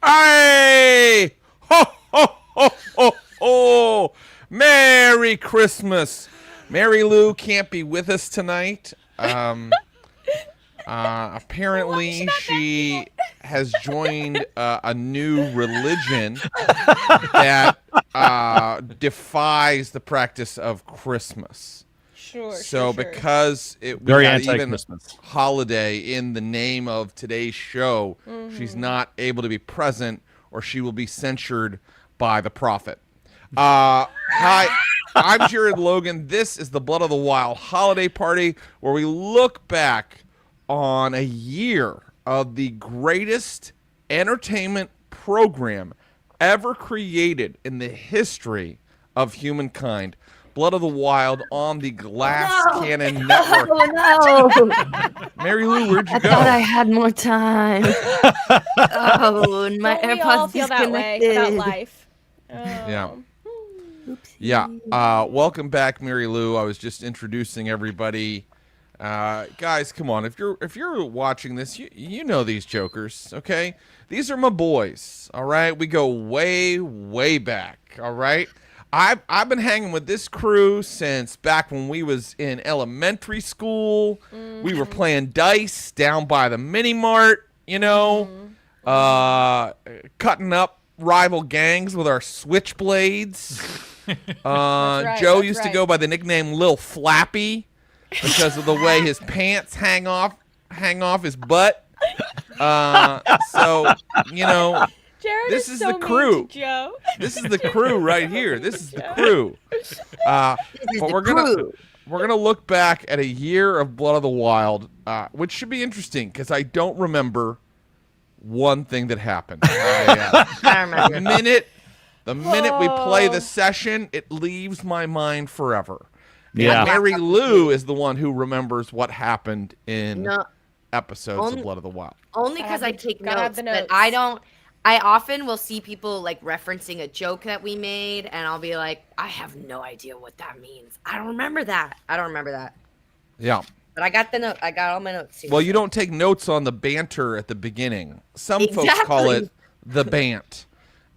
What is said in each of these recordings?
Hey! Ho, ho, ho, ho, ho! Merry Christmas. Mary Lou can't be with us tonight. Apparently, she has joined a new religion that defies the practice of Christmas. So because we Very got even anti-Christmas. holiday in the name of today's show, she's not able to be present or she will be censured by the prophet. Hi, I'm Jared Logan. This is the Blood of the Wild holiday party where we look back on a year of the greatest entertainment program ever created in the history of humankind. Blood of the Wild on the Glass Cannon Network. Oh, no. Mary Lou, where'd you I go? thought I had more time. Oh, and my Don't we all AirPods feel that way about disconnected. life? Yeah. Yeah. Welcome back, Mary Lou. I was just introducing everybody. Guys, come on. If you're watching this, you know these jokers, okay? These are my boys, all right? We go way, way back, all right? I've been hanging with this crew since back when we was in elementary school. We were playing dice down by the mini mart, you know, cutting up rival gangs with our switchblades. Joe used to go by the nickname Lil Flappy because of the way his pants hang off his butt. So, you know, Jared this is so the mean crew. to Joe. This is the crew right here. This is the crew. But we're gonna look back at a year of Blood of the Wild, which should be interesting because I don't remember one thing that happened. I remember. The minute we play the session, it leaves my mind forever. Yeah. And Mary Lou is the one who remembers what happened in No, episodes of Blood of the Wild. only because I take Gotta have notes, the but notes. I don't. I often will see people like referencing a joke that we made, and I'll be like, I have no idea what that means. I don't remember that. Yeah. But I got the note. I got all my notes here. Well, you don't take notes on the banter at the beginning. Some folks call it the bant.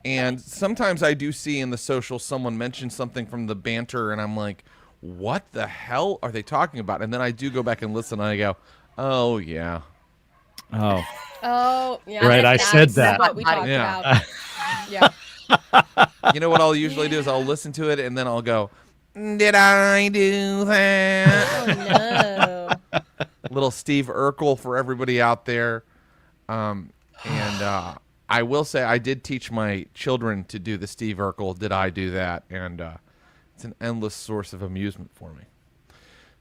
And sometimes I do see in the social someone mention something from the banter, and I'm like, what the hell are they talking about? And then I do go back and listen, and I go, oh, yeah. Oh, Oh, yeah. Right, I that's said that. what we talked Yeah. about. Yeah. You know what I'll usually do is I'll listen to it, and then I'll go, did I do that? Oh, no. Little Steve Urkel for everybody out there. And I will say I did teach my children to do the Steve Urkel, did I do that? And it's an endless source of amusement for me.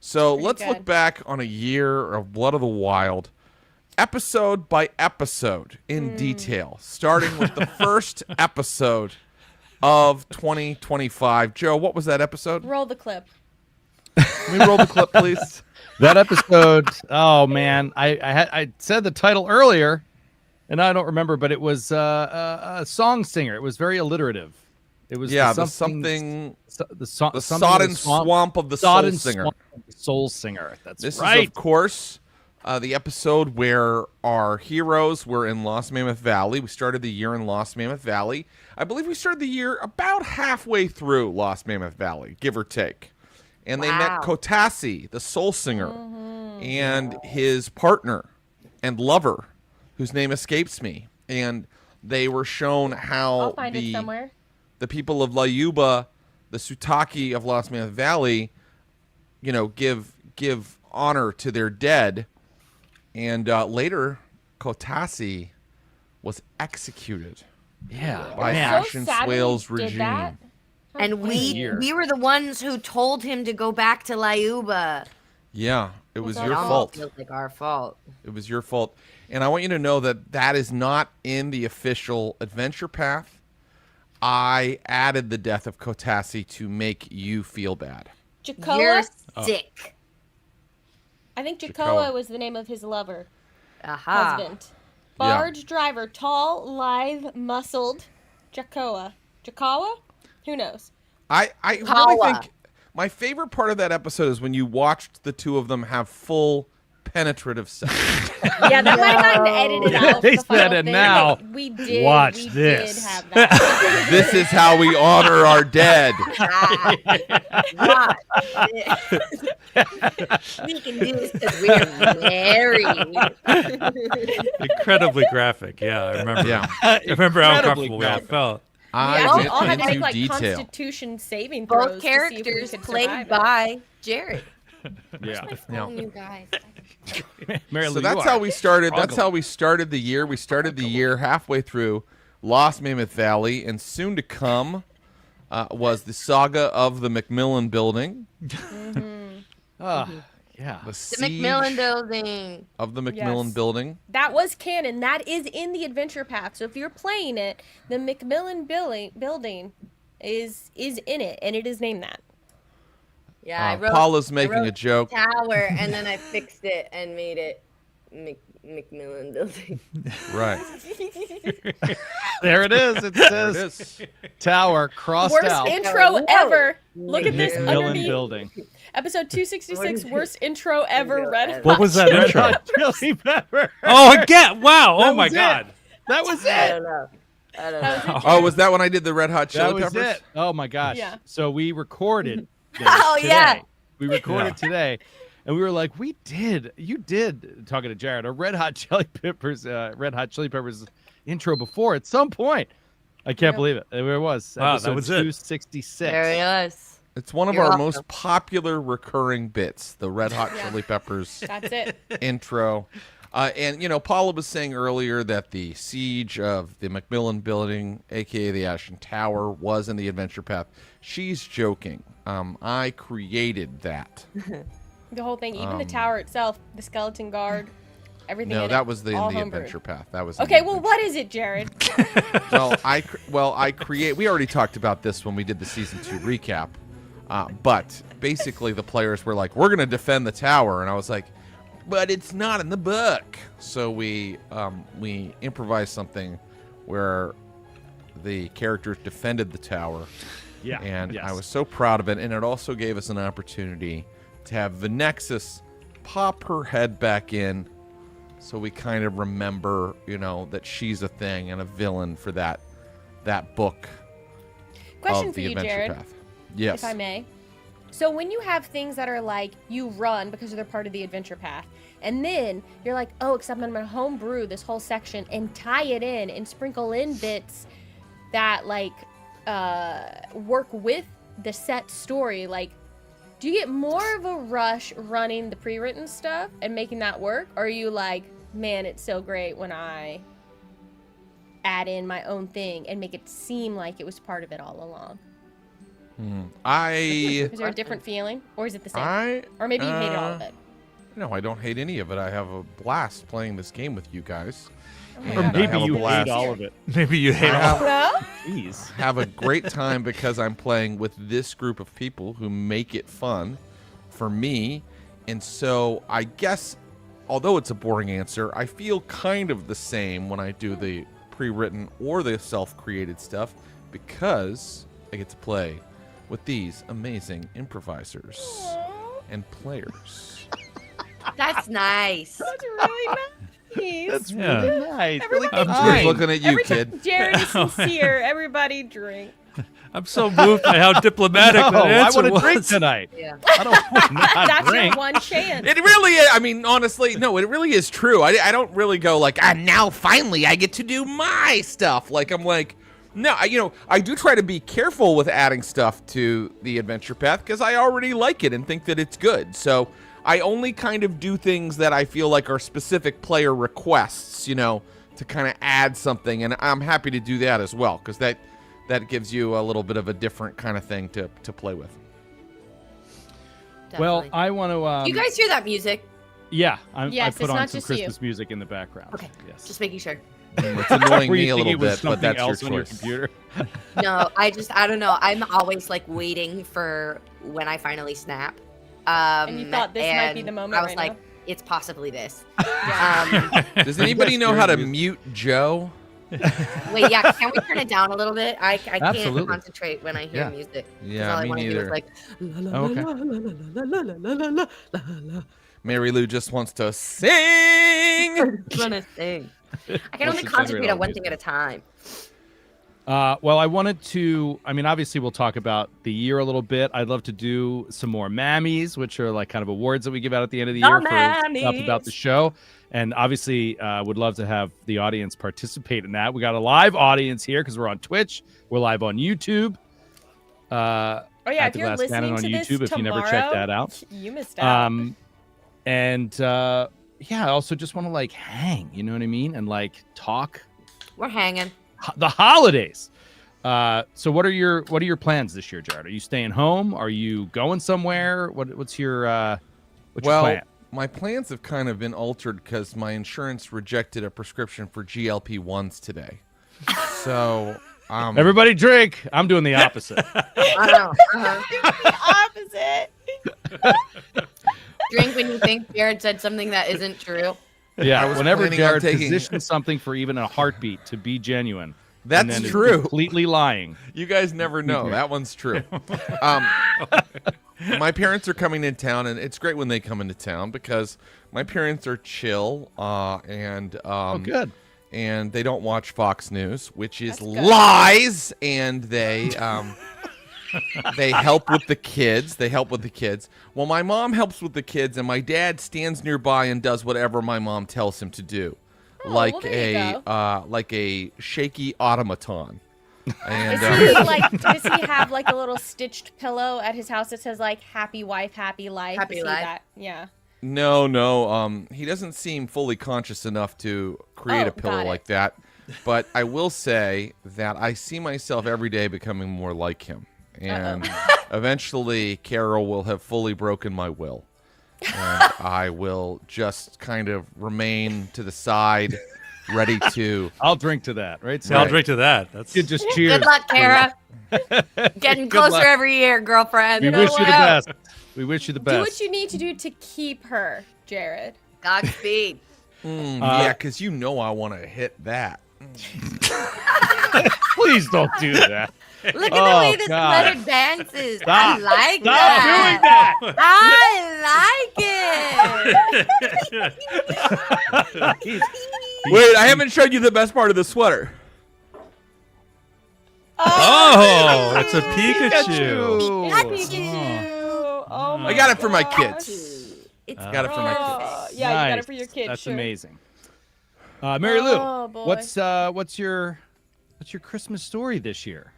So let's look good. back on a year of Blood of the Wild, episode by episode in detail, starting with the first episode of 2025. Joe, what was that episode? Roll the clip. Let me roll the clip, please. that episode. Oh man, I said the title earlier, and I don't remember, but it was a song singer. It was very alliterative. It was Yeah, the the sodden something swamp of the soul sodden singer. swamp of the soul singer. That's This right. is, of course, the episode where our heroes were in Lost Mammoth Valley. We started the year in Lost Mammoth Valley. I believe we started the year about halfway through Lost Mammoth Valley, give or take. And they met Wow. Kotasi, the soul singer, and his partner and lover, whose name escapes me. And they were shown how I'll find it somewhere. the people of Layuba, the Sutaki of Lost Mammoth Valley, you know, give honor to their dead. And later, Kotasi was executed Yeah, by man. Ashen sad when Swale's he did regime. that. How And funny. we were the ones who told him to go back to Layuba. Yeah, it was That's your It awful. almost fault. feels like our fault. It was your fault. And I want you to know that that is not in the official adventure path. I added the death of Kotasi to make you feel bad. Jacoa? You're sick. I think Jacoa. Jacoa was the name of his lover, Aha. husband. Barge driver, tall, lithe, muscled. Jacoa. Jacawa? Who knows? I really Kawa. think my favorite part of that episode is when you watched the two of them have full penetrative sex. Yeah, that might have gotten edited out. They the said final it thing, now. but we did. Watch we this. Did have that. This is how we honor our dead. Watch it. We can do this because we're married. Incredibly graphic. Yeah, I remember. Yeah. I remember how Incredibly uncomfortable we all graphic. felt. I We went all had to make into like detail. Constitution saving throws. Both to see if we characters could played survive it. by Jared. Yeah. Oh, you guys. Mary So Lou, that's you how are we started. That's struggling. how we started the year. We started the year halfway through Lost Mammoth Valley, and soon to come was the saga of the Macmillan Building, Ah, yeah. The the siege Macmillan Building. of the Macmillan Yes. Building. That was canon. That is in the adventure path. So if you're playing it, the Macmillan building is in it, and it is named that. Yeah, I wrote Paula's I making wrote a joke. tower, and then I fixed it and made it Macmillan Building. Right. There it is. It There it says is. tower crossed Worst out. intro Whoa. ever. Look at this Macmillan underneath. Building. Episode 266, worst intro ever. Red What was that Red intro? Hot Chili Pepper. Oh, again! Wow! That Oh my was it. God! That was I it. don't know. I don't That know. was it, Oh, Jared. was that when I did the Red Hot That Chili was Peppers? it. Oh my gosh. Yeah. So we recorded this Oh, today. yeah. We recorded Yeah. today. And we were like, you did, talking to Jared, a Red Hot Chili Peppers intro before at some point. I can't Yeah. believe it. There it was. Wow, that episode was it. 266. There he is. It's one of You're our welcome. most popular recurring bits, the Red Hot Yeah. Chili Peppers That's it. intro. And, you know, Paula was saying earlier that the siege of the Macmillan Building, a.k.a. the Ashen Tower, was in the adventure path. She's joking. I created that. The whole thing, even the tower itself, the skeleton guard, everything. No, in that it, was in all the homebrew. adventure path. That was in Okay, the well, what is it, Jared? I create. We already talked about this when we did the season 2 recap. But basically, the players were like, "We're going to defend the tower," and I was like, "But it's not in the book." So we improvised something where the characters defended the tower, Yeah. and yes. I was so proud of it. And it also gave us an opportunity to have Venexis pop her head back in, so we kind of remember, you know, that she's a thing and a villain for that book Question of for the you, adventure Jared, path. Yes. if I may. So when you have things that are like you run because they're part of the adventure path, and then you're like, oh, except I'm gonna homebrew this whole section and tie it in and sprinkle in bits that like work with the set story. Like, do you get more of a rush running the pre-written stuff and making that work, or are you like, man, it's so great when I add in my own thing and make it seem like it was part of it all along? Is there a different feeling, or is it the same? Or maybe you hate all of it. No, I don't hate any of it. I have a blast playing this game with you guys. Or And I maybe have a you blast. hate all of it. Maybe you hate all. Well, Jeez. Have a great time because I'm playing with this group of people who make it fun for me. And so I guess, although it's a boring answer, I feel kind of the same when I do the pre-written or the self-created stuff because I get to play with these amazing improvisers and players. That's nice. that's really nice. That's Yeah. really nice. Really Everybody- I'm kind. looking at you, Every kid. time Jared is sincere, everybody drink. I'm so moved by how diplomatic No, that I answer want to was. drink tonight. Yeah. I don't want to not That's drink. your one chance. It really is. I mean, honestly, no, it really is true. I don't really go like, now finally I get to do my stuff. Like, I'm like, no, I do try to be careful with adding stuff to the adventure path because I already like it and think that it's good. So I only kind of do things that I feel like are specific player requests, to kind of add something. And I'm happy to do that as well because that gives you a little bit of a different kind of thing to play with. Well, Definitely. I want to. Do you guys hear that music? Yeah, I Yes, put it's on not some just you. Christmas music in the background. Okay, Yes. just making sure. It's annoying Were me you a thinking little it was bit, but something that's your else on your choice. computer? No, I don't know. I'm always like waiting for when I finally snap. And you thought this might be and the moment I was right like, now? it's possibly this. Yeah. Does anybody Yes, know how to serious. mute Joe? Wait, yeah, can we turn it down a little bit? I can't Absolutely. concentrate when I hear Yeah. music. 'Cause Yeah, all I me wanna do is neither. like, Oh, okay. Mary Lou just wants to sing. I'm gonna sing. I can only Let's concentrate generate on one all thing at a time. Well, I wanted to. I mean, obviously, we'll talk about the year a little bit. I'd love to do some more Mammies, which are like kind of awards that we give out at the end of the year for stuff about the show. And obviously, would love to have the audience participate in that. We got a live audience here because we're on Twitch. We're live on YouTube. Oh yeah, at if the you're Glass listening Cannon on to this YouTube, if you never checked that tomorrow, out. you missed out. And yeah, I also just want to like hang. You know what I mean? And like talk We're hanging. the holidays. So what are your plans this year, Jared? Are you staying home? Are you going somewhere? What's your plan? My plans have kind of been altered because my insurance rejected a prescription for GLP-1s today. So, Everybody drink. I'm doing the opposite. Opposite. Drink when you think Jared said something that isn't true. Yeah, I was whenever planning on Jared taking- positions something for even a heartbeat to be genuine, and that's then is true. completely lying. You guys never know. That one's true. My parents are coming in town, and it's great when they come into town because my parents are chill and Good. and they don't watch Fox News, which is That's good. lies. And they they help with the kids. They help with the kids. Well, my mom helps with the kids, and my dad stands nearby and does whatever my mom tells him to do, Oh, like well, there you like a shaky automaton. And Does he have like a little stitched pillow at his house that says like "Happy Wife, Happy Life"? Happy Does he life. that? Yeah. No. He doesn't seem fully conscious enough to create Oh, a pillow got it. like that. But I will say that I see myself every day becoming more like him. And eventually, Carol will have fully broken my will. And I will just kind of remain to the side, ready to. I'll drink to that, right? So I'll Right. drink to that. That's You just cheers. Good luck, Kara. Getting Good closer luck. every year, girlfriend. We wish you the best. We wish you the Do best. what you need to do to keep her, Jared. Godspeed. Yeah, because you know I want to hit that. Please don't do that. Look at Oh, the way this God. letter dances. Stop. I like Stop that. doing I like it. He's- Wait, I haven't showed you the best part of the sweater. oh, it's a Pikachu. Pikachu. Oh my I got it for my gosh. kids. It's Got it for my kids. Oh, yeah, you got Nice. it for your kids. That's sure. amazing. Mary Lou, Oh, boy. what's your Christmas story this year?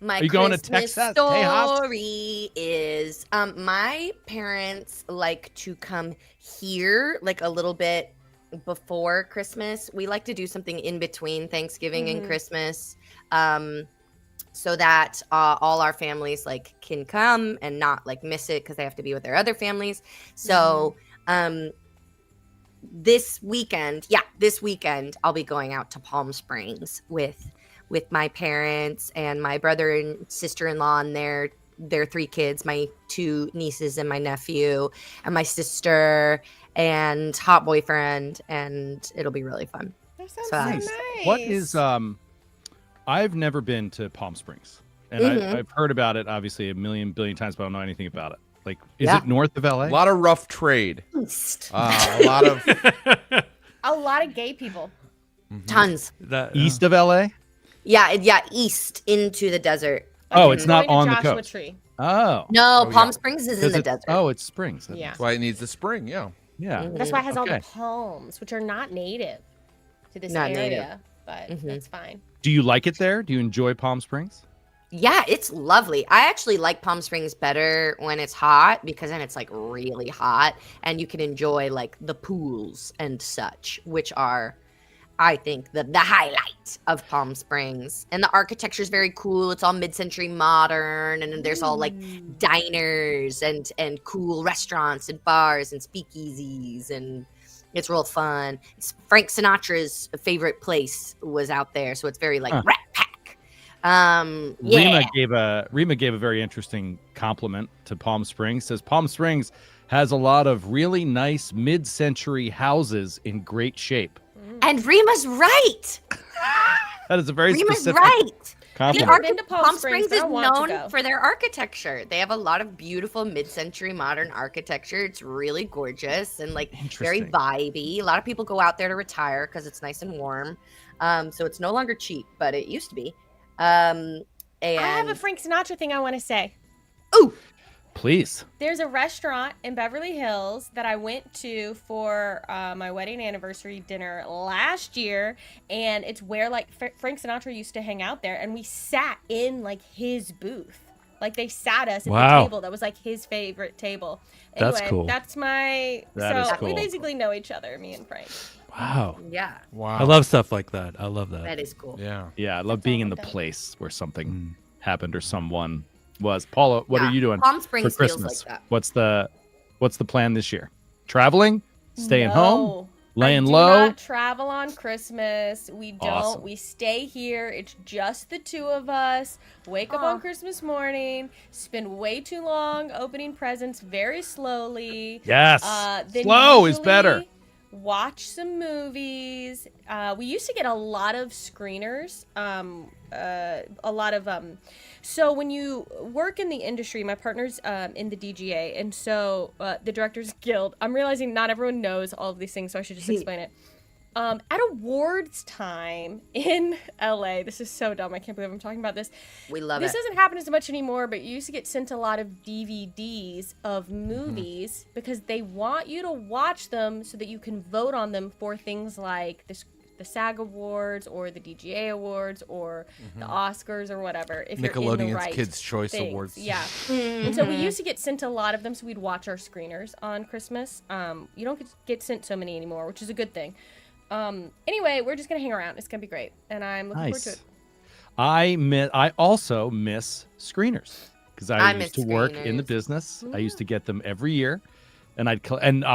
My Are you going to Christmas Texas? Tejas? story is my parents like to come here like a little bit before Christmas. We like to do something in between Thanksgiving and Christmas, so that all our families like can come and not like miss it because they have to be with their other families. So this weekend I'll be going out to Palm Springs with my parents and my brother and sister-in-law and their 3 kids, my 2 nieces and my nephew and my sister and hot boyfriend, and it'll be really fun. That sounds So so nice. nice. What is I've never been to Palm Springs, and I've heard about it obviously a billion times, but I don't know anything about it. Like, is Yeah. it north of LA? A lot of rough trade. East. A lot of. a lot of gay people? Tons. That, East of LA? Yeah, east into the desert. Oh, it's not Going on to the Joshua coast. Tree. Oh, No, Oh, Palm yeah. Springs is in 'Cause the it's- desert. Oh, it's springs. Yeah. That's why it needs the spring. Yeah. Yeah. That's why it has all Okay. the palms, which are not native to this Not area. native. But that's fine. Do you like it there? Do you enjoy Palm Springs? Yeah, it's lovely. I actually like Palm Springs better when it's hot because then it's like really hot and you can enjoy like the pools and such, which are, I think, the highlight of Palm Springs. And the architecture is very cool. It's all mid-century modern, and then there's all like diners and cool restaurants and bars and speakeasies, and it's real fun. It's Frank Sinatra's favorite place was out there, so it's very like Rat Pack. Yeah. Rima gave a very interesting compliment to Palm Springs. Says Palm Springs has a lot of really nice mid-century houses in great shape. And Rima's right. That is a very Rima's specific. right. Compliment. Never been to Palm Springs, Springs but I is want to known go. for their architecture. They have a lot of beautiful mid-century modern architecture. It's really gorgeous and like very Interesting. vibey. A lot of people go out there to retire because it's nice and warm. So it's no longer cheap, but it used to be. And I have a Frank Sinatra thing I want to say. Please. There's a restaurant in Beverly Hills that I went to for my wedding anniversary dinner last year, and it's where like Frank Sinatra used to hang out there, and we sat in like his booth. Like they sat us at Wow. the table that was like his favorite table. That's Anyway, cool. That's my. That is so cool. we basically know each other, me and Frank. Wow. yeah, Wow. I love stuff like that. I love that. that is cool. Yeah. Yeah, I love That's being all in I'm the done. place where something happened or someone was. Paula, what Yeah, are you doing Palm for Springs feels Christmas? like that. What's the plan this year? Traveling? Staying home? No. Laying I do low? not travel on Christmas. We don't. Awesome. We stay here. It's just the two of us. Wake up on Christmas morning. Spend way too long opening presents very slowly. Yes. Then Slow is better. usually Watch some movies. We used to get a lot of screeners. So when you work in the industry, my partner's in the DGA, and so the Directors Guild. I'm realizing not everyone knows all of these things, so I should just explain it. At awards time in LA, this is so dumb. I can't believe I'm talking about this. We love This it. doesn't happen as much anymore, but you used to get sent a lot of DVDs of movies because they want you to watch them so that you can vote on them for things like the SAG Awards or the DGA Awards or the Oscars or whatever. If you're in the Nickelodeon's right Kids' Choice things. Awards. Yeah. And so we used to get sent a lot of them, so we'd watch our screeners on Christmas. You don't get sent so many anymore, which is a good thing. Anyway, we're just gonna hang around. It's gonna be great, and I'm looking forward to it. I also miss screeners because I I used to miss work in the screeners. business. I used to get them every year, and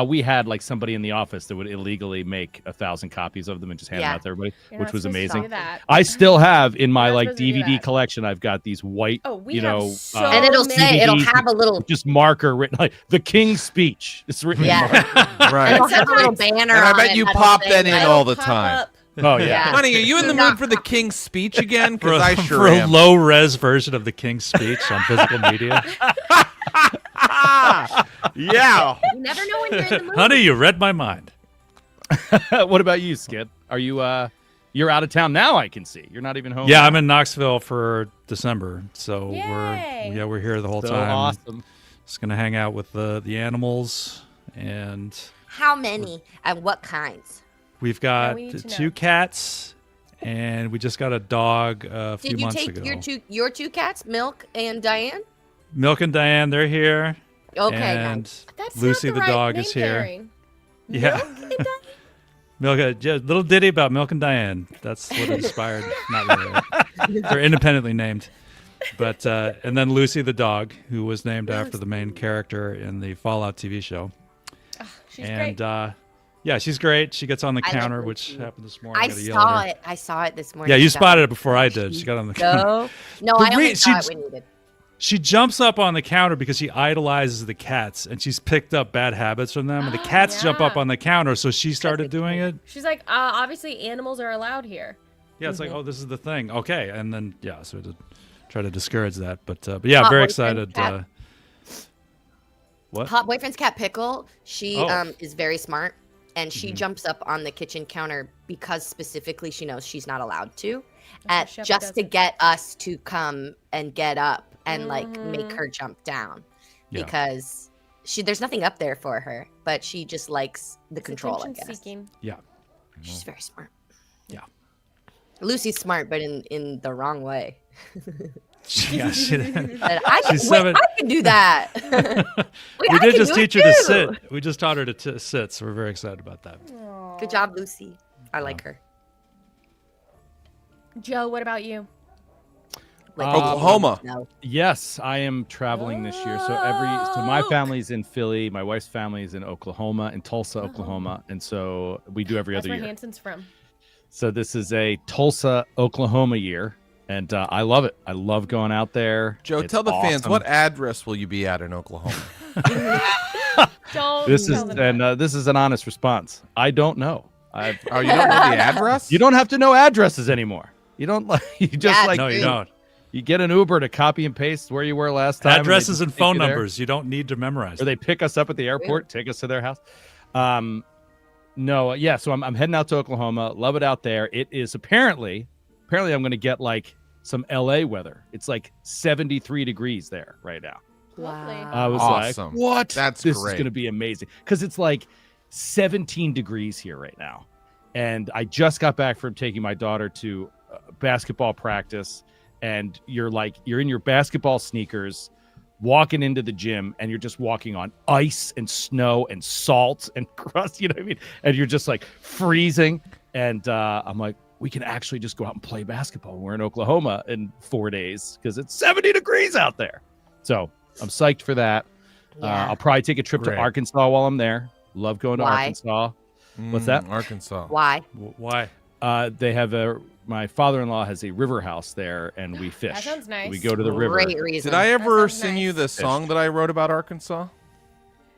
we had like somebody in the office that would illegally make 1,000 copies of them and just hand them Yeah. out to everybody, You're which not was supposed to amazing. do that. I still have in my You're not like supposed to do DVD that. collection. I've got these white, Oh, we you have know, so And it'll many. say it'll DVDs have a little just marker written like the King's Speech. It's written. in marker. yeah. Right. It'll have a little banner. And I on bet it you that'll pop say, that in like, all the Pop time. up. Oh yeah. Yeah. Honey, are you in the mood for the King's Speech again? Because I sure for a am. low res version of the King's Speech on physical media. Yeah. You never know when you're in the mood. Honey, you read my mind. What about you, Skid? Are you you're out of town now? I can see you're not even home. Yeah, now. I'm in Knoxville for December, so Yay. we're here the whole So time. awesome. Just gonna hang out with the animals, and How many and what kinds? we've got we need to know. 2 cats, and we just got a dog a few Did you months take ago. your two cats, Milk and Diane? Milk and Diane, they're here. Okay, and nice. That's Lucy not the right dog name is here. pairing. Yeah. Little ditty about Milk and Diane. That's what it inspired. Not really. They're independently named. But and then Lucy the dog, who was named after the main character in the Fallout TV show. She's And great. yeah, she's great. She gets on the I like counter, which Lucy. happened this morning. I gotta yell at saw her. it. I saw it this morning. Yeah, you So- spotted it before I did. She got on the counter. Go. No, The I only re- saw it she- when you did. She jumps up on the counter because she idolizes the cats, and she's picked up bad habits from them. And the cats jump up Yeah. on the counter, so she started doing it. She's like, obviously animals are allowed here. Yeah, it's Mm-hmm. like, oh, this is the thing. Okay, and then yeah, so to try to discourage that, but yeah, Hot very boyfriend excited. cat. What? Hot boyfriend's cat Pickle. She Oh. is very smart, and Mm-hmm. she jumps up on the kitchen counter because specifically she knows she's not allowed to, That's what Shepherd just does to it. get us to come and get up and like make Mhm. her jump down Yeah. because there's nothing up there for her, but she just likes the It's control. I attention guess seeking. Yeah. she's very smart. Yeah. Lucy's smart, but in the wrong way. Yeah, she- But I can, She's seven- I can do that. we I did can just do it teach her to too. sit. We just taught her to sit, so we're very excited about that. Good job, Lucy. I like her. Joe, what about you? Oklahoma. No. Yes, I am traveling this year. So my family's in Philly, my wife's family is in Oklahoma, in Tulsa, Oklahoma, and so we do every That's other where year. Hanson's from. So this is a Tulsa, Oklahoma year, and I love it. I love going out there. Joe, It's tell the fans, awesome. what address will you be at in Oklahoma? Don't This is tell them that. and this is an honest response. I don't know. Oh, you don't know the address? You don't have to know addresses anymore. You don't like you just Yeah, like No, you don't. you get an Uber to copy and paste where you were last time. Addresses and phone numbers. numbers. You don't need to memorize. Or they pick us up at the airport, take us to their house. No, yeah. So I'm heading out to Oklahoma. Love it out there. It is apparently I'm going to get like some LA weather. It's like 73 degrees there right now. Lovely. I was Awesome. like, what? That's this great. is going to be amazing because it's like 17 degrees here right now. And I just got back from taking my daughter to basketball practice. And you're in your basketball sneakers walking into the gym, and you're just walking on ice and snow and salt and crust, you know what I mean? And you're just like freezing. And I'm like, we can actually just go out and play basketball. We're in Oklahoma in 4 days because it's 70 degrees out there. So I'm psyched for that. Yeah. I'll probably take a trip Great. to Arkansas while I'm there. Love going to Why? Arkansas. What's that? Arkansas. Why? Why? They have my father-in-law has a river house there, and we fish. That sounds nice. We go to the river. Great reason. Did I ever sounds sing you nice. the song that I wrote about Arkansas?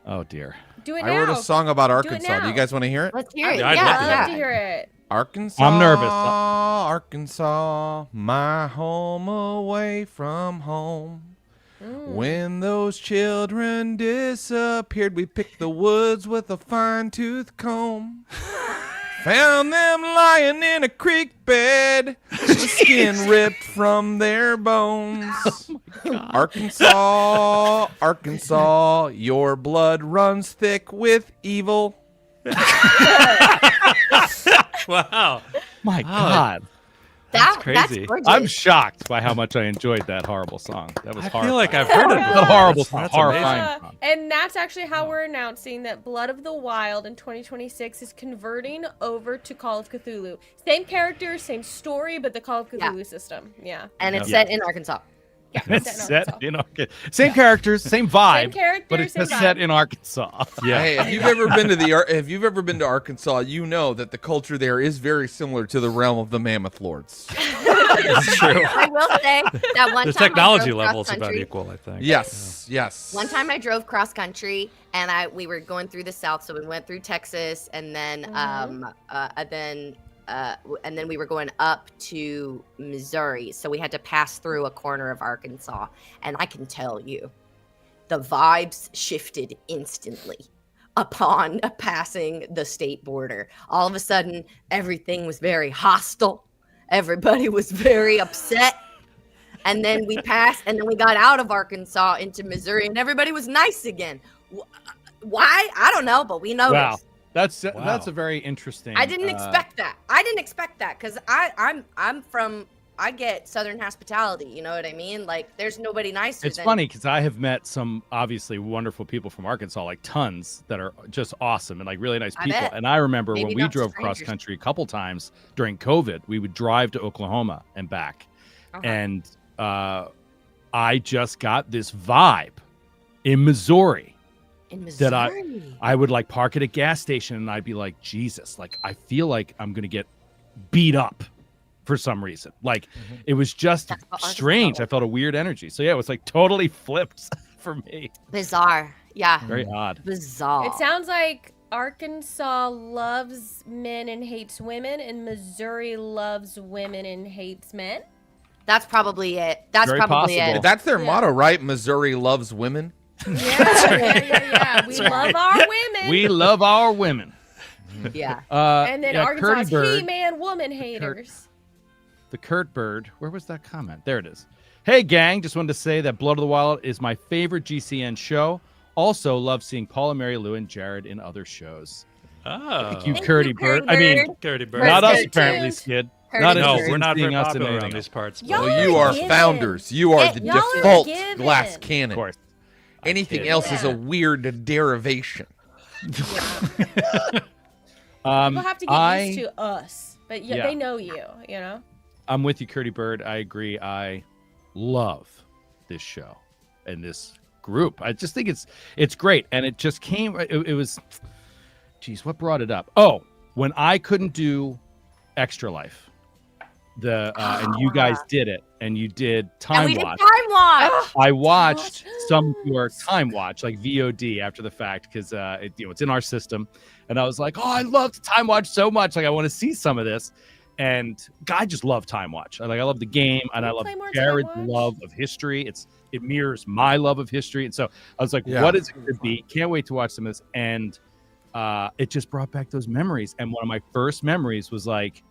Oh dear. Do it I now. wrote a song about Do it Arkansas. Do you now. guys want to hear it? Let's hear it. Yeah, I'd Yeah, love to I'd hear love to hear it. Arkansas. I'm nervous. Arkansas, my home away from home. When those children disappeared, we picked the woods with a fine-tooth comb. Found them lying in a creek bed, the skin ripped from their bones. Arkansas, Arkansas, your blood runs thick with evil. Wow. My God. That's crazy. That's gorgeous. I'm shocked by how much I enjoyed that horrible song. That was I horrible. feel like I've heard it. Not a horrible song. That's Horrifying amazing. song. And that's actually how we're announcing that Blood of the Wild in 2026 is converting over to Call of Cthulhu. Same characters, same story, but the Call of Cthulhu system. Yeah. and it's Yeah. set in Arkansas. It's set in set Arkansas. in Arkansas. Same characters, same vibe. Same characters, but it's same just set vibe. in Arkansas. Yeah. Hey, if you've ever been to Arkansas, you know that the culture there is very similar to the realm of the Mammoth Lords. It's true. I will say that one The time I technology drove level's about cross-country. equal, I think. Yes, yes. One time I drove cross country and we were going through the South, so we went through Texas and then and then we were going up to Missouri, so we had to pass through a corner of Arkansas, and I can tell you, the vibes shifted instantly upon passing the state border. All of a sudden, everything was very hostile. Everybody was very upset. And then we passed, and then we got out of Arkansas into Missouri, and everybody was nice again. Why? I don't know, but we noticed. Wow. That's Wow. a very interesting. I didn't expect that. I didn't expect that because I get Southern hospitality. You know what I mean? Like, there's nobody nicer. It's than funny because I have met some obviously wonderful people from Arkansas, like tons that are just awesome and like really nice I people. bet. And I remember Maybe when we not drove strangers. cross country a couple times during COVID, we would drive to Oklahoma and back. Uh-huh. And I just got this vibe in Missouri. in that Missouri. I would like park at a gas station and I'd be like, Jesus, like I feel like I'm gonna get beat up for some reason. Like it was just That's what Arkansas strange. I was. felt a weird energy. So yeah, it was like totally flipped for me. Bizarre. Yeah. Very odd. Bizarre. It sounds like Arkansas loves men and hates women, and Missouri loves women and hates men. That's probably it. That's Very probably possible. it. That's their Yeah. motto, right? Missouri loves women. Yeah. We love our women. We love our women. Yeah. and then yeah, Arkansas's Curdy Bird, he-man woman haters. the Kurt Bird. Where was that comment? There it is. Hey gang, just wanted to say that Blood of the Wild is my favorite GCN show. Also love seeing Paul and Mary Lou and Jared in other shows. Oh. Thank you, Thank Curdy you, Bird. Curdy I mean, Bird. Dirty Bird. We're not us stay apparently, tuned. Skid. Curdy Not Bird. No, interested we're in not seeing very us in popular anything on these else. parts. Y'all but- Well, you are are given. founders. You are the Y'all are default given. glass Of cannon. course. Anything kid. else is a weird derivation. People have to get used to us, but Yeah. they know you know? I'm with you, Curdy Bird. I agree. I love this show and this group. I just think it's great, and it just came. It was, geez, what brought it up? Oh, when I couldn't do Extra Life, and you guys did it, and you did And Time we did Watch. time watch. I watched some of your Time Watch, like VOD, after the fact, because it's in our system, and I was like, oh, I love Time Watch so much, like I want to see some of this, And I just love Time Watch. I love the game, and Can I we love play more Time Jared's Watch? love of history. It mirrors my love of history, and so I was like, Yeah. "What is it going to be?" Can't wait to watch some of this. And it just brought back those memories. And one of my first memories was like,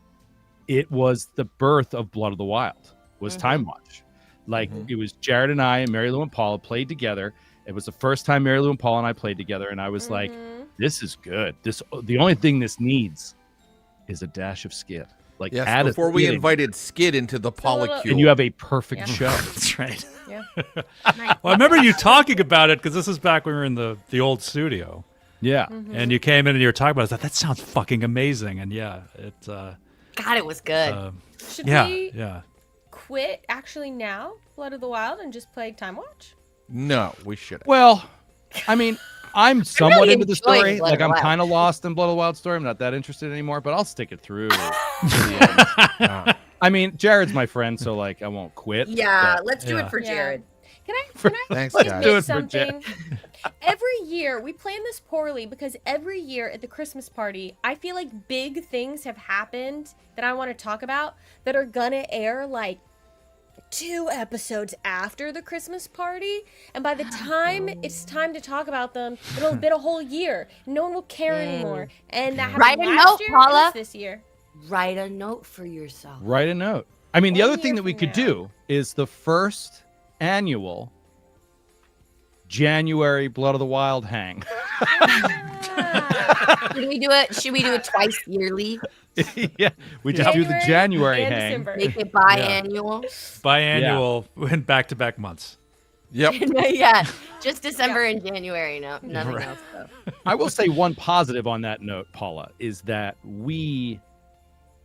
it was the birth of Blood of the Wild. Was Time Watch. Like it was Jared and I and Mary Lou and Paula played together. It was the first time Mary Lou and Paula and I played together, and I was like, "This is good. The only thing this needs is a dash of Skid." Like Yes, add a before we Skid in, invited Skid into the polycule. and you have a perfect Yeah. show. That's right. Yeah. Well, I remember you talking about it because this is back when we were in the old studio, Yeah. and you came in and you were talking about it. I was like, that sounds fucking amazing, and yeah, it. God, it was good. Should Yeah, we yeah. quit actually now, Blood of the Wild, and just play Time Watch? No, we shouldn't. Well, I mean, I'm somewhat really into the enjoyed story. Blood of Like the I'm Wild. kind of lost in Blood of the Wild story. I'm not that interested anymore, but I'll stick it through. to the end. I mean, Jared's my friend, so like I won't quit. Yeah, but- let's do Yeah. it for Yeah. Jared. Can I Thanks, please guys. Do make it for Jared. something? Every year, we plan this poorly because every year at the Christmas party, I feel like big things have happened that I want to talk about that are gonna air like 2 episodes after the Christmas party, and by the time it's time to talk about them, it'll have been a whole year. No one will care anymore, and that happened Write a last note, year, Paula. and it's this year. Write a note for yourself. Write a note. I mean, the 1 other thing year that we from could now. do is the first annual January Blood of the Wild hang. Should we do it? Should we do it twice yearly? Yeah, we just do the January and hang. December. Make it biannual? Biannual and back-to-back months. Yep. Yeah, just December and January. No, nothing else though. I will say one positive on that note, Paula, is that we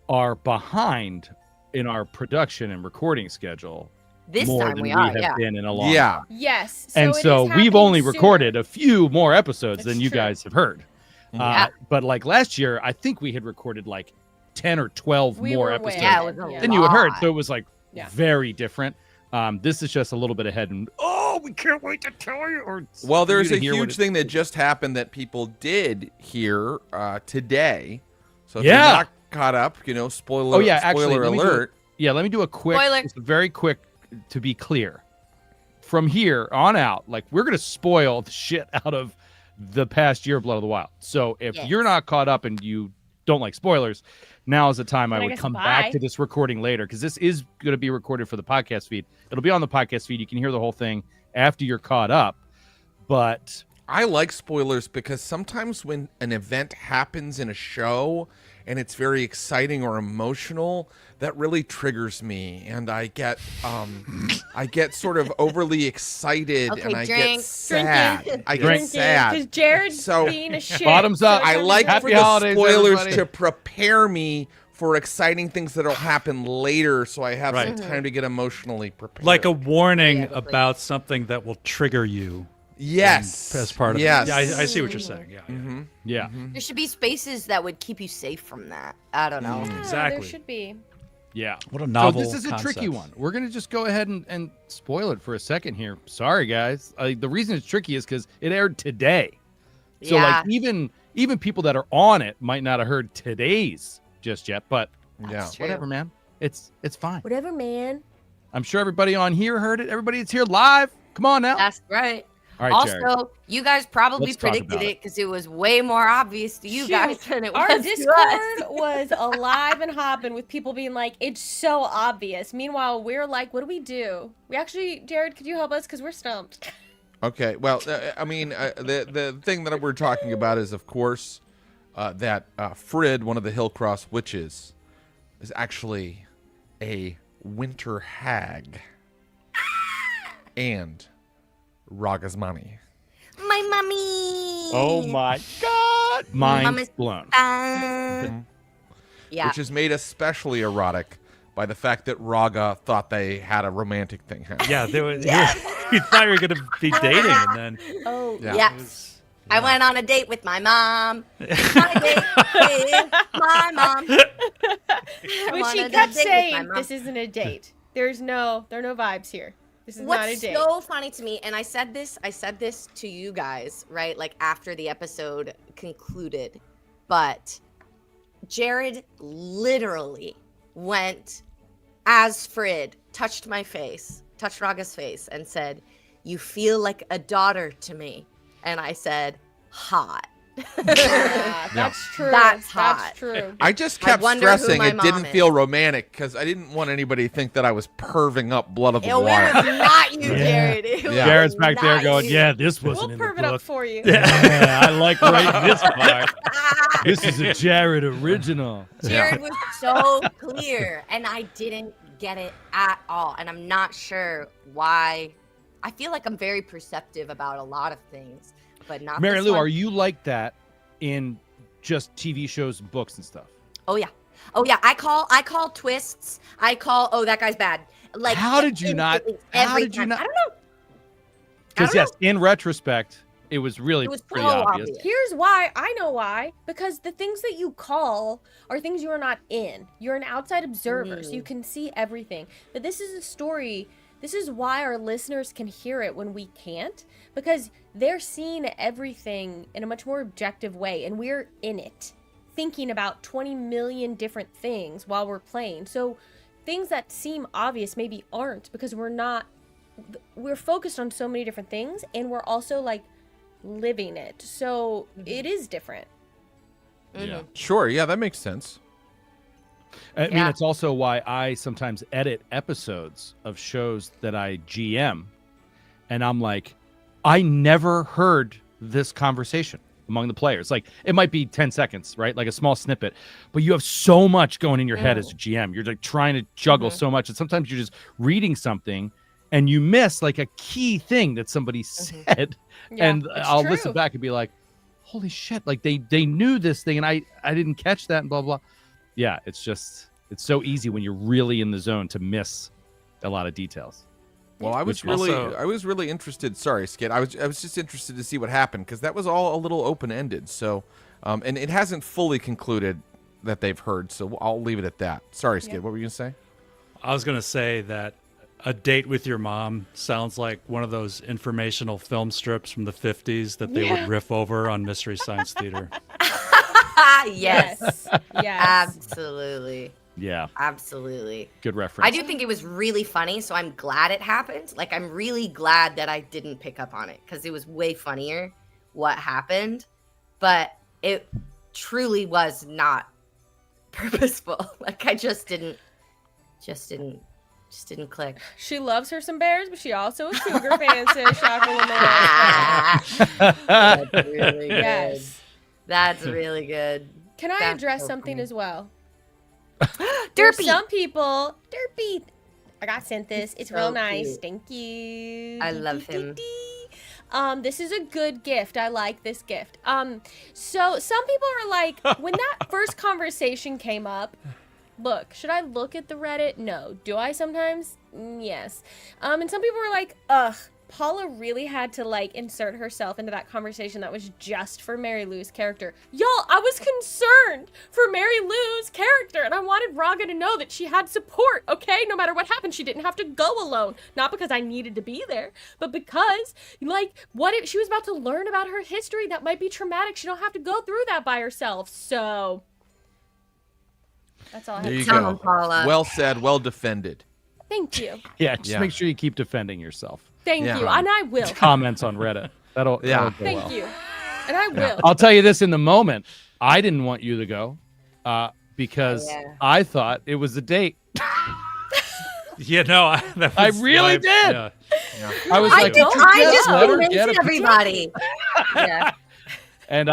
are behind in our production and recording schedule This more time than we we are. have Yeah. been in a long Yeah. time. Yes. And it so is we've only happening recorded sooner. a few more episodes than That's you true. guys have heard. Yeah. But like last year, I think we had recorded like 10 or 12 We more were way episodes Yeah, ahead, it was a than you had heard. lot. So it was like Yeah. very different. This is just a little bit ahead. And we can't wait to tell you. Or Well, for you there's to a hear what huge it- thing that just happened that people did hear today. So if Yeah. you're not caught up, spoiler, Oh, yeah, actually, spoiler let me do alert. Yeah, let me do a quick, Spoiler. just very quick to be clear. From here on out, like we're gonna spoil the shit out of the past year of Blood of the Wild. So if Yes. you're not caught up and you don't like spoilers, now is the time I Then I would guess come bye. back to this recording later because this is going to be recorded for the podcast feed. It'll be on the podcast feed. You can hear the whole thing after you're caught up. But I like spoilers because sometimes when an event happens in a show and it's very exciting or emotional, that really triggers me, and I get sort of overly excited, Okay, and I drink. get sad. Drinking. I get Drink. sad. Because Jared's So- being a shit. Bottoms up. it's I time to like go. Happy for the holidays, spoilers everybody. to prepare me for exciting things that'll happen later, so I have Right. some time to get emotionally prepared. Like a warning Yeah, definitely. about something that will trigger you yes, as part of yes. it. Yeah, I see what you're saying. Yeah, Mm-hmm. yeah, There should be spaces that would keep you safe from that. I don't know. Yeah, exactly. There should be. yeah. What a novel So this is a tricky concept. one. We're gonna just go ahead and spoil it for a second here. Sorry, guys. The reason it's tricky is because it aired today. So Yeah. like even people that are on it might not have heard today's just yet. But Yeah. That's true. whatever, man. It's fine. Whatever, man. I'm sure everybody on here heard it. Everybody that's here live. Come on now. That's right. All right, Jared. Also, you guys probably Let's talk predicted about it because it was way more obvious to you Shoot. guys than it Our was to us. Discord was alive and hopping with people being like, it's so obvious. Meanwhile, we're like, what do we do? We actually, Jared, could you help us? Because we're stumped. Okay. Well, I mean, the thing that we're talking about is, of course, that Frid, one of the Hillcross witches, is actually a winter hag, and Ragasmani. My mommy. Oh my God. Mind Mama's- blown. Yeah. Which is made especially erotic by the fact that Raga thought they had a romantic thing happening. Yeah, there was, you thought you were going to be dating, and then Oh, Yeah. Yeah. it was, I went on a date with my mom. On a date with my mom. I But went she on a kept date with my saying, mom. this isn't a date. There are no vibes here. This is not a What's date. so funny to me, and I said this to you guys, right? Like after the episode concluded, but Jared literally went as Frid, touched my face, touched Raga's face, and said, "You feel like a daughter to me." And I said, "Hot." Yeah, that's true. That's hot. That's true. I just I kept wonder who stressing my it mom didn't is. feel romantic because I didn't want anybody to think that I was perving up Blood of the It was Water. not you, Yeah. Jared. It was Jared's back there not going, you. "Yeah, this We'll wasn't in perv the it up book. for you. Yeah, I like writing this part. This is a Jared original." Jared was so clear, and I didn't get it at all. And I'm not sure why. I feel like I'm very perceptive about a lot of things, but not Mary this Lou, one. are you like that in just TV shows, books, and stuff? Oh yeah. I call twists. I call, oh, that guy's bad. Like, How did you not- instantly, how every did you time. not- I don't know. Because I yes, don't in retrospect, it was really It was pretty so obvious. obvious. Here's why. I know why. Because the things that you call are things you are not in. You're an outside observer, so you can see everything. But this is a story. This is why our listeners can hear it when we can't. Because they're seeing everything in a much more objective way, and we're in it, thinking about 20 million different things while we're playing. So things that seem obvious maybe aren't, because we're focused on so many different things, and we're also like living it. So it is different. Yeah. Sure, yeah, that makes sense. I mean, Yeah. it's also why I sometimes edit episodes of shows that I GM, and I'm like, I never heard this conversation among the players. Like, it might be 10 seconds, right? Like a small snippet, but you have so much going in your head as a GM. You're like trying to juggle so much, and sometimes you're just reading something and you miss like a key thing that somebody said, Yeah, and it's I'll true. listen back and be like, holy shit, like they knew this thing and I didn't catch that, and blah blah. Yeah, it's so easy when you're really in the zone to miss a lot of details. Well, I was Which also- really interested. Sorry, Skid. I was just interested to see what happened because that was all a little open ended. So, and it hasn't fully concluded that they've heard. So I'll leave it at that. Sorry, Skid. Yeah. What were you gonna say? I was going to say that A Date with Your Mom sounds like one of those informational film strips from the 50s that they would riff over on Mystery Science Theater. Yes. Yes. Absolutely. Yeah, Absolutely. good reference. I do think it was really funny, so I'm glad it happened. Like, I'm really glad that I didn't pick up on it because it was way funnier what happened, but it truly was not purposeful. Like, I just didn't click. She loves her some bears, but she also is cougar fan, says Shaka Lamar. That's really good. Yes. That's really good. Can I That's address so something funny. as well? There's Derpy. some people, Derpy. I got sent this. It's so real nice. cute. Thank you. I love him. This is a good gift. I like this gift. So some people are like, when that first conversation came up, look, should I look at the Reddit? No. Do I sometimes? Yes. And some people were like, ugh, Paula really had to like insert herself into that conversation that was just for Mary Lou's character. Y'all, I was concerned for Mary Lou's character, and I wanted Raga to know that she had support, okay? No matter what happened, she didn't have to go alone. Not because I needed to be there, but because, like, what if she was about to learn about her history that might be traumatic? She don't have to go through that by herself. So that's all I There have you to Tell go. him, Paula. Well said. Well defended. Thank you. Yeah, just Yeah. make sure you keep defending yourself. Thank Yeah. you. And I will. Comments on Reddit. That'll go Thank well. you. And I will. I'll tell you this in the moment. I didn't want you to go because Yeah. I thought it was a date. Yeah, no, I really did. Yeah. I was I like, just, "Don't I you just let her convinced get a everybody. Yeah. And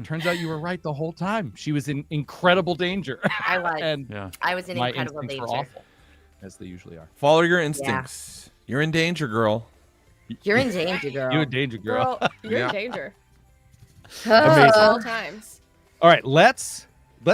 turns out you were right the whole time. She was in incredible danger. I was. And Yeah. I was in my incredible instincts danger. were awful, as they usually are. Follow your instincts. You're in danger, girl. You're in danger, girl. You a danger girl. Girl, you're Yeah. in danger. Amazing. All times. All right, let's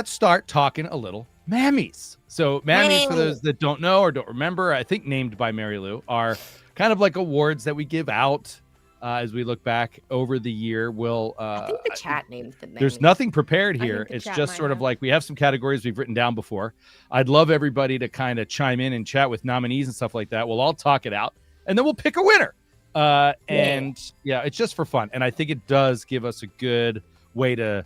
start talking a little mammies. So mammies, for Mammies. those that don't know or don't remember, I think named by Mary Lou, are kind of like awards that we give out as we look back over the year. We'll I think the chat named the name. there's nothing prepared I here. think the It's chat just might sort of have. like we have some categories we've written down before. I'd love everybody to kind of chime in and chat with nominees and stuff like that. We'll all talk it out, and then we'll pick a winner. And yeah, it's just for fun. And I think it does give us a good way to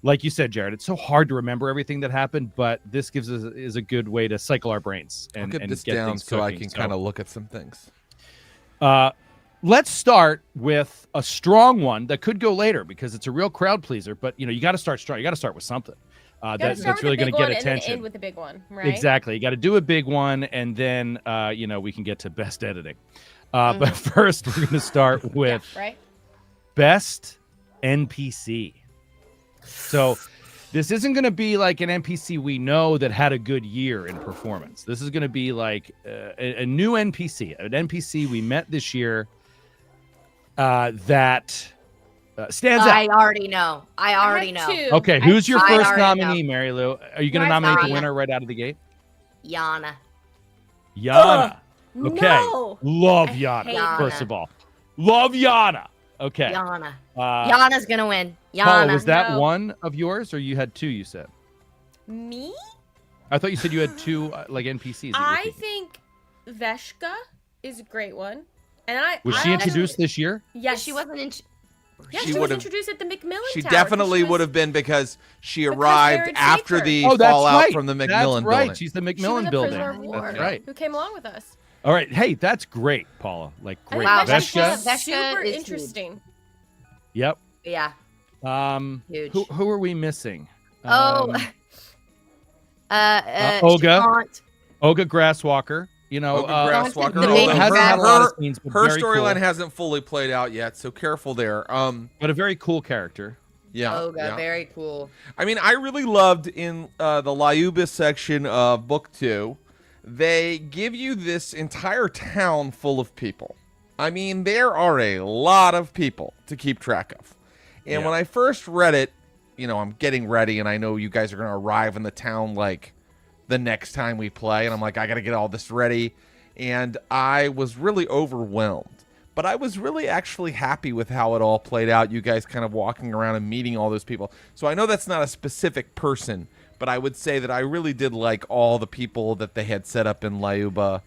like you said, Jared, it's so hard to remember everything that happened, but this gives us is a good way to cycle our brains I'll and get this get down things so I cooking. can kind of look at some things. Let's start with a strong one that could go later because it's a real crowd pleaser. But you got to start strong. You got to start with something that's really going to get attention. And then end with a big one, right? Exactly. You got to do a big one, and then we can get to best editing. But first, we're going to start with right? best NPC. So this isn't going to be like an NPC we know that had a good year in performance. This is going to be like a new NPC, an NPC we met this year that stands out. I already know. I already know. Two. Okay, who's your I first already nominee, Mary Lou? Are you going to Mine's nominate the Yana. winner right out of the gate? Yana. Yana. Okay. No. Love I Yana, hate first Yana. of all. Love Yana. Okay. Yana. Uh, Yana's gonna win. Paula, Yana. was that No. one of yours or you had two, you said? Me? I thought you said you had two like NPCs. that you were I thinking. think Veshka is a great one. And Was I she actually- introduced this year? Yes. She wasn't in. Yes, She she was would've- introduced at the Macmillan She Tower. definitely was- would have been because she Because arrived Jared after saved the her. Oh, that's fallout right. from the Macmillan That's right. building. She's the She was Macmillan a building. prisoner of war That's right. who came along with us. All right. Hey, that's great, Paula. Like I think great. Wow, Veshka. Veshka- super is huge. interesting. Yep. Yeah. Who Huge. are we missing? Oh. Olga. Chaunt. Olga Grasswalker. You know, Olga Grasswalker. the although baby it hasn't had a lot of her, scenes, but her very storyline cool. hasn't fully played out yet, so careful there. But a very cool character. Yeah. Olga, yeah. very cool. I mean, I really loved in the Lyuba section of Book 2, they give you this entire town full of people. I mean, there are a lot of people to keep track of. And Yeah. when I first read it, I'm getting ready, and I know you guys are going to arrive in the town, like, the next time we play. And I'm like, I got to get all this ready. And I was really overwhelmed. But I was really actually happy with how it all played out. You guys kind of walking around and meeting all those people. So I know that's not a specific person, but I would say that I really did like all the people that they had set up in Lyuba.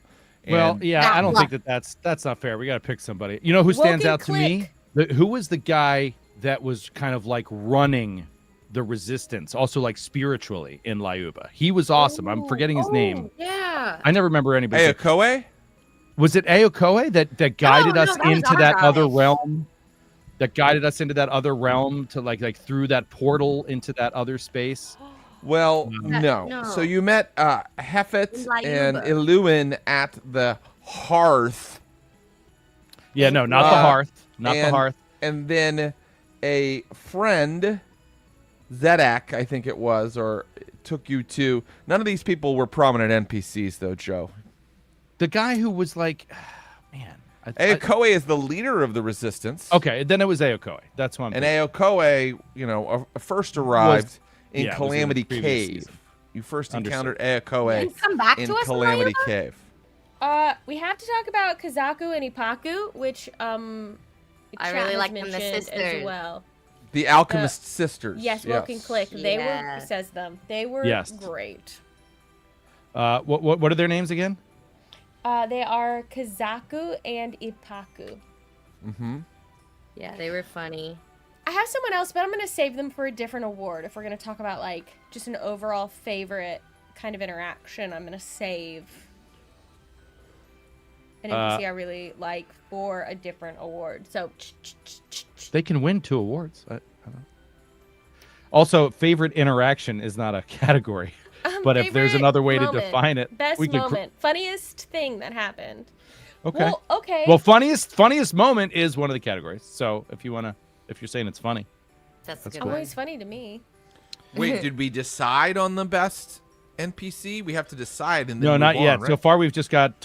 Well, And- yeah, I don't think that's not fair. We got to pick somebody. You know who stands Woken out to me? Who was the guy that was kind of like running the resistance, also like spiritually in Lyuba? He was awesome. I'm forgetting his name. Yeah. I never remember anybody. Hey, Akoe? Was it Aokoe that guided No, us that was into our that guy. other realm? That guided us into that other realm to like through that portal into that other space? Well, No. no. So you met Hefet Lyuba. and Iluin at the hearth. Yeah, no, not the hearth. Not the and- hearth. And then a friend, Zedak, I think it was, or took you to. None of these people were prominent NPCs, though, Joe. The guy who was like, man. Aokoe is the leader of the resistance. Okay, then it was Aokoe. That's one. And Aokoe, first arrived in yeah, it was in the Calamity previous Cave. season. You first Understood. encountered Aokoe Didn't come back in to us in Calamity Lyuba? Cave. We have to talk about Kazaku and Ipaku, which I Chat really has like them, the mentioned as sisters. well. The Alchemist Sisters. Yes, Woken Click. They Yeah. were says them. They were Yes. great. What are their names again? They are Kazaku and Ipaku. Mm-hmm. Yeah, they were funny. I have someone else, but I'm gonna save them for a different award. If we're gonna talk about like just an overall favorite kind of interaction, I'm gonna save an NPC I really like for a different award. So They can win 2 awards. I don't know. Also, favorite interaction is not a category, but if there's favorite another way moment. to define it, Best we could. moment, funniest thing that happened. Okay. Well, okay. Well, funniest moment is one of the categories. So if you're saying it's funny, That's a That's good cool. one. always funny to me. Wait, did we decide on the best NPC? We have to decide and then no, move not on, yet. right? So far, we've just got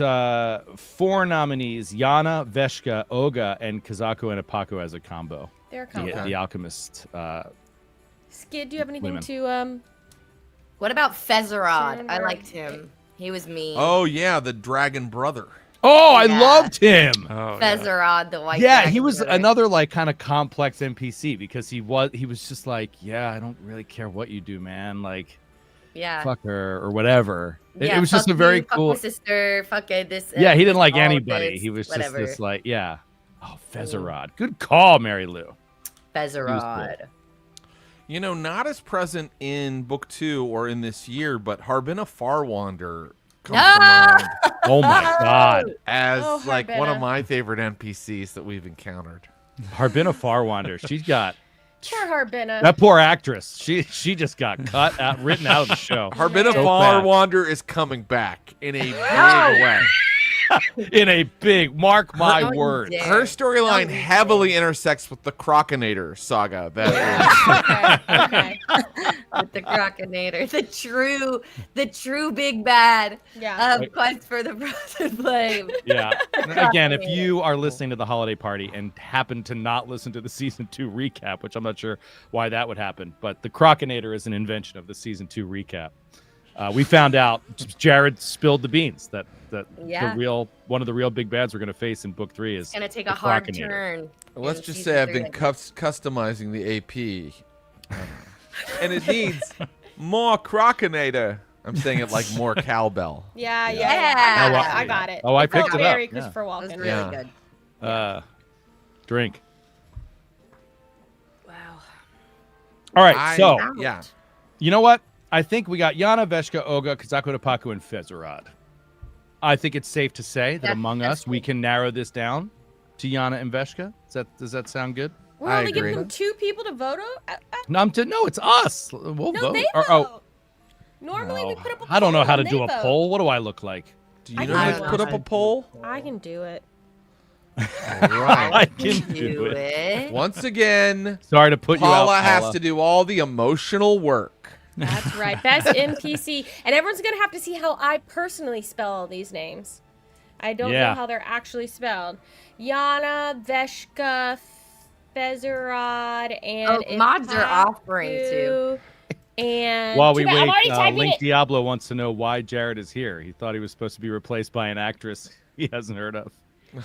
4 nominees: Yana, Veshka, Olga, and Kazaku and Ipaku as a combo. They're The, combo. the alchemist. Skid, do you have anything women. to What about Fezerod? I Remember- liked him. He was mean. Oh yeah, the dragon brother. Oh, I Yeah. loved him. Oh, yeah. Fezerod, the white. Yeah, dragon he was brother. another like kind of complex NPC because he was just like, yeah, I don't really care what you do, man. Like, Yeah. fuck her or whatever. Yeah, It was just fuck a very you, fuck cool. my sister. Fuck it. This. Yeah, he didn't like all anybody. this, He was whatever. just this like, yeah. Oh, Fezerod. Good call, Mary Lou. Fezerod. Not as present in book 2 or in this year, but Harbina Farwander comes No! to mind Oh my God. as Oh, like one of Harbina. my favorite NPCs that we've encountered. Harbina Farwander. She's got Poor Harbina. that poor actress. She just got written out of the show. Harbina So Farwander is coming back in a big way. In a big, mark my Don't you words. dare. Her storyline Don't you heavily intersects with the Crocinator saga. That Okay. With the Crocinator, the true big bad Yeah. of Quest for the Frozen Flame. Yeah. Again, if you are listening to the holiday party and happen to not listen to the season 2 recap, which I'm not sure why that would happen, but the Crocinator is an invention of the season 2 recap. We found out Jared spilled the beans that Yeah. one of the real big bads we're going to face in book 3 is It's gonna take the a hard Crocinator. turn. Let's in just season say I've 3, been I think. customizing the AP. And it needs more Crocinator. I'm saying it like more cowbell. Yeah. Yeah. I got it. Oh, I It felt picked it up. very Yeah. Christopher That was Walken. really Yeah. good. Drink. Wow. All right, so yeah. you know what? I think we got Yana, Veshka, Olga, Kazaku Tapaku, and Fezarad. I think it's safe to say that Yeah, among us, we can narrow this down to Yana and Veshka. Does that sound good? We're I only giving agree. them 2 people to vote on? No, it's us. We'll No, vote. they Or- vote. Normally we no. put up a poll. I don't know how to and do they a vote. poll. What do I look like? Do you I know can how do to it. put up a poll? I can do it. All right. I can do it. it. Once again, Sorry to put you out, Paula has Paula. to do all the emotional work. That's right. Best NPC. And everyone's going to have to see how I personally spell all these names. I don't Yeah. know how they're actually spelled. Yana, Veshka, Fezarad, and Oh, mods are offering too. And While we I'm wait, already typing Link it. Diablo wants to know why Jared is here. He thought he was supposed to be replaced by an actress he hasn't heard of.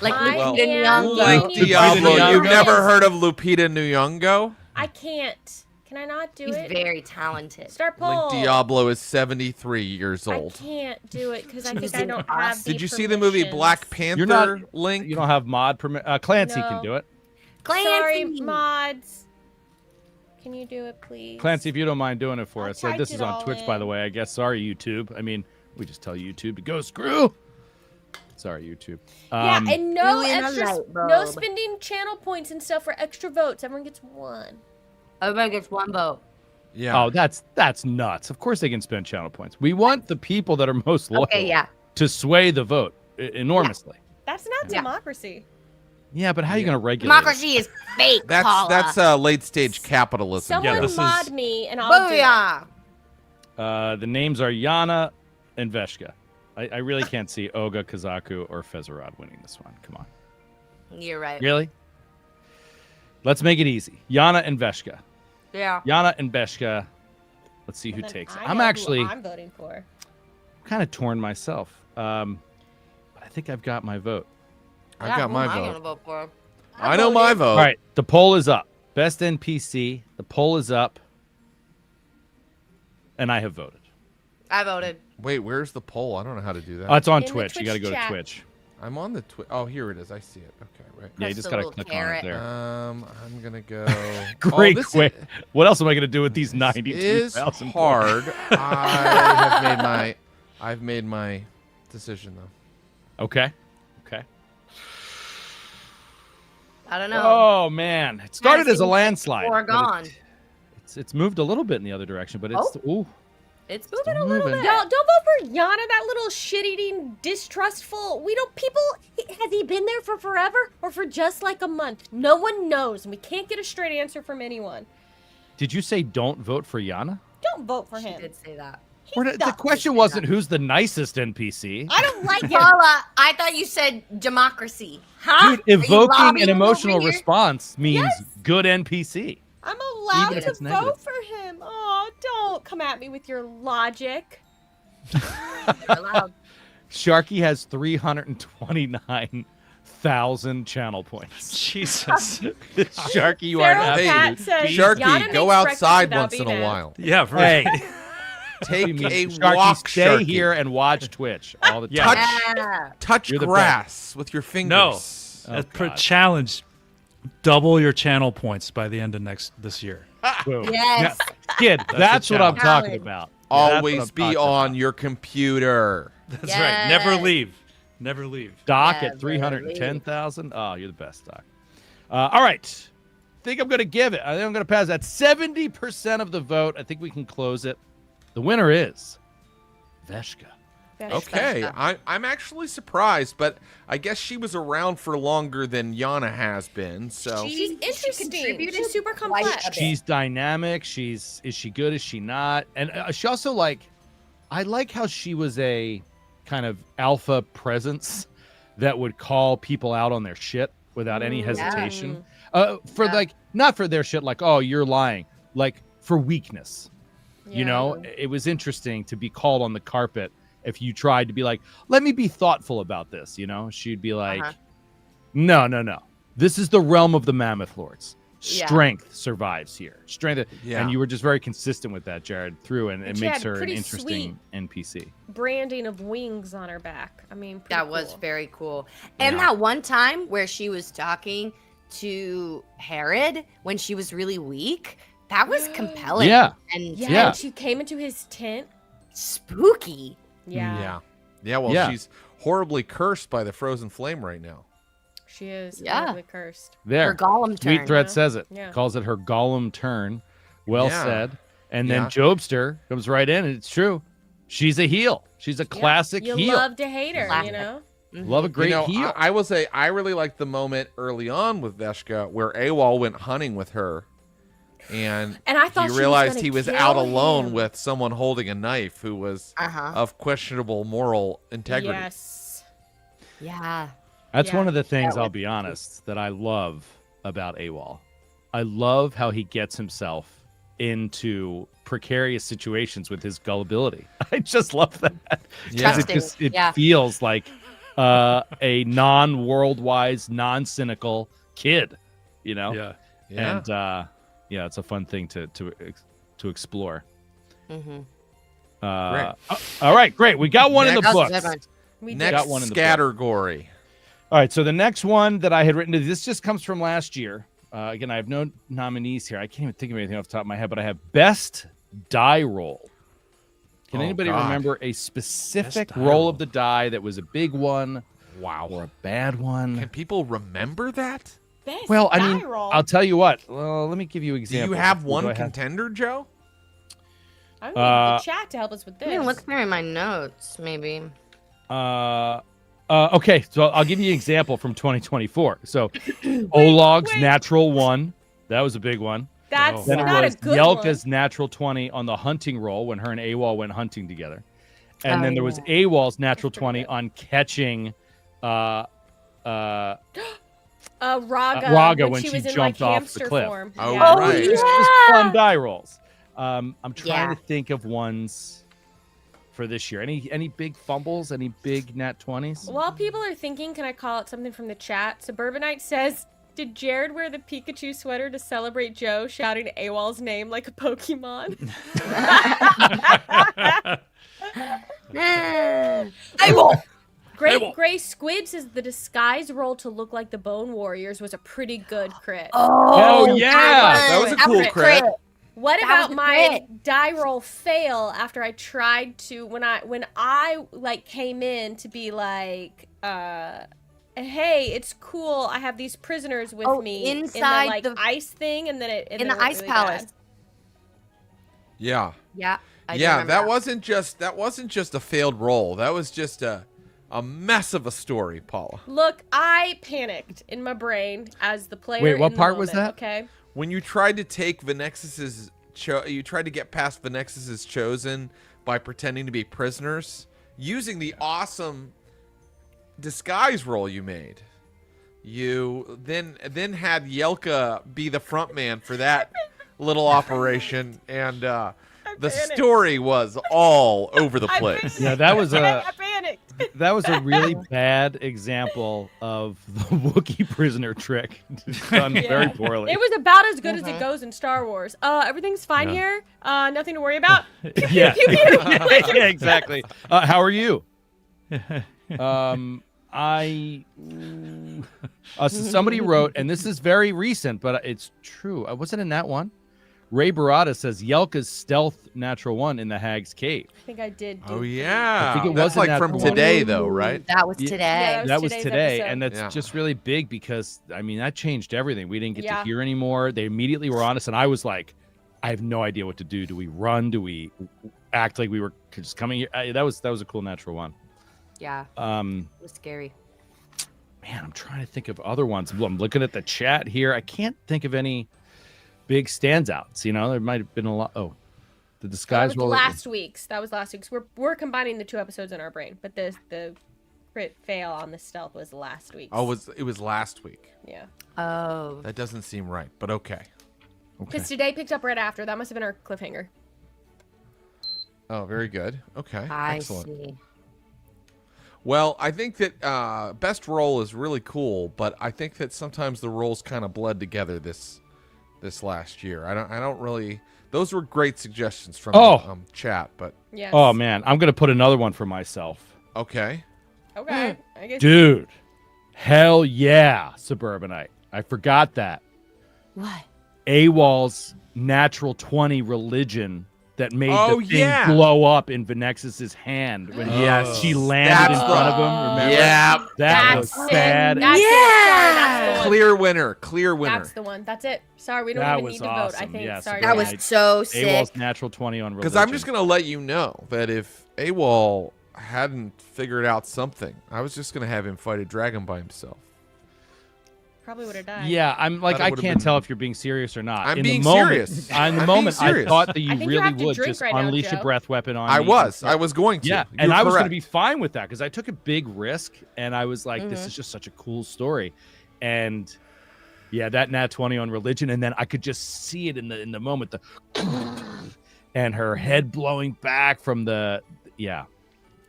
Like I Well, Lupita am Nyong'o. Link Lupita Diablo, Nyong'o. you've never heard of Lupita Nyong'o? I can't. Can I not do He's it? very talented. Start poll. Link Diablo is 73 years I old. can't do it because I think She's I don't have the Did you see the movie permissions. Black Panther, You're not. Link? You don't have mod permit. Clancy No. can do it. Sorry, Clancy. mods. Can you do it, please? Clancy, if you don't mind doing it for I us. typed This it is on all Twitch, by the in. way. I guess. Sorry, YouTube. I mean, we just tell YouTube to go screw. Sorry, YouTube. Yeah, and no Really not extra, light bulb. no spending channel points and stuff for extra votes. Everyone gets 1. Everybody gets one vote. Yeah. Oh, that's nuts. Of course they can spend channel points. We want the people that are most loyal Okay, yeah. to sway the vote enormously. That's not Yeah. democracy. Yeah, but how are you going to regulate it? Democracy is fake, That's Paula. late stage capitalism. Someone this is- mod me and I'll do it. Booyah! The names are Yana and Veshka. I really can't see Olga, Kazaku, or Fezarad winning this one. Come on. You're right. Really? Let's make it easy. Yana and Veshka. Yeah. Yana and Veshka. Let's see who Then takes it. I I'm know who actually I'm voting for. kind of torn myself. But I think I've got my vote. I Yeah, got who my am I gonna vote. vote for? I know my vote. All right, the poll is up. Best NPC. The poll is up. And I have voted. I voted. Wait, where's the poll? I don't know how to do that. It's on In the Twitch. You got to Twitch go to chat. Twitch. I'm on the Twitch. Oh, here it is. I see it. Okay, right. Yeah, you Press just the got to little click carrot. on it there. I'm gonna go. Great this quick. What else am I going to do with these is 92,000? hard. I've made my decision though. Okay. Okay. I don't know. Oh man, it started as a seems landslide. Or but gone. It's moved a little bit in the other direction, but it's ooh. It's moving a little moving. bit. Y'all don't vote for Yana, that little shit-eating, distrustful. We don't. People. Has he been there for forever or for just like a month? No one knows, and we can't get a straight answer from anyone. Did you say don't vote for Yana? Don't vote for She him. did say that. Or the sucks. question wasn't who's the nicest NPC. I don't like him. Paula, I thought you said democracy. Huh? Dude, Are you evoking lobbying an emotional over here? response means Yes. good NPC. I'm allowed Even if to it's vote negative. for him. Oh, don't come at me with your logic. You're allowed. Sharky has 329,000 channel points. Jesus. Sharky, you are an Feral Hey, Cat absolute says, beast. Sharky, Yana go makes outside breakfast once in without a being while. Yeah, for Hey, Take a Sharky, walk, stay Sharky. here and watch Twitch all the time. Yeah. Yeah. Touch You're the grass with your fingers. Oh, a God. challenge. Double your channel points by the end of this year. Boom. Yes. Yeah, kid, that's what I'm challenge. talking Challenge. about. That's what Always I'm be talking on about. your computer. That's right. Never Yes. leave. Never leave. Doc Never at 310,000. Oh, you're the best, Doc. All right. Think I'm going to give it. I think I'm going to pass that. 70% of the vote. I think we can close it. The winner is Veshka. Okay, Veshka. I'm actually surprised, but I guess she was around for longer than Yana has been. So She's interesting. contributed She's super quite complex. a bit. She's dynamic. Is she good? Is she not? And she also I like how she was a kind of alpha presence that would call people out on their shit without any hesitation. Not for their shit, like, oh, you're lying, like for weakness. You know, it was interesting to be called on the carpet if you tried to be like, let me be thoughtful about this. You know, she'd be like, no. This is the realm of the Mammoth Lords. Yeah. Strength survives here. Strength. Yeah. And you were just very consistent with that, Jared, through, and it she makes had her an pretty interesting NPC. branding of wings on her back. I mean, pretty That was cool. very cool. And Yeah. that one time where she was talking to Herod when she was really weak, that was compelling. Yeah. And Yeah, and she came into his tent. spooky. Yeah, yeah. Well, Yeah. she's horribly cursed by the frozen flame right now. she is Yeah. horribly cursed. There. Her Gollum Sweet turn. Thread Yeah. says it. Yeah. Calls it her Gollum turn. Well Yeah. said. And then Yeah. Jobster comes right in, and it's true. She's a heel. She's a classic You heel. love to hate her, Classic. you know? Love a great you know, heel. I will say I really liked the moment early on with Veshka where Awal went hunting with her, and And I thought he she was realized gonna he was kill out alone him. with someone holding a knife who was of questionable moral integrity. Yes. Yeah. That's Yeah. one of the things, That I'll was be honest, that I love about AWOL. I love how he gets himself into precarious situations with his gullibility. I just love that. Yeah. 'Cause it Yeah. feels like a non-world-wise, non-cynical kid, you know? Yeah. Yeah. And it's a fun thing to explore. Mm-hmm. All right, great. We got one in the Next- books. We did. Next got one in the book. category. All right, so the next one that I had written, this just comes from last year. Again, I have no nominees here. I can't even think of anything off the top of my head, but I have best die roll. Can Oh, anybody God. remember a specific Best die roll roll. of the die that was a big one Wow. or a bad one? Can people remember that? Best Well, I die mean, roll. I'll tell you what. Well, let me give you Do examples. you have Do one I have- contender, Joe? I need uh, the chat to help us with this. Let me look through my notes, maybe. Okay, so I'll give you an example from 2024. So, Olog's wait. natural 1. That was a big one. That's Then not it was a good Yelka's one. natural 20 on the hunting roll when her and AWOL went hunting together. And Oh, then there was yeah. AWOL's natural That's pretty 20 good. on catching Raga, Raga when she she was in jumped like off the hamster cliff. form. Oh, Yeah. right. just fun die rolls. I'm trying Yeah. to think of ones for this year. Any big fumbles? Any big nat 20s? While people are thinking, can I call out something from the chat? Suburbanite says, did Jared wear the Pikachu sweater to celebrate Joe shouting AWOL's name like a Pokemon? I will. Gray Squid says the disguise roll to look like the Bone Warriors was a pretty good crit. Oh, yeah! That was a cool crit. What That about was a my crit. die roll fail after I tried to when I like came in to be like hey, it's cool. I have these prisoners with Oh, me in the inside like the- ice thing and then it In the ice palace. Yeah. Yeah. I do Yeah, remember that wasn't just a failed roll. That was just a mess of a story, Paula. Look, I panicked in my brain as the player. Wait, what in the part was moment, that? Okay. When you tried to take Venexus's you tried to get past Venexus's chosen by pretending to be prisoners using the awesome disguise roll you made. You then had Yelka be the front man for that little operation, and the panicked. story was all over the place. Yeah, that was I panicked. that was a really bad example of the Wookiee prisoner trick done very poorly. It was about as good as it goes in Star Wars. Everything's fine Yeah. here. Nothing to worry about. yeah, yeah, exactly. How are you? So somebody wrote, and this is very recent, but it's true. Was it in that one? Ray Barada says Yelka's stealth natural one in the Hag's Cave. I think I did. Oh yeah, I think it that's was in like that from one. today though, right? That was Yeah. today. Yeah, That was today's today, episode. and that's Yeah. just really big because I mean that changed everything. We didn't get Yeah. to hear anymore. They immediately were on us, and I was like, I have no idea what to do. Do we run? Do we act like we were just coming here? That was a cool natural one. Yeah, Um, it was scary. man, I'm trying to think of other ones. I'm looking at the chat here. I can't think of any big standouts. You know, there might have been a lot. Oh, the That disguise was roll. last week's. That was last week's. We're combining the 2 episodes in our brain, but the crit fail on the stealth was last week's. Oh, it was last week. Yeah. Oh, That doesn't seem right, but okay. Because today picked up right after. That must have been our cliffhanger. Oh, very good. Okay, I excellent. see. Well, I think that best roll is really cool, but I think that sometimes the roles kind of bled together this last year. I don't really. Those were great suggestions from chat, but Yes. Oh man, I'm gonna put another one for myself, okay. Okay. I guess. dude. Hell yeah, Suburbanite. I forgot that. What? AWOL's natural 20 religion that made Oh, the thing yeah. blow up in Venexus's hand when Yes. she landed That's in front of him. Remember? Yeah. That That's was it. sad. That's it. Sorry, that's the one. Clear winner. Clear winner. That's the one. That's it. Sorry, we don't That even was need to vote. I awesome. think. Yeah, Sorry. That Right. was guys. so sick. AWOL's natural 20 on religion. Because I'm just going to let you know that if AWOL hadn't figured out something, I was just going to have him fight a dragon by himself. Probably would have died. Yeah, I'm like Thought it I would've can't been- tell if you're being serious or not. I'm in being the moment, serious. In I'm the being moment, I serious. thought that you I think you really have to would drink just right now, unleash Joe. a breath weapon on I me. was going to. Yeah, You're and I was going to correct. be fine with that because I took a big risk, and I was like, "This Mhm. is just such a cool story," and yeah, that nat 20 on religion, and then I could just see it in the moment, the and her head blowing back from the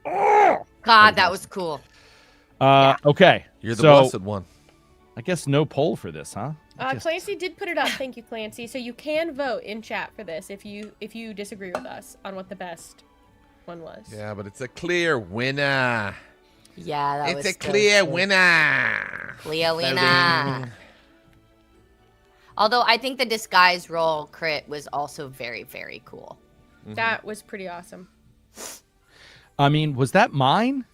God, that was cool. Okay, You're the so blessed one. I guess no poll for this, huh? Just- Clancy did put it up. Thank you, Clancy. So you can vote in chat for this if you disagree with us on what the best one was. Yeah, but it's a clear winner. Yeah, that was It's a so clear sick. winner. Clear winner. Although I think the disguise roll crit was also very, very cool. That was pretty awesome. I mean, was that mine?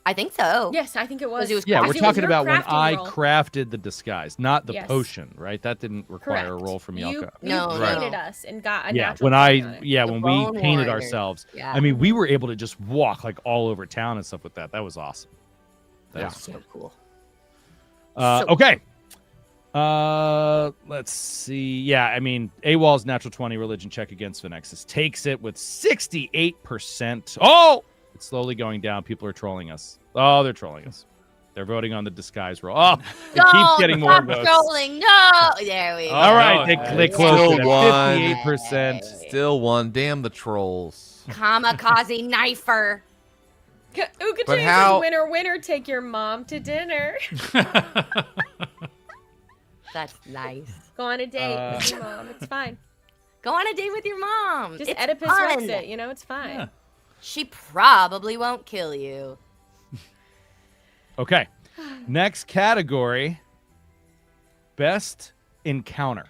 I think so. Yes, I think it was. It was Yeah, crafting. we're It was talking your about when crafting I roll. crafted the disguise, not the Yes. potion, right? That didn't require a Correct. roll from You, Yelka. you No, painted no. us and got a Yeah, natural when 20 on it. when The we Bone painted Warrior. ourselves. Yeah. I mean, we were able to just walk like all over town and stuff with that. That was awesome. That Yeah. was- So cool. okay. Let's see. Yeah, I mean, AWOL's natural 20 religion check against Venexus takes it with 68%. Oh, it's slowly going down. People are trolling us. Oh, they're trolling us. They're voting on the disguise roll. Oh, it keeps getting more stop votes. trolling. No. There we go. All right, no, they it's closed still it one. at 58%. Still one. Damn the trolls. Kamikaze knifer. Ukaching how- says, winner, take your mom to dinner. That's nice. Go on a date with your mom. It's fine. Go on a date with your mom. Just It's Oedipus fun. Rex it. You know, it's fine. Yeah. She probably won't kill you. Okay. Next category, best encounter.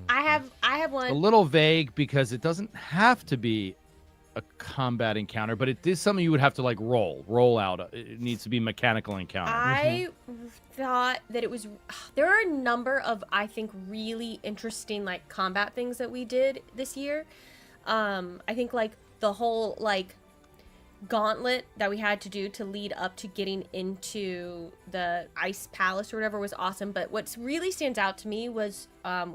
I have A one. little vague because it doesn't have to be a combat encounter, but it is something you would have to like roll out. It needs to be mechanical encounter. I thought that it was. There are a number of, I think, really interesting like combat things that we did this year. I think like the whole like gauntlet that we had to do to lead up to getting into the ice palace or whatever was awesome. But what really stands out to me was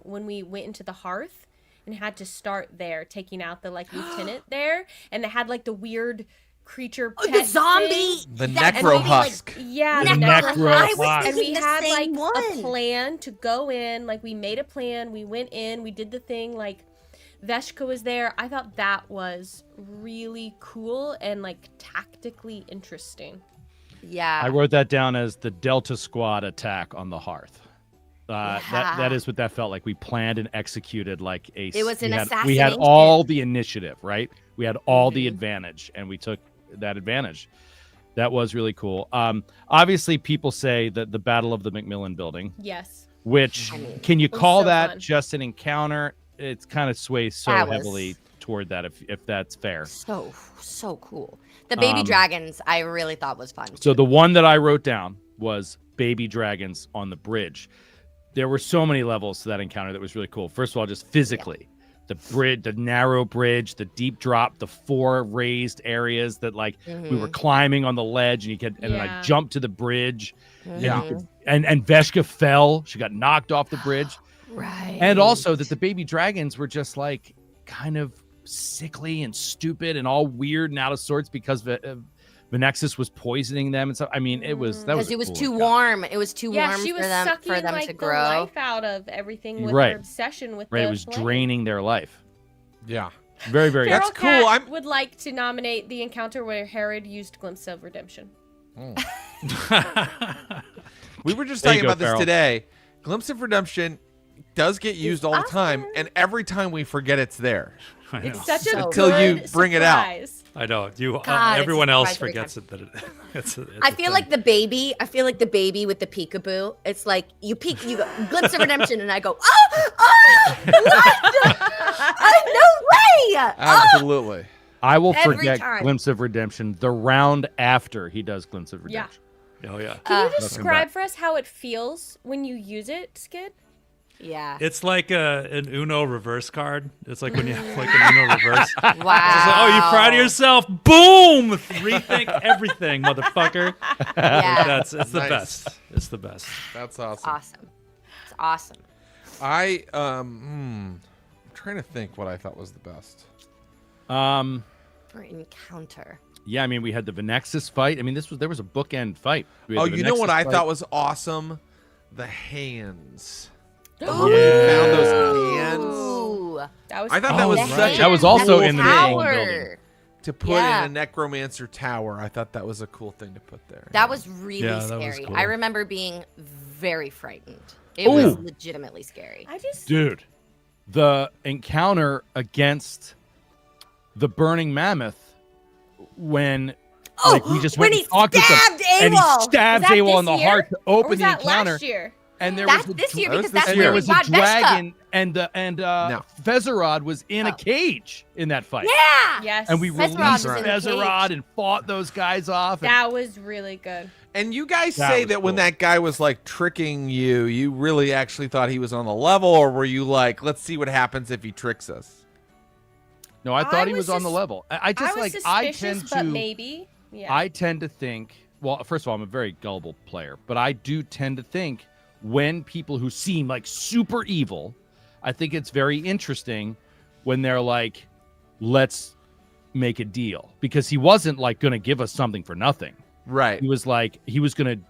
when we went into the hearth and had to start there, taking out the like lieutenant there, and they had like the weird creature Oh, pet the zombie. thing. The That necro maybe, like, husk. Yeah, The the necro I was husk. and thinking we the had like same one. a plan to go in. Like we made a plan. We went in. We did the thing. Like Veshka was there. I thought that was really cool and like tactically interesting. Yeah. I wrote that down as the Delta Squad attack on the hearth. That is what that felt like. We planned and executed like a. It was an we had assassination. all the initiative, right? We had all the Mhm. advantage, and we took that advantage. That was really cool. Obviously, people say that the Battle of the Macmillan Building. Yes. which I mean, can you was call so that fun. just an encounter? It's kind of sways so That was- heavily toward that, if that's fair. So cool. The baby dragons, I really thought was fun. So the one that I wrote down was baby dragons on the bridge. There were so many levels to that encounter that was really cool. First of all, just physically, the bridge, the narrow bridge, the deep drop, the 4 raised areas that like we were climbing on the ledge, and you could, and then I Yeah. jumped to the bridge. Yeah. And Veshka fell. She got knocked off the bridge. Right. And also that the baby dragons were just like kind of sickly and stupid and all weird and out of sorts because Venexis was poisoning them and stuff. I mean, it was because it was cool too encounter. warm. It was too Yeah, warm she was for them sucking like to the grow. life out of everything with Right. her obsession with Right, the it was flame. draining their life. Yeah. Very, very. That's Feral cool. Cat would like to nominate the encounter where Herod used Glimpse of Redemption. We were just There you talking go, about this Farrell. today. Glimpse of Redemption does get used all the time, awesome. and every time we forget it's there. I know. It's such a Until you good bring it out. surprise. I know. You. God, it's Everyone a else surprise every forgets it. That it's I a feel thing. like the baby. I feel like the baby with the peekaboo. It's like you peek, you go glimpse of redemption, and I go, no way! Absolutely. I will Every forget time. Glimpse of Redemption the round after he does Glimpse of Yeah. Redemption. Oh yeah. Can you back. describe for us how it feels when you use it, Skid? Yeah. It's like an Uno reverse card. It's like when you have like an Uno reverse. Wow. It's like, oh, you proud of yourself? Boom! Rethink everything, motherfucker. Yeah. It's the Nice. best. It's the best. That's awesome. Awesome. It's awesome. I'm trying to think what I thought was the best. For encounter. Yeah, I mean, we had the Venexis fight. I mean, there was a bookend fight. We had Oh, the you know what Venexis I fight. thought was awesome? The hands. Yeah. Found those hands. Ooh. That was I thought Oh, that was The such right. a That was also cool in the thing Nickelodeon tower. building. to put Yeah. in a necromancer tower. I thought that was a cool thing to put there. That was really Yeah, that was scary. cool. I remember being very frightened. It was Ooh. legitimately scary. I just Dude, the encounter against the burning mammoth when like we just when went he and talked with them, stabbed and he Awol! stabs Was that Awol in this the year? heart to or open was the that encounter. last year? And there That's was a this year that was because this that's and year. where there we was a got Veshka. dragon, and No. Fezerod was in a Oh. cage in that fight. Yeah. Yes. And we Fezerod released was in a Fezerod cage. and fought those guys off. And That was really good. And you guys That say was that when cool. that guy was like tricking you, you really actually thought he was on the level, or were you like, let's see what happens if he tricks us? no, I thought he was on the sus- level. I just I was like I suspicious, tend but to maybe. Yeah. I tend to think, well, first of all, I'm a very gullible player, but I do tend to think when people who seem like super evil, I think it's very interesting when they're like, let's make a deal. Because he wasn't like going to give us something for nothing. Right. He was like, he was going to,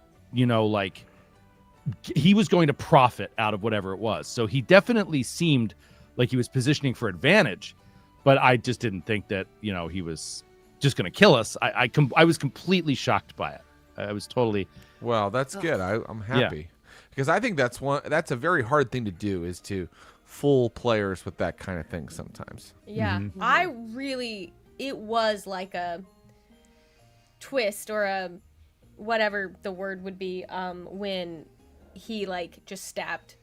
he was going to profit out of whatever it was. So he definitely seemed like he was positioning for advantage, but I just didn't think that, he was just going to kill us. I was completely shocked by it. I was totally, Well, that's good. I'm happy because I think that's a very hard thing to do is to fool players with that kind of thing sometimes. Yeah. It was like a twist or a whatever the word would be when he like just stabbed.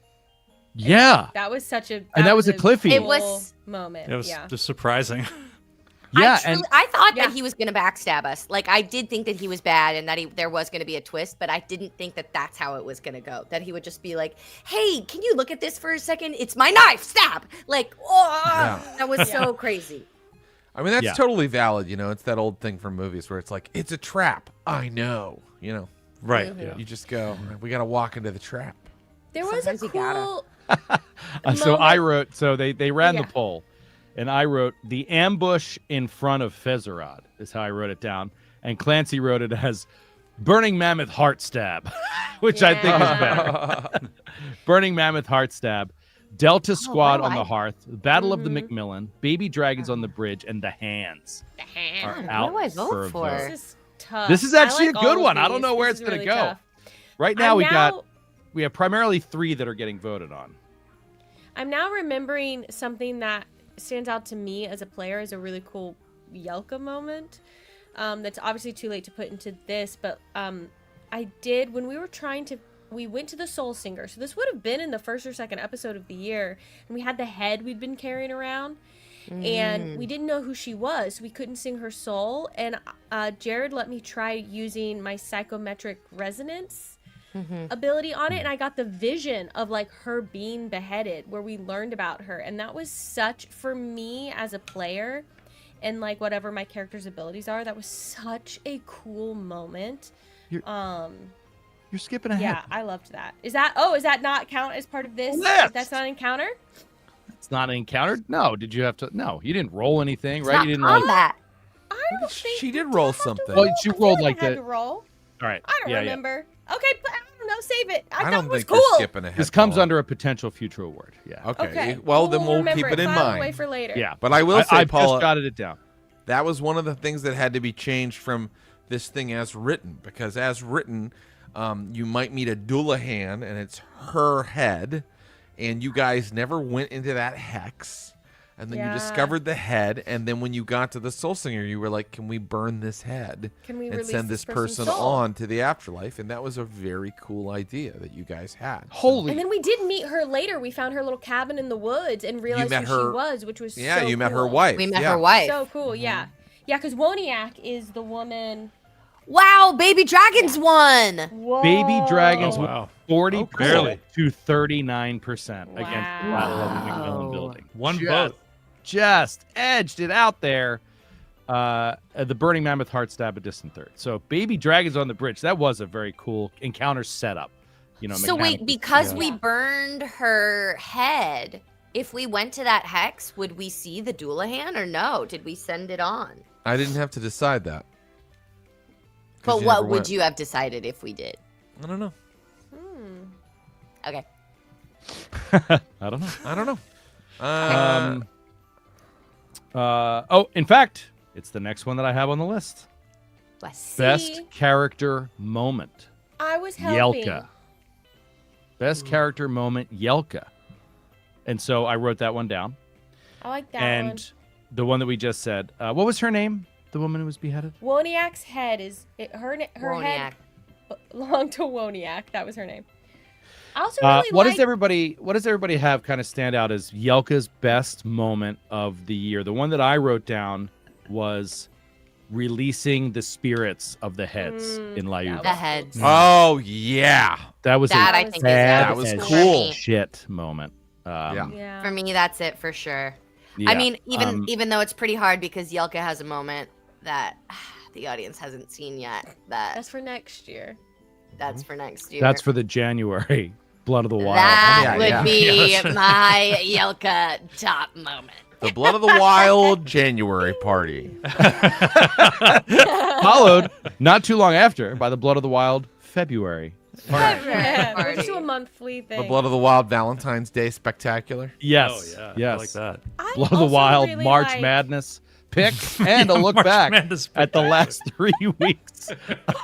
yeah. That was such a And that was a cliffy. It cool was- moment. It was yeah. just surprising. Yeah. I thought Yeah. that he was going to backstab us. Like I did think that he was bad and that there was going to be a twist, but I didn't think that that's how it was going to go. That he would just be like, "Hey, can you look at this for a second? It's my knife. Stab!" Like, that was so crazy. I mean, that's Yeah. totally valid. It's that old thing from movies where it's like, it's a trap. I know. Right. Mhm. Yeah. You just go, we got to walk into the trap. There was a Sometimes you gotta. cool So I moment. wrote, so they ran Yeah. the poll, and I wrote the ambush in front of Fezerod is how I wrote it down, and Clancy wrote it as Burning Mammoth Heart Stab, which I think is Yeah. better. Burning Mammoth Heart Stab, Delta Squad what on do the I- Hearth, Battle of the Mhm. Macmillan, Baby Dragons on the Bridge, and the Hands are Man, out what do I vote for a for? vote. This is tough. This is I actually like a good all of one. I don't these. know where This it's is gonna really go. tough. Right now I'm we have primarily 3 that are getting voted on. I'm now remembering something that stands out to me as a player as a really cool Yelka moment. That's obviously too late to put into this, but I did when we were trying to we went to the Soul Singer. So this would have been in the first or second episode of the year, and we had the head we'd been carrying around, and we didn't know who she was. So we couldn't sing her soul, and Jared let me try using my psychometric resonance ability on it, and I got the vision of like her being beheaded, where we learned about her, and that was such, for me as a player, and like whatever my character's abilities are, that was such a cool moment. You're skipping ahead. Yeah, I loved that. Is that not count as part of this? Yes. That's not an encounter? It's not an encounter? No. Did you have to? No, you didn't roll anything, right? Not You didn't like. combat. I don't think She did roll something. Well, she I feel rolled I like had the. to roll. All right. I don't yeah, remember. Okay, but I don't know. Save it. I I thought don't it was think cool. you're skipping ahead. This comes Paula. under a potential future award. Yeah. Okay. Well, then we'll remember keep it in File away mind. for later. Yeah. But I will say, I've Paula, just jotted it down. that was one of the things that had to be changed from this thing as written, because as written, you might meet a Doulahan and it's her head, and you guys never went into that hex, and then you Yeah. discovered the head, and then when you got to the Soul Singer, you were like, can we burn this head Can we and release send this this person's person soul? on to the afterlife? And that was a very cool idea that you guys had. Holy. And then we did meet her later. We found her little cabin in the woods and realized met who her- she was, which was Yeah, so you met her cool. wife. We met yeah. her wife. So cool, yeah. Yeah, because Woniak is the woman. Wow, Baby Dragons won. Whoa. Baby Dragons Oh, wow. 40 Oh, cool. Barely. to 39% against the Wow. Battle of the McMillan Wow. Building. One Just- vote. Just edged it out there. The Burning Mammoth Heart Stab a distant third. So Baby Dragons on the Bridge. That was a very cool encounter setup. You know. So wait, mechanically. because Yeah. we burned her head, if we went to that hex, would we see the Doulahan or no? Did we send it on? I didn't have to decide that. 'Cause But you what never would went. you have decided if we did? I don't know. Okay. I don't know. I don't know. In fact, it's the next one that I have on the list. Let's Best character moment. I was helping. Yelka. Best character moment, Yelka. And so I wrote that one down. I like that and one. the one that we just said, what was her name? The woman who was beheaded? Woniak's head is her head Woniak. belonged to Woniak. That was her name. I also really What like does everybody have kind of stand out as Yelka's best moment of the year? The one that I wrote down was releasing the spirits of the heads in Layuba. The heads. Oh yeah. That was That a I think is bad That was as cool. shit moment. Yeah. For me, that's it for sure. Yeah, I mean, even though it's pretty hard because Yelka has a moment that the audience hasn't seen yet. That's for next year. That's for next year. that's for the January Blood of the Wild. That Yeah, would yeah. be Yeah, that's- my Yelka top moment. The Blood of the Wild January party. Followed not too long after by the Blood of the Wild February. Yeah, Party. we'll just do a monthly thing. The Blood of the Wild Valentine's Day Spectacular. Yes. Oh, yeah. Yes. I like that. I Blood of the also Wild really March like- Madness pick and a look March back Madness at the pick. last 3 weeks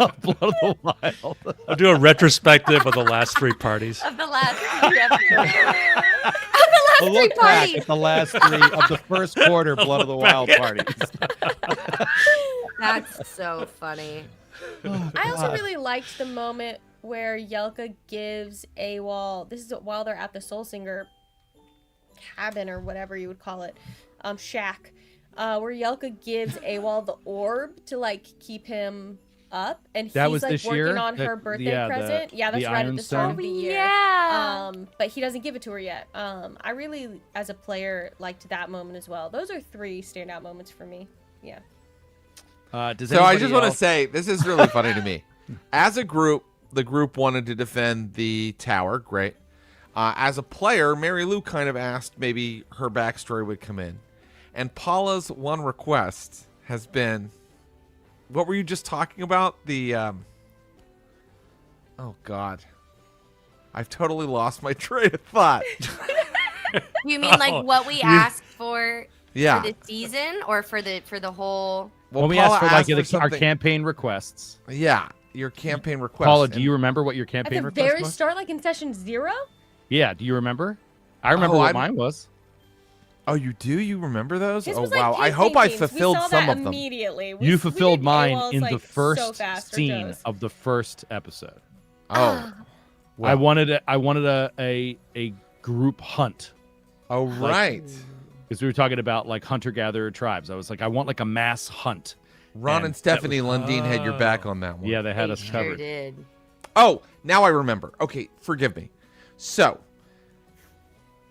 of Blood of the Wild. I'll do a retrospective of the last 3 parties. Of the last three episodes. A look back at the last 3 of the first quarter Blood of the Wild parties. That's so funny. I also really liked the moment where Yelka gives AWOL. This is while they're at the Soul Singer cabin or whatever you would call it, shack, where Yelka gives AWOL the orb to like keep him up, and That he's was like this working year? on her birthday present. Yeah, that's the right at the start Ironstone? of the year. Yeah. But he doesn't give it to her yet. I really, as a player, liked that moment as well. Those are 3 standout moments for me. Yeah. Does So I anybody just want to else- say this is really funny to me. As a group, the group wanted to defend the tower. Great. As a player, Mary Lou kind of asked maybe her backstory would come in, and Paula's one request has been, what were you just talking about? The oh God, I've totally lost my train of thought. You mean like what we asked for Yeah. the season or for the whole? Well, when we Paula asked for like asked our something- campaign requests. Yeah, your campaign request. Paula, do and- you remember what your At campaign the request very was? start, like in session 0? Yeah, do you remember? I remember Oh, what I'm- mine was. Oh, you do? You remember those? His Oh was like wow! I cave hope I paintings. We fulfilled saw some that of them. Immediately. You fulfilled did mine AWOLs, in like, the so first fast for scene Joe's. of the first episode. Oh, I wanted a group hunt. Oh, right. Because we were talking about like hunter-gatherer tribes. I was like, I want like a mass hunt. Ron and Stephanie Lundeen had your back on that one. Yeah, they had us sure covered. did. Oh, now I remember. Okay, forgive me. So,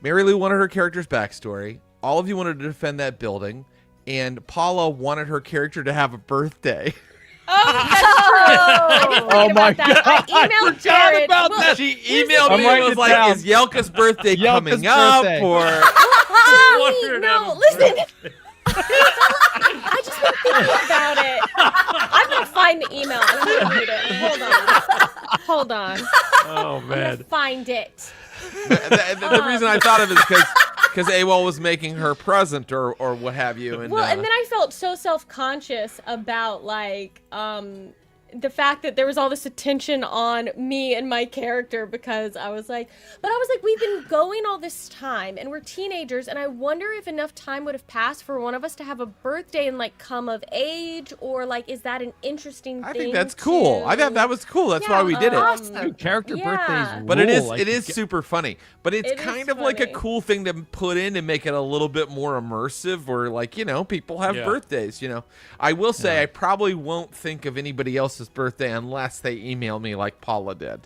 Mary Lou wanted her character's backstory. All of you wanted to defend that building. And Paula wanted her character to have a birthday. Oh, that's true. I didn't Oh forget my about that. I God, emailed forgot Jared. about Well, that. She here's the emailed I'm me thing. and writing was it like, down. is Yelka's birthday Yelka's coming up? birthday. Or Wait, no, listen. I just been thinking about it. I'm gonna find the email. I'm gonna read it. Hold on. Oh I'm gonna man. find it. the reason I thought of it is because AWOL was making her present or what have you. And, Well, and then I felt so self-conscious about like the fact that there was all this attention on me and my character because I was like, we've been going all this time and we're teenagers and I wonder if enough time would have passed for one of us to have a birthday and like come of age, or like is that an interesting I thing? think that's cool. I thought that was cool. That's why we did it. Awesome. Dude, character Yeah. birthdays But it is rule. Like, it is super funny. But it's It is kind of like a funny. cool thing to put in and make it a little bit more immersive, or like, people have Yeah. birthdays, I will say I probably won't think of anybody else's birthday unless they email me like Paula did.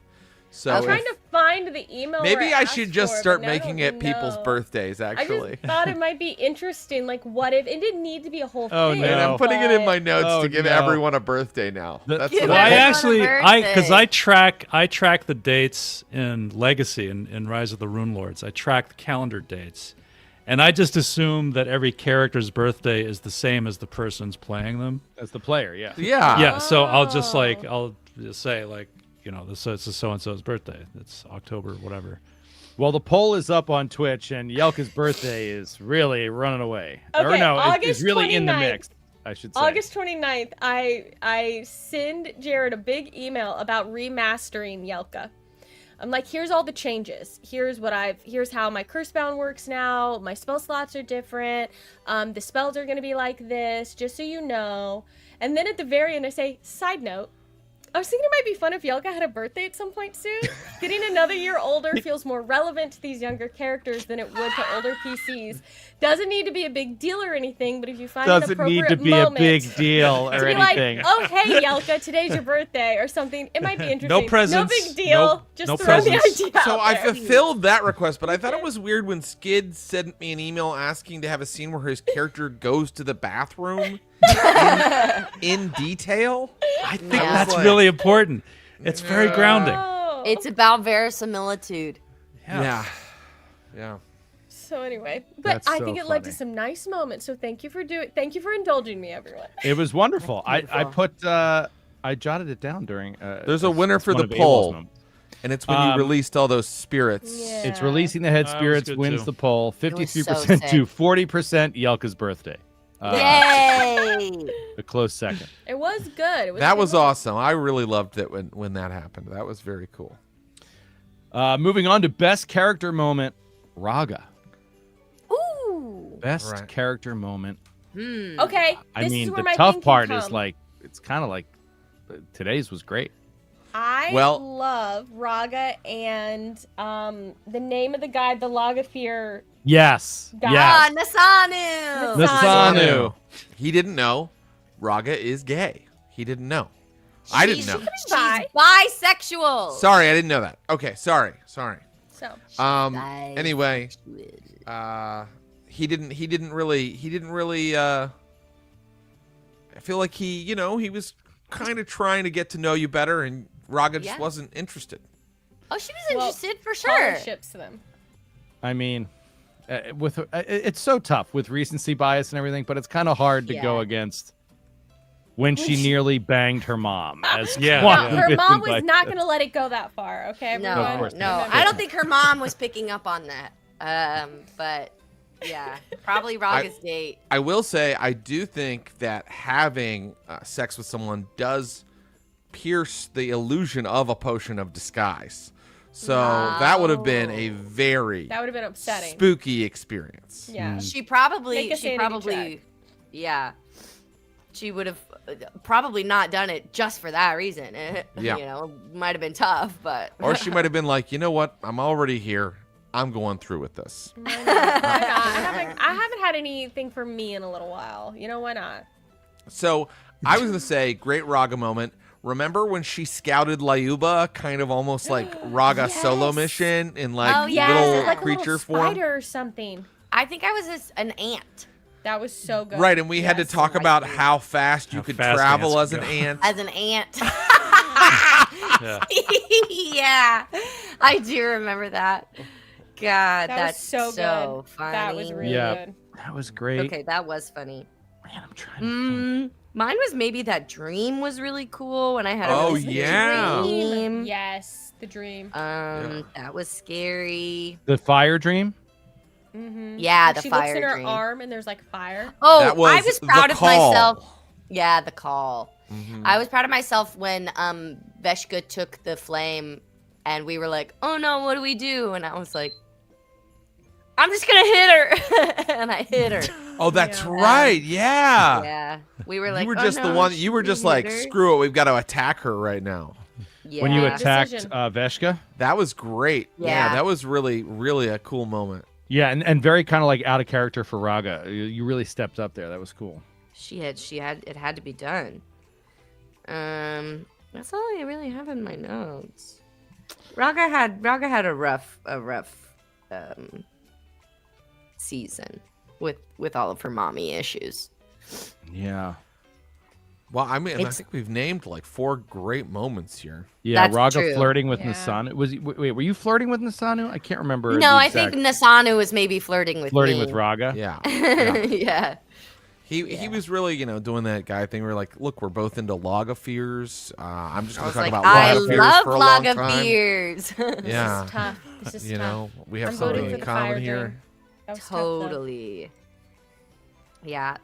So I was if- trying to find the email. maybe where I asked should just for it, start but now I making don't it people's know. birthdays, I actually. just thought it might be interesting. Like, what if it didn't need to be a whole Oh, thing? no. And I'm putting it in my but- notes Oh, to give no. everyone a birthday now. The- That's Give what Well, I everyone a actually, because birthday. I track the dates in Legacy in Rise of the Rune Lords. I track the calendar dates, and I just assume that every character's birthday is the same as the person's playing them. as the player, yeah. Yeah. Yeah, so I'll just Oh. I'll just say this it's a so and so's birthday. It's October, whatever. Well, the poll is up on Twitch, and Yelka's birthday is really running away. Or Okay, no, August it's really in the 29th. mix, I should say. August 29th, I send Jared a big email about remastering Yelka. I'm like, here's all the changes. Here's how my curse bound works now. My spell slots are different. The spells are gonna be like this, just so you know. And then at the very end, I say, side note, I was thinking it might be fun if Yelka had a birthday at some point soon. Getting another year older feels more relevant to these younger characters than it would to older PCs. Doesn't need to be a big deal or anything, but if you find an Doesn't need appropriate to be moment, a big deal to or be anything. like, oh hey Yelka, today's your birthday or something. It might be interesting. No presents. No big deal. No- Just no throw the presents. idea So out I there. fulfilled that request, but I thought it was weird when Skid sent me an email asking to have a scene where his character goes to the bathroom in detail. I think Yeah. that's Like- really important. It's very grounding. Oh. It's about verisimilitude. Yeah. So anyway, but That's I so think it led to funny. some nice moments. So thank you for indulging me, everyone. It was wonderful. I Beautiful. put I jotted it down during. There's a winner for one the of Abel's poll. moments. And it's when you released all those spirits. Yeah. It's releasing the head That was spirits good, wins too. the poll. was so 53% to 40% Yelka's birthday. Yay! A close second. It was good. It was a That good was moment. awesome. I really loved it when that happened. That was very cool. Moving on to best character moment, Raga. Ooh. Best Right. character moment. Okay. I this mean, is where the my tough thinking part is come. like it's kind of like today's was great. I Well- love Raga and the name of the guy, the Logafear. Yes. God. Ah, Yes. Nasanu. Nasanu. He didn't know Raga is gay. He didn't know. I didn't know. She's Bi. bisexual. Sorry, I didn't know that. Okay, sorry. So Anyway, he didn't really I feel like he was kind of trying to get to know you better, and Raga just Yeah. wasn't interested. Oh, she was Well, interested for Paula sure. ships them. I mean, it's so tough with recency bias and everything, but it's kind of hard to go Yeah. against when she nearly banged her mom. As Yeah. one No, of her the mom was invited. not going to let it go that far. Okay, No, everyone. Of course no, not. I don't think her mom was picking up on that. But yeah, probably Raga's date. I will say I do think that having sex with someone does pierce the illusion of a potion of disguise. So that would have been a very That would have been upsetting. spooky experience. Yeah. She probably, Make a sanity check. yeah. she would have probably not done it just for that reason. Yeah. You know, might have been tough, but Or she might have been like, you know what? I'm already here. I'm going through with this. Why not? I haven't had anything for me in a little while. You know, why not? So I was going to say, great Raga moment. Remember when she scouted Lyuba, kind of almost like Raga solo Yes. mission in like Oh, yeah. little like a creature little form? spider or something. I think I was an ant. That was so good. Right, and we had to Yes. talk about how fast you How could fast travel ants as an go. ant. As an ant. Yeah. Yeah, I do remember that. God, That was that's so so good. funny. That was really Yeah. good. That was great. Okay, that was funny. Man, I'm trying to think. Mine was maybe that dream was really cool when I had a Oh, lucid yeah. dream. Yes, the dream. That was scary. The fire dream. Mm-hmm. Yeah, the she fire looks in her dream. arm and there's like fire. Oh, That was I was the proud of call. myself. Yeah, the call. Mhm. I was proud of myself when Veshka took the flame and we were like, "Oh no, what do we do?" And I was like, "I'm just gonna hit her," and I hit her. Oh, that's Yeah. right. Yeah. Yeah, we were like, You were "Oh, just the no, one. You were just we like, hit her." screw it. We've got to attack her right now. Yeah. When you Big attacked decision. Veshka. That was great. Yeah. That was really, really a cool moment. Yeah, and very kind of like out of character for Raga. You really stepped up there. That was cool. she had it had to be done. That's all I really have in my notes. Raga had a rough season with all of her mommy issues. Yeah. Well, I mean, I It's- think we've named like 4 great moments here. Yeah, That's Raga true. flirting with Yeah. Nasanu. Wait, were you flirting with Nasanu? I can't remember. No, the I exact- think Nasanu was maybe flirting with flirting me. with Raga. Yeah. Yeah. He was really, doing that guy thing. We're like, look, we're both into Lagavulins. I'm just I going was to talk like, about I Lagavulins love for a long time. Lagavulins. Yeah. This is tough. This is tough. We have I'm something voting in for the fire common here. dream. That was tough, though. Totally. Yeah,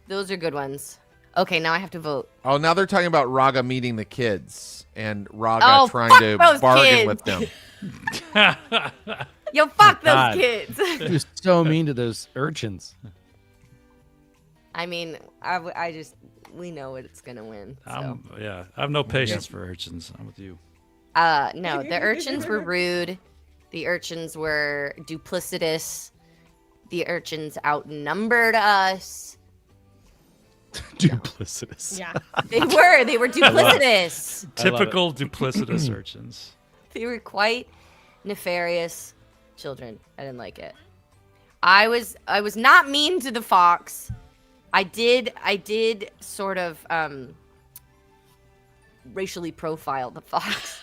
those are good ones. Okay, now I have to vote. Oh, now they're talking about Raga meeting the kids and Raga Oh, trying fuck to those bargain kids. with them. Yo, fuck those God. kids. He was so mean to those urchins. I mean, we know what it's gonna win. So. I have no patience for urchins. I'm with you. No, the urchins were rude. The urchins were duplicitous. The urchins outnumbered us. Duplicitous. Yeah. They were duplicitous. I love it. Typical duplicitous urchins. They were quite nefarious children. I didn't like it. I was not mean to the fox. I did sort of racially profile the fox.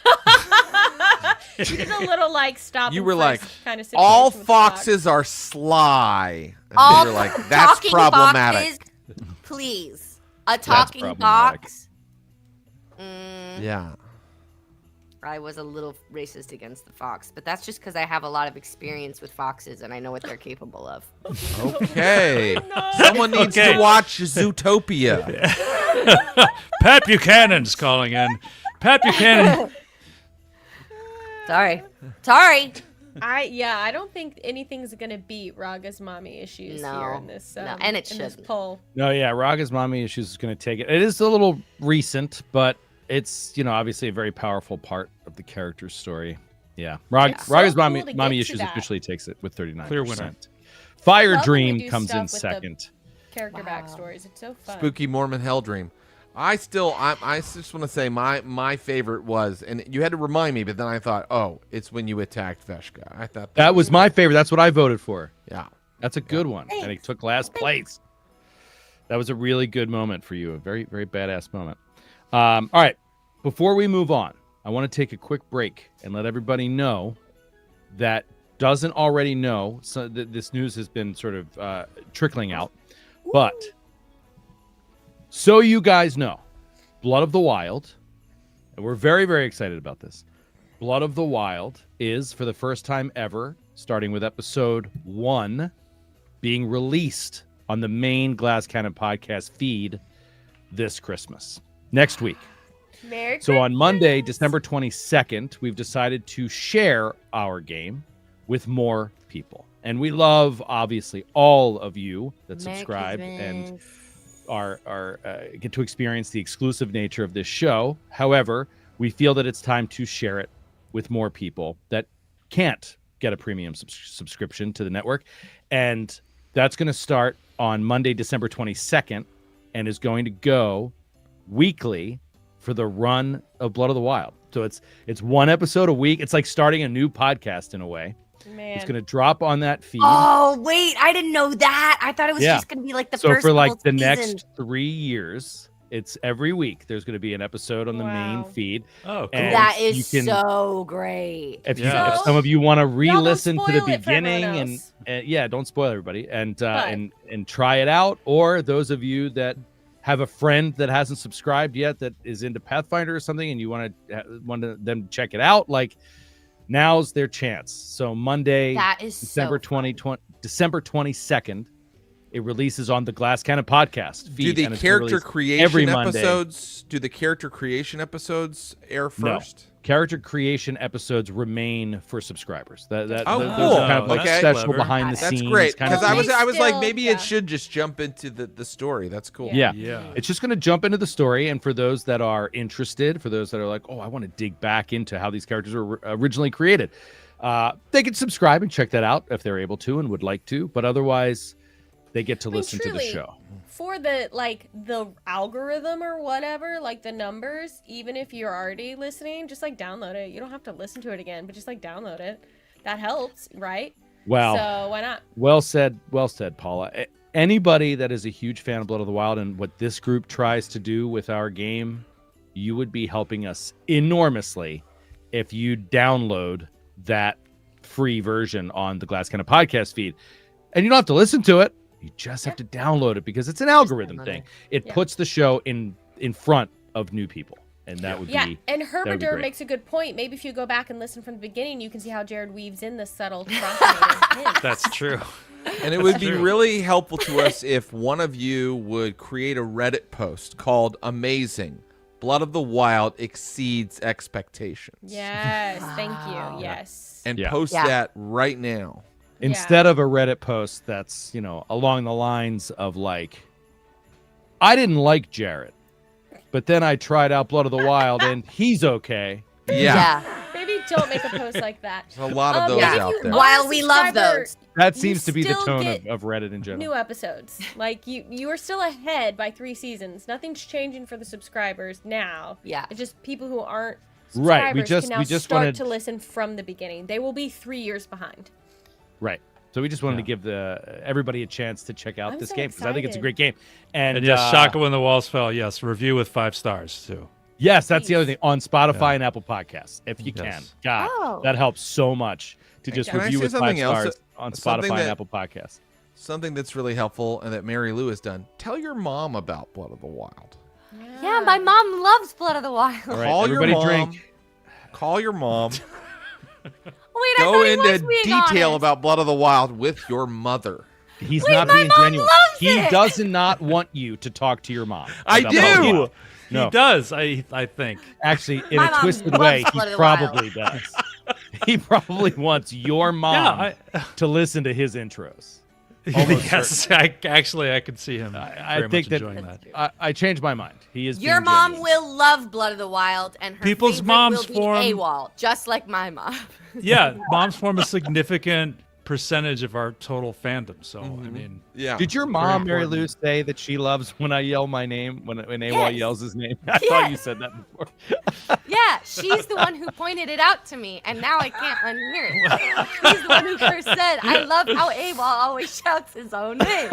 You did a little like stop. You and were frisk like, kind of situation All with the fox. foxes are sly. And All you're like, that's talking problematic. foxes, please. A talking problematic. fox. Yeah. I was a little racist against the fox, but that's just because I have a lot of experience with foxes and I know what they're capable of. Okay. Someone needs Okay. to watch Zootopia. Pat Buchanan's calling in. Pat Buchanan. Sorry. I don't think anything's gonna beat Raga's mommy issues here No. in this. No, and it in this shouldn't. poll. No, yeah, Raga's mommy issues is going to take it. It is a little recent, but it's obviously a very powerful part of the character's story. Yeah, Raga's So cool mommy to get mommy to issues that. officially takes it with 39%. Clear winner. Fire Love when we Dream do comes stuff in with the- second. Character Wow. backstories. It's so fun. Spooky Mormon Hell Dream. I just want to say my favorite was, and you had to remind me, but then I thought, oh, it's when you attacked Veshka. I thought That was my favorite. That's what I voted for. yeah. That's a good one, and it took last place. That was a really good moment for you. A very, very badass moment. All right, before we move on, I want to take a quick break and let everybody know that doesn't already know. So this news has been sort of trickling out, but so you guys know, Blood of the Wild, and we're very, very excited about this. Blood of the Wild is, for the first time ever, starting with episode 1, being released on the main Glass Cannon podcast feed this Christmas, next week. Merry So on Monday, Christmas. December 22nd, we've decided to share our game with more people. And we love, obviously, all of you that Merry subscribe and Christmas. get to experience the exclusive nature of this show. However, we feel that it's time to share it with more people that can't get a premium subscription to the network. And that's going to start on Monday, December 22nd, and is going to go weekly for the run of Blood of the Wild. So it's one episode a week. It's like starting a new podcast in a way. Man. It's going to drop on that feed. Oh wait, I didn't know that. I thought it was Yeah. just gonna be like the So first. for like couple the seasons. next 3 years, it's every week. There's going to be an episode on the main Wow. feed. Oh, cool. And That you is can- so great. If, Yeah. if some of you want to Y'all don't re-listen to the spoil it for everyone beginning and else. yeah, don't spoil everybody and But- and try it out, or those of you that have a friend that hasn't subscribed yet that is into Pathfinder or something and you want them to check it out, like now's their chance. So Monday, That is December so fun. 22nd, it releases on the Glass Cannon podcast feed. Do the and it's gonna character release creation every Monday. episodes? Do the character creation episodes air No. first? Character creation episodes remain for subscribers. Oh, those cool. are kind of like Okay. special Clever. behind the That's scenes. That's great kind because of I thing. was like Still, maybe yeah. it should just jump into the story. That's cool. Yeah. Yeah. It's just going to jump into the story. And for those that are interested, for those that are like, oh, I want to dig back into how these characters were originally created, they can subscribe and check that out if they're able to and would like to. But otherwise, they get to I mean, listen to the truly, show. For the algorithm or whatever, like the numbers, even if you're already listening, just like download it. You don't have to listen to it again, but just like download it. That helps, right? Well, So why not? well said, Paula. Anybody that is a huge fan of Blood of the Wild and what this group tries to do with our game, you would be helping us enormously if you download that free version on the Glass Cannon podcast feed. And you don't have to listen to it. You just have to download it because it's an algorithm download thing. it. It Yeah. puts the show in front of new people. And that would Yeah, be and would be Herbider great. makes a good point. Maybe if you go back and listen from the beginning, you can see how Jared weaves in the subtle cross-related hints. That's true. And it would be true. really helpful to us if one of you would create a Reddit post called "Amazing: Blood of the Wild exceeds expectations" Yes, thank Wow. you. Yes. and Yeah. post Yeah. that right now. Instead of a Reddit post that's, along the lines of like, I didn't like Jared, but then I tried out Blood of the Wild and he's okay. Yeah, Maybe don't make a post like that. there's a lot of those maybe if out you there. are a While we love subscriber, those. That You seems to be the still tone get of Reddit in general. New episodes. Like you are still ahead by 3 seasons. Nothing's changing for the subscribers now. Yeah. It's just people who aren't Right, we subscribers just- can now we just start wanted- to listen from the beginning. They will be 3 years behind. Right. So we just wanted to Yeah. give everybody a chance to check out I'm this so game because I think it's a excited. great game. And, And yes, Shaka when the walls fell. Yes, review with 5 stars too. yes, that's the other thing on Spotify Yeah. and Apple Podcasts if you can. Yes. God, Oh. that helps so much to just Can I review say with 5 something else? stars on Something Spotify and that- Apple Podcasts. Something that's really helpful and that Mary Lou has done. Tell your mom about Blood of the Wild. Yeah, my mom loves Blood of the Wild. All right, Call your everybody mom. drink. Call your mom. Wait, I Go thought he into was being detail honest. about Blood of the Wild with your mother. He's Wait, not my being mom genuine. loves He it. does not want you to talk to your mom. I about do. Blood of the Wild. No, He does. I think. actually, in My a mom twisted loves way, Blood he of the probably does. He probably wants your mom Yeah. to listen to his intros. Almost Yes. I could see him. I very think much that enjoying that. I changed my mind. He is Your being mom genuine. will love Blood of the Wild, and her People's favorite moms will be form- AWOL, just like my mom. Yeah, moms form a significant percentage of our total fandom. So I mean, Yeah. Did your mom, Mary important. Lou, say that she loves when I yell my name when AWOL Yes. yells his name? I thought you Yes. said that before. Yeah, she's the one who pointed it out to me, and now I can't unhear it. She's the one who first said, I love how AWOL always shouts his own name.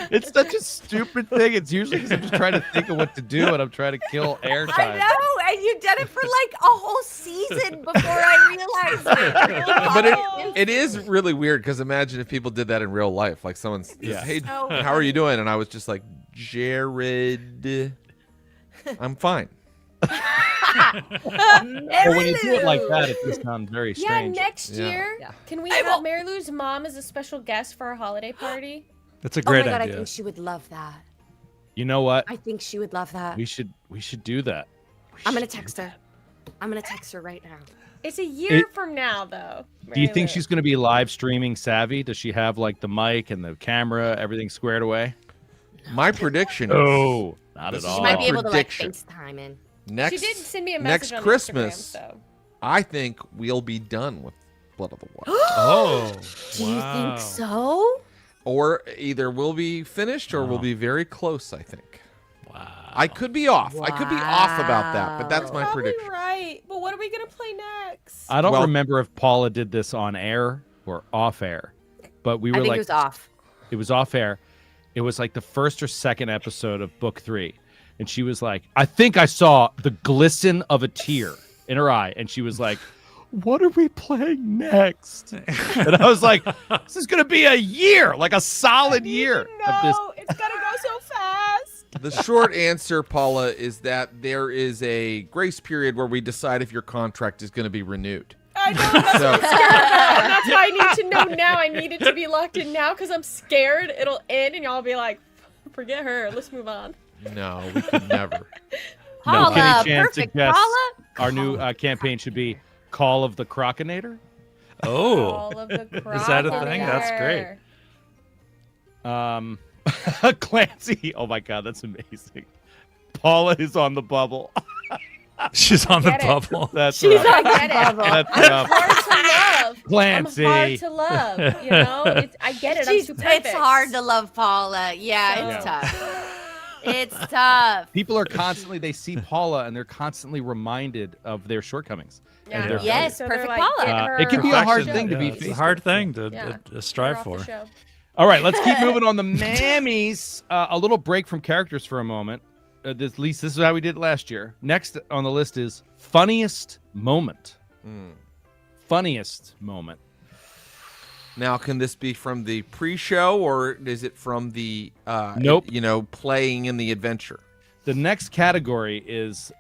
It's such a stupid thing. It's usually because I'm just trying to think of what to do and I'm trying to kill airtime. I know, and you did it for like a whole season before I realized it. But it is really weird because imagine if people did that in real life. Like someone says, Yeah. hey, So how are you doing? And I was just like, Jared, I'm fine. But when you do it like that, it just sounds very Yeah, strange. next Yeah. year, Yeah. can we I have will- Mary Lou's mom as a special guest for our holiday party? that's a Oh my great god, I idea. think she would love that. You know what? I think she would love that. We should do that. I'm gonna text her. I'm gonna text her right now. It's a year from now, though. Do you think she's going to be live streaming savvy? Does she have like the mic and the camera, everything squared away? My prediction is Oh, not This at is She all. might be able to like prediction. FaceTime in. next She did send me a next message on Christmas, Instagram, so. I think we'll be done with Blood of the Water. Oh, Do you wow. think so? Or either we'll be finished or we'll be very close, I think. Wow. I could be off. I could be off about that, but that's my Probably prediction. right. But what are we gonna play next? I don't Well- remember if Paula did this on air or off air, but we I were think like, it was off. it was off air. It was like the first or second episode of book 3. And she was like, I think I saw the glisten of a tear in her eye. And she was like, what are we playing next? And I was like, this is going to be a year, like a solid year of this. No, it's gonna go so fast. The short answer, Paula, is that there is a grace period where we decide if your contract is going to be renewed. I know. That's So, what I'm scared about. And that's why I need to know now. I need it to be locked in now because I'm scared it'll end and y'all will be like, forget her. Let's move on. no, we could never. Paula, Kenny Chan perfect. suggests Paula, our new campaign should be Call of the Crocinator. Oh, All of the Is that a thing? That's great. Clancy. Oh my God, that's amazing. Paula is on the bubble. she's on the Get it. bubble. That's she's rough. on Get it. the bubble. That's I'm rough. hard to love. Clancy. I'm hard to love. You know, I get it. I'm too perfect. It's hard to love Paula. Yeah, it's tough. It's tough. People are constantly, they see Paula and they're constantly reminded of their shortcomings. Yeah. And their Yes, So they're perfect like, Paula. get her It can be a hard off the thing to show. be It's a faced hard thing to Yeah. strive Get her off the for. show. All right, let's keep moving on the mammies. A little break from characters for a moment. At least this is how we did it last year. Next on the list is funniest moment. Funniest moment. Now, can this be from the pre-show or is it from the Nope. playing in the adventure? The next category is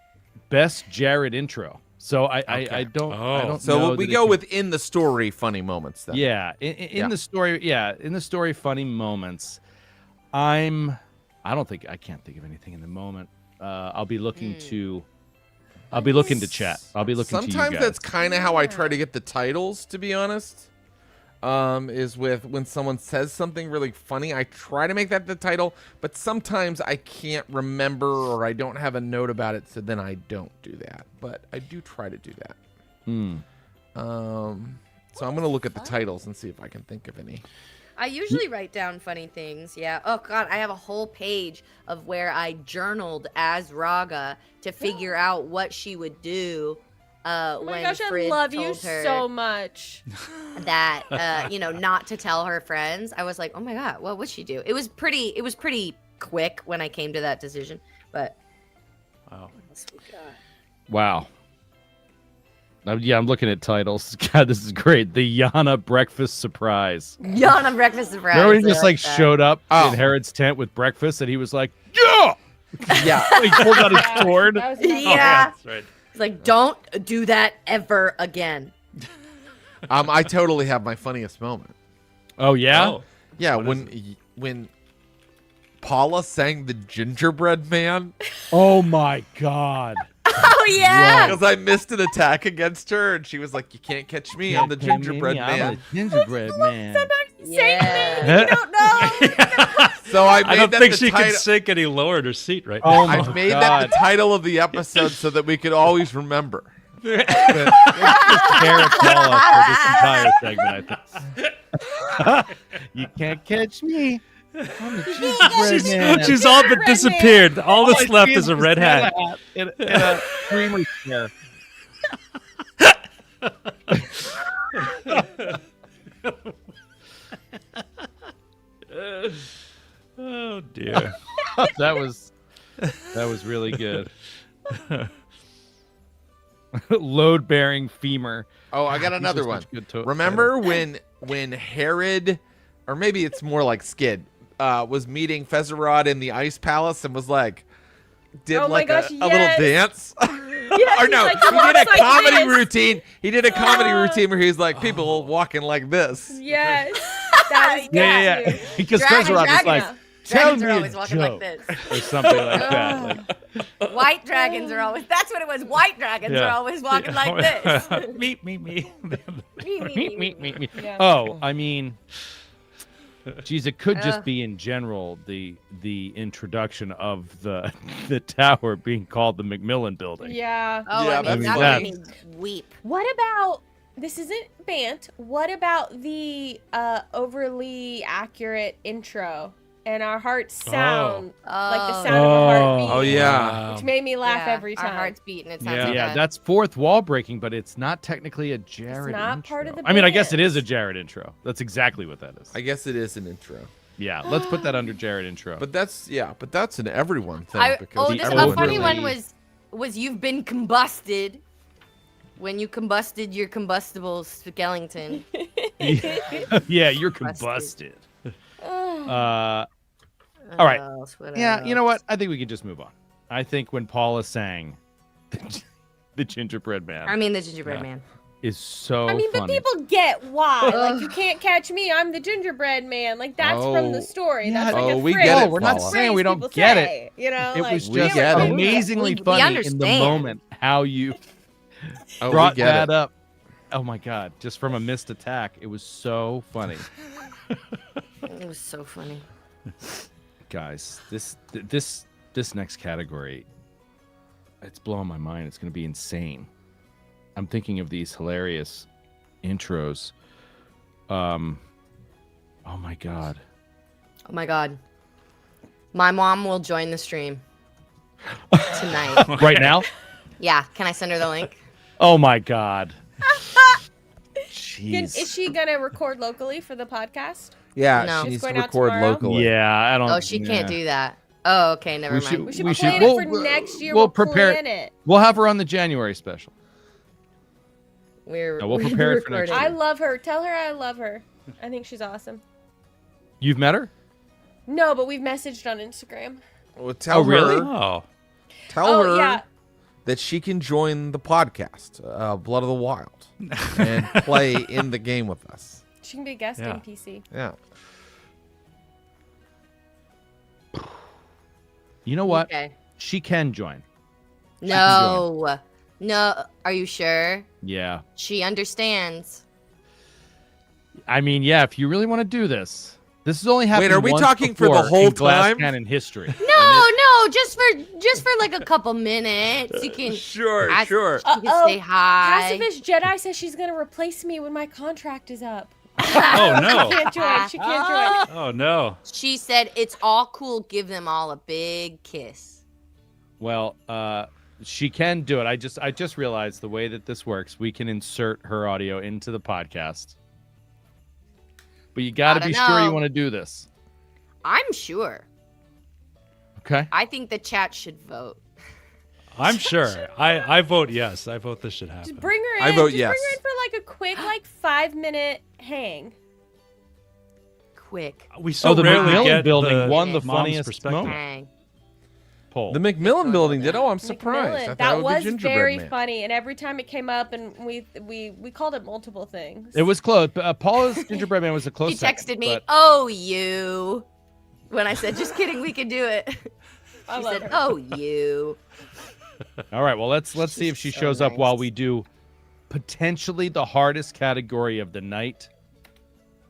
best Jared intro. So I don't. I Oh. don't So know we that go it can- within the story funny moments then. Yeah, in the story. Yeah, in the story, funny moments. I can't think of anything in the moment. I'll be looking to. I'll be looking to chat. I'll be looking to you Sometimes guys. that's kind of how I try to get the titles, to be honest. Is with when someone says something really funny, I try to make that the title, but sometimes I can't remember or I don't have a note about it, so then I don't do that. But I do try to do that. So I'm gonna look at the titles and see if I can think of any. I usually write down funny things. Yeah. Oh God, I have a whole page of where I journaled as Raga to figure out what she would do. Oh my when gosh, I Frid love you told her so much. that not to tell her friends. I was like, oh my God, what would she do? It was pretty quick when I came to that decision. But Wow. what else we got? Wow. Yeah, I'm looking at titles. God, this is great. The Yana breakfast surprise. Yana breakfast surprise. Remember he I just like that. showed up Oh. in Herod's tent with breakfast, and he was like, "Yeah!" Yeah. He pulled out his Yeah, sword. that was Yeah. amazing. That's right. It's like, don't do that ever again. I totally have my funniest moment. Oh yeah. Oh. Yeah, What is when Paula sang the Gingerbread Man Oh my God. Oh yeah. because I missed an attack against her, and she was like, "You can't catch me. I'm the Gingerbread Man." Gingerbread man. Yeah. You don't know. So I made I don't that think the she title. can sink any lower in her seat right Oh now. my I made that God. the title of the episode so that we could always remember. Jared Paula for this entire segment, I think. You can't catch me. I'm the gingerbread man. She's all but Gingerbread disappeared. All that's I see left is a red hat. in a creamer chair. Oh dear. That was really good. Load bearing femur. Oh, I got another These are one. such good Remember when Herod, or maybe it's more like Skid, was meeting Fezarod in the Ice Palace and was like, did Oh my like gosh, a little yes. dance? Yes, Or he's no, like, he did a walks like comedy this. routine. He did a comedy Yeah. routine where he's like, people walking like this. Yes. That is Yeah. good. Because Dragon, Fezarod was dragon. like, Tell Dragons me are a always walking like joke. this. Or something like that. Like, White dragons are always. That's what it was. White dragons are always walking like this. me. Me, me, me, me, me. Yeah. Oh, I mean, geez, it could just be in general the introduction of the tower being called the McMillan Building. Yeah. Oh, Yeah, I mean, that's that made funny. me weep. What about this? Isn't Bant? What about the overly accurate intro and our hearts sound like the sound of a heartbeat? Oh, yeah. Which made me laugh Yeah, every time. Our hearts beating. It sounds Yeah. like Yeah, that. that's fourth wall breaking, but it's not technically a Jared not intro. part of the I mean, I guess it band. is a Jared intro. That's exactly what that is. I guess it is an intro. Yeah, let's put that under Jared intro. But that's an everyone thing. A everyone funny really- one was you've been combusted. When you combusted your combustible skeleton. Yeah, you're combusted. All right. Yeah, you know what? I think we could just move on. I think when Paula sang the Gingerbread Man I mean, the gingerbread Yeah. man. is so I mean, but funny. people get why. Like, you can't catch me. I'm the gingerbread man. Like, that's from the Oh. story. Yeah, That's like oh, a we phrase. get it, No, we're not Paula. saying we don't People get say, it. You know, It like, was we just get it. amazingly We funny in the understand. moment how you Oh, we brought get that it. up. Oh my god, just from a missed attack. It was so funny. It was so funny. Guys, this next category, it's blowing my mind. It's going to be insane. I'm thinking of these hilarious intros. Oh my god. Oh my god. My mom will join the stream tonight. Right now? Yeah, can I send her the link? Oh my god. Is Jeez. she going to record locally for the podcast? Yeah, No. she It's needs to going out record tomorrow? locally. Yeah, I don't. Oh, she can't do that. Oh, okay, never We mind. should- We should We plan should- it we'll- for next year. we'll We'll prepare- plan it. We'll have her on the January special. We're No, we'll prepare it for next recording. I love her. Tell her I love her. I think she's awesome. You've met her? No, but we've messaged on Instagram. Well, tell Oh, really? her, Oh, tell her yeah. that she can join the podcast, Blood of the Wild, and play in the game with us. She can be a guest Yeah. in PC. Yeah. You know what? Okay. She can join. No. No. Are you sure? Yeah. She understands. I mean, yeah, if you really want to do this. This has only happened Wait, are we once talking for the before whole in Glass time? Cannon history. No, just for like a couple minutes. You can Sure, ask- sure. You can say hi. Pacifist Jedi says she's going to replace me when my contract is up. oh no. She can't join. She can't join. Oh no. She said it's all cool. Give them all a big kiss. Well, she can do it. I just realized the way that this works. We can insert her audio into the podcast. But you got to Gotta be sure you know. want to do this. I'm sure. Okay? I think the chat should vote. I'm sure. I vote yes. I vote this should happen. Just bring her in. I vote Just yes. bring her in for like a quick 5-minute hang. Quick. We so the rarely McMillan get building the won the mom's funniest perspective. moment. Hang. Poll. The McMillan building did. Oh, I'm surprised. I McMillan. thought That it would was be Gingerbread very Man. funny, and every time it came up, and we called it multiple things. It was close. Paula's Gingerbread Man was a close He second, texted me, but- "Oh, you." When I said, "Just kidding, we can do it." I She love said, her. "Oh, you." All right, well, let's see if she so shows up while nice. we do potentially the hardest category of the night,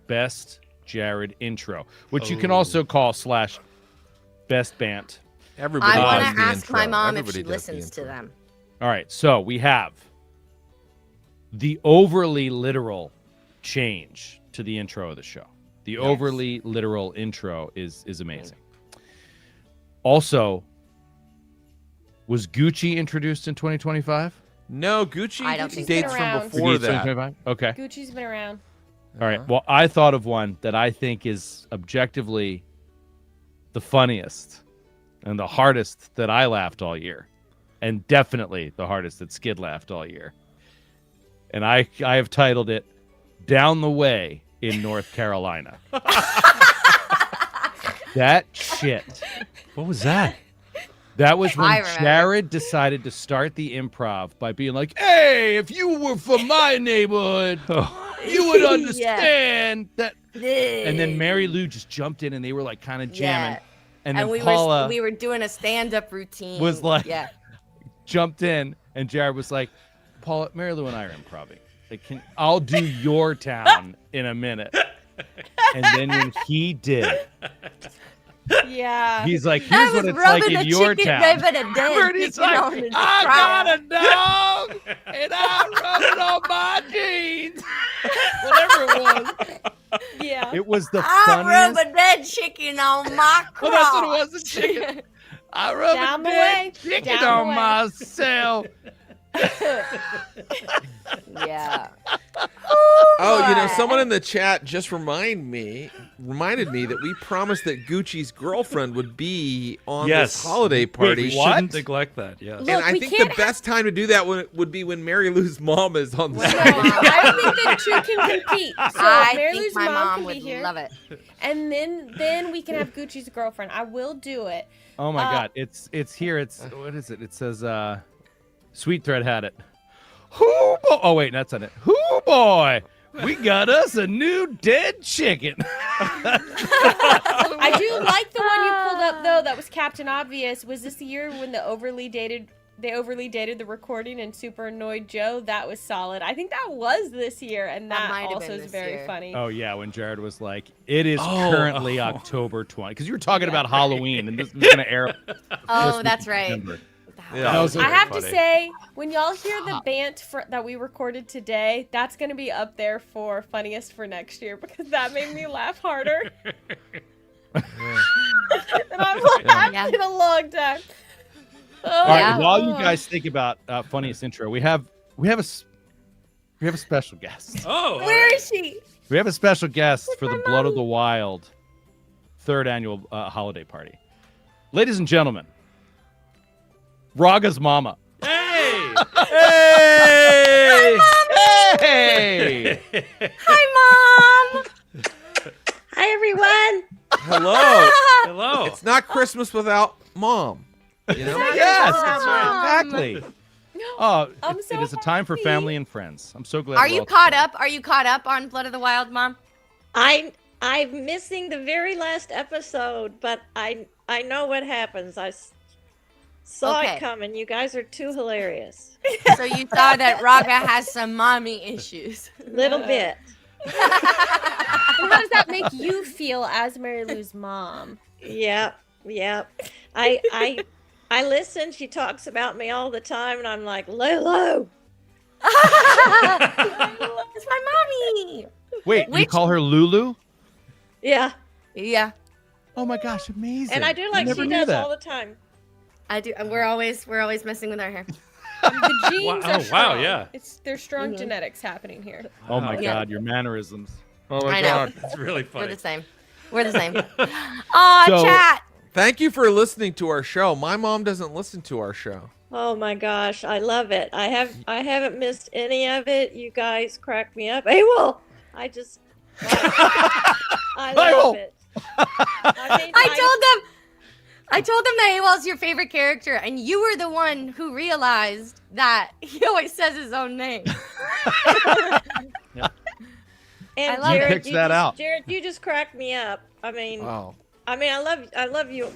Best Jared Intro, which you can also call / Best Bant. Everybody I does want to the ask my intro. mom Everybody if she does the listens to intro. them. All right, so we have the overly literal change to the intro of the show. The overly literal intro is amazing. Also, was Gucci introduced in 2025? No, Gucci I don't think dates so. from Around. before Gucci that. 2025? Okay. Gucci's been around. All right. Well, I thought of one that I think is objectively the funniest and the hardest that I laughed all year, and definitely the hardest that Skid laughed all year. And I have titled it "Down the Way in North Carolina." That shit. What was that? That was I when remember. Jared decided to start the improv by being like, "Hey, if you were from my neighborhood." you would Yeah. understand that. And then Mary Lou just jumped in, and they were like kind of jamming. Yeah. And then we Paula were doing a stand-up routine. was like, yeah. jumped in, and Jared was like, Paula, Mary Lou and I are improvising. Like, I'll do your town in a minute. And then when he did, Yeah. he's like, I here's was what it's rubbing like a in your chicken town. Ribbon a day, And he's kicking on like, his I trowel. got a dog, and I rub it on my jeans. Whatever it was. Yeah. It was the I rub funniest. a dead chicken on my crotch. Well, that's what it was, a chicken. I rub Down a the dead way, chicken down the on way. myself. Yeah. Oh, you know, Boy. someone in the chat just reminded me that we promised that Gucci's girlfriend would be on Yes. this holiday party. We What? shouldn't neglect that. Yes. Look, And I we think the can't best time to do that would be when Mary Lou's mom is on the No, stage. I think the two can compete. So I Mary think Lou's my mom can would be here, love it. and then we can have Gucci's girlfriend. I will do it. Oh my God! It's here. It's what is it? It says Sweet Thread had it. Hoo boy! Oh wait, that's not it. Hoo boy! We got us a new dead chicken. I do like the one you pulled up though. That was Captain Obvious. Was this the year when they overly dated the recording and super annoyed Joe? That was solid. I think that was this year, and That that might have also been is this very year. funny. Oh yeah, when Jared was like, "It is Oh, currently oh. October 20," because you were talking about Halloween, and this was gonna air. Oh, this week that's in right. December. Yeah. That was I very have to funny. say, when y'all hear the bant that we recorded today, that's going to be up there for funniest for next year because that made me laugh harder. And I've laughed Yeah. in a long time. Oh, All right, Yeah. while you guys think about funniest intro, we have a special guest. Oh. Where is she? We have a special guest for the Blood of the Wild third annual holiday party. Ladies and gentlemen, Raga's mama. Hey. Hey! Hey! Hi, Mom. Hi, everyone. Hello. Hello. It's not Christmas without mom. You know? Yes, That's right. exactly. Oh, I'm it so is a time for happy. family and friends. I'm so glad. Are we're you all caught together. up? Are you caught up on Blood of the Wild, Mom? I'm missing the very last episode, but I know what happens. Saw Okay. it coming. You guys are too hilarious. So you saw that Raga has some mommy issues. Little bit. How does that make you feel as Mary Lou's mom? Yep. I listen. She talks about me all the time, and I'm like, Lulu. It's my mommy. Wait, you Which- call her Lulu? Yeah, Yeah, Oh my gosh, amazing! and I do like never she knew does that. all the time. I do. And we're always messing with our hair. The genes Wow, are oh, wow, strong. yeah. There's strong Mhm. genetics happening here. Oh my Yeah. God, your mannerisms. Oh my I know. God. It's really We're funny. the same. We're the same. Aw, So- chat. Thank you for listening to our show. My mom doesn't listen to our show. Oh my gosh, I love it. I haven't missed any of it. You guys crack me up. Hey, well, I love it. I told them that Awol's your favorite character, and you were the one who realized that he always says his own name. And I love it. Jared, He picks that out. Jared, you just crack me up. I mean, Wow. I love you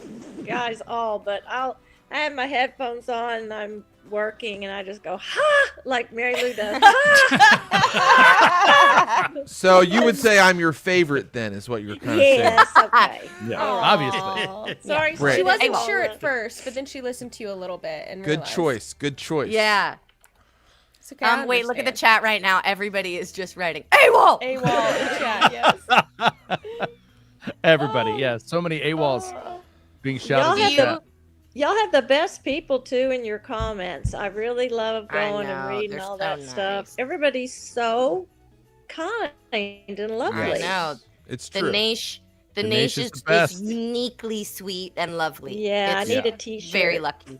guys all, but I have my headphones on and I'm working and I just go ha like Mary Lou does. Ha! So you would say I'm your favorite then, is what you're kind of saying. Yes, okay. Yeah, Aw. obviously. Sorry, Right. She wasn't Awol. sure at first, but then she listened to you a little bit and Good realized. choice. Good choice. Yeah. It's okay, I Wait, look at the understand. chat right now. Everybody is just writing AWOL. AWOL in chat, yes. Everybody, yeah. So many AWOLs being shouted Y'all at have that. Y'all have the best people too in your comments. I really love I going know, and reading they're all so that nice. stuff. Everybody's so kind and lovely. I know. It's The true. Naish, the The Naish Naish is is the best. just uniquely sweet and lovely. Yeah, It's I need a t-shirt. very lucky.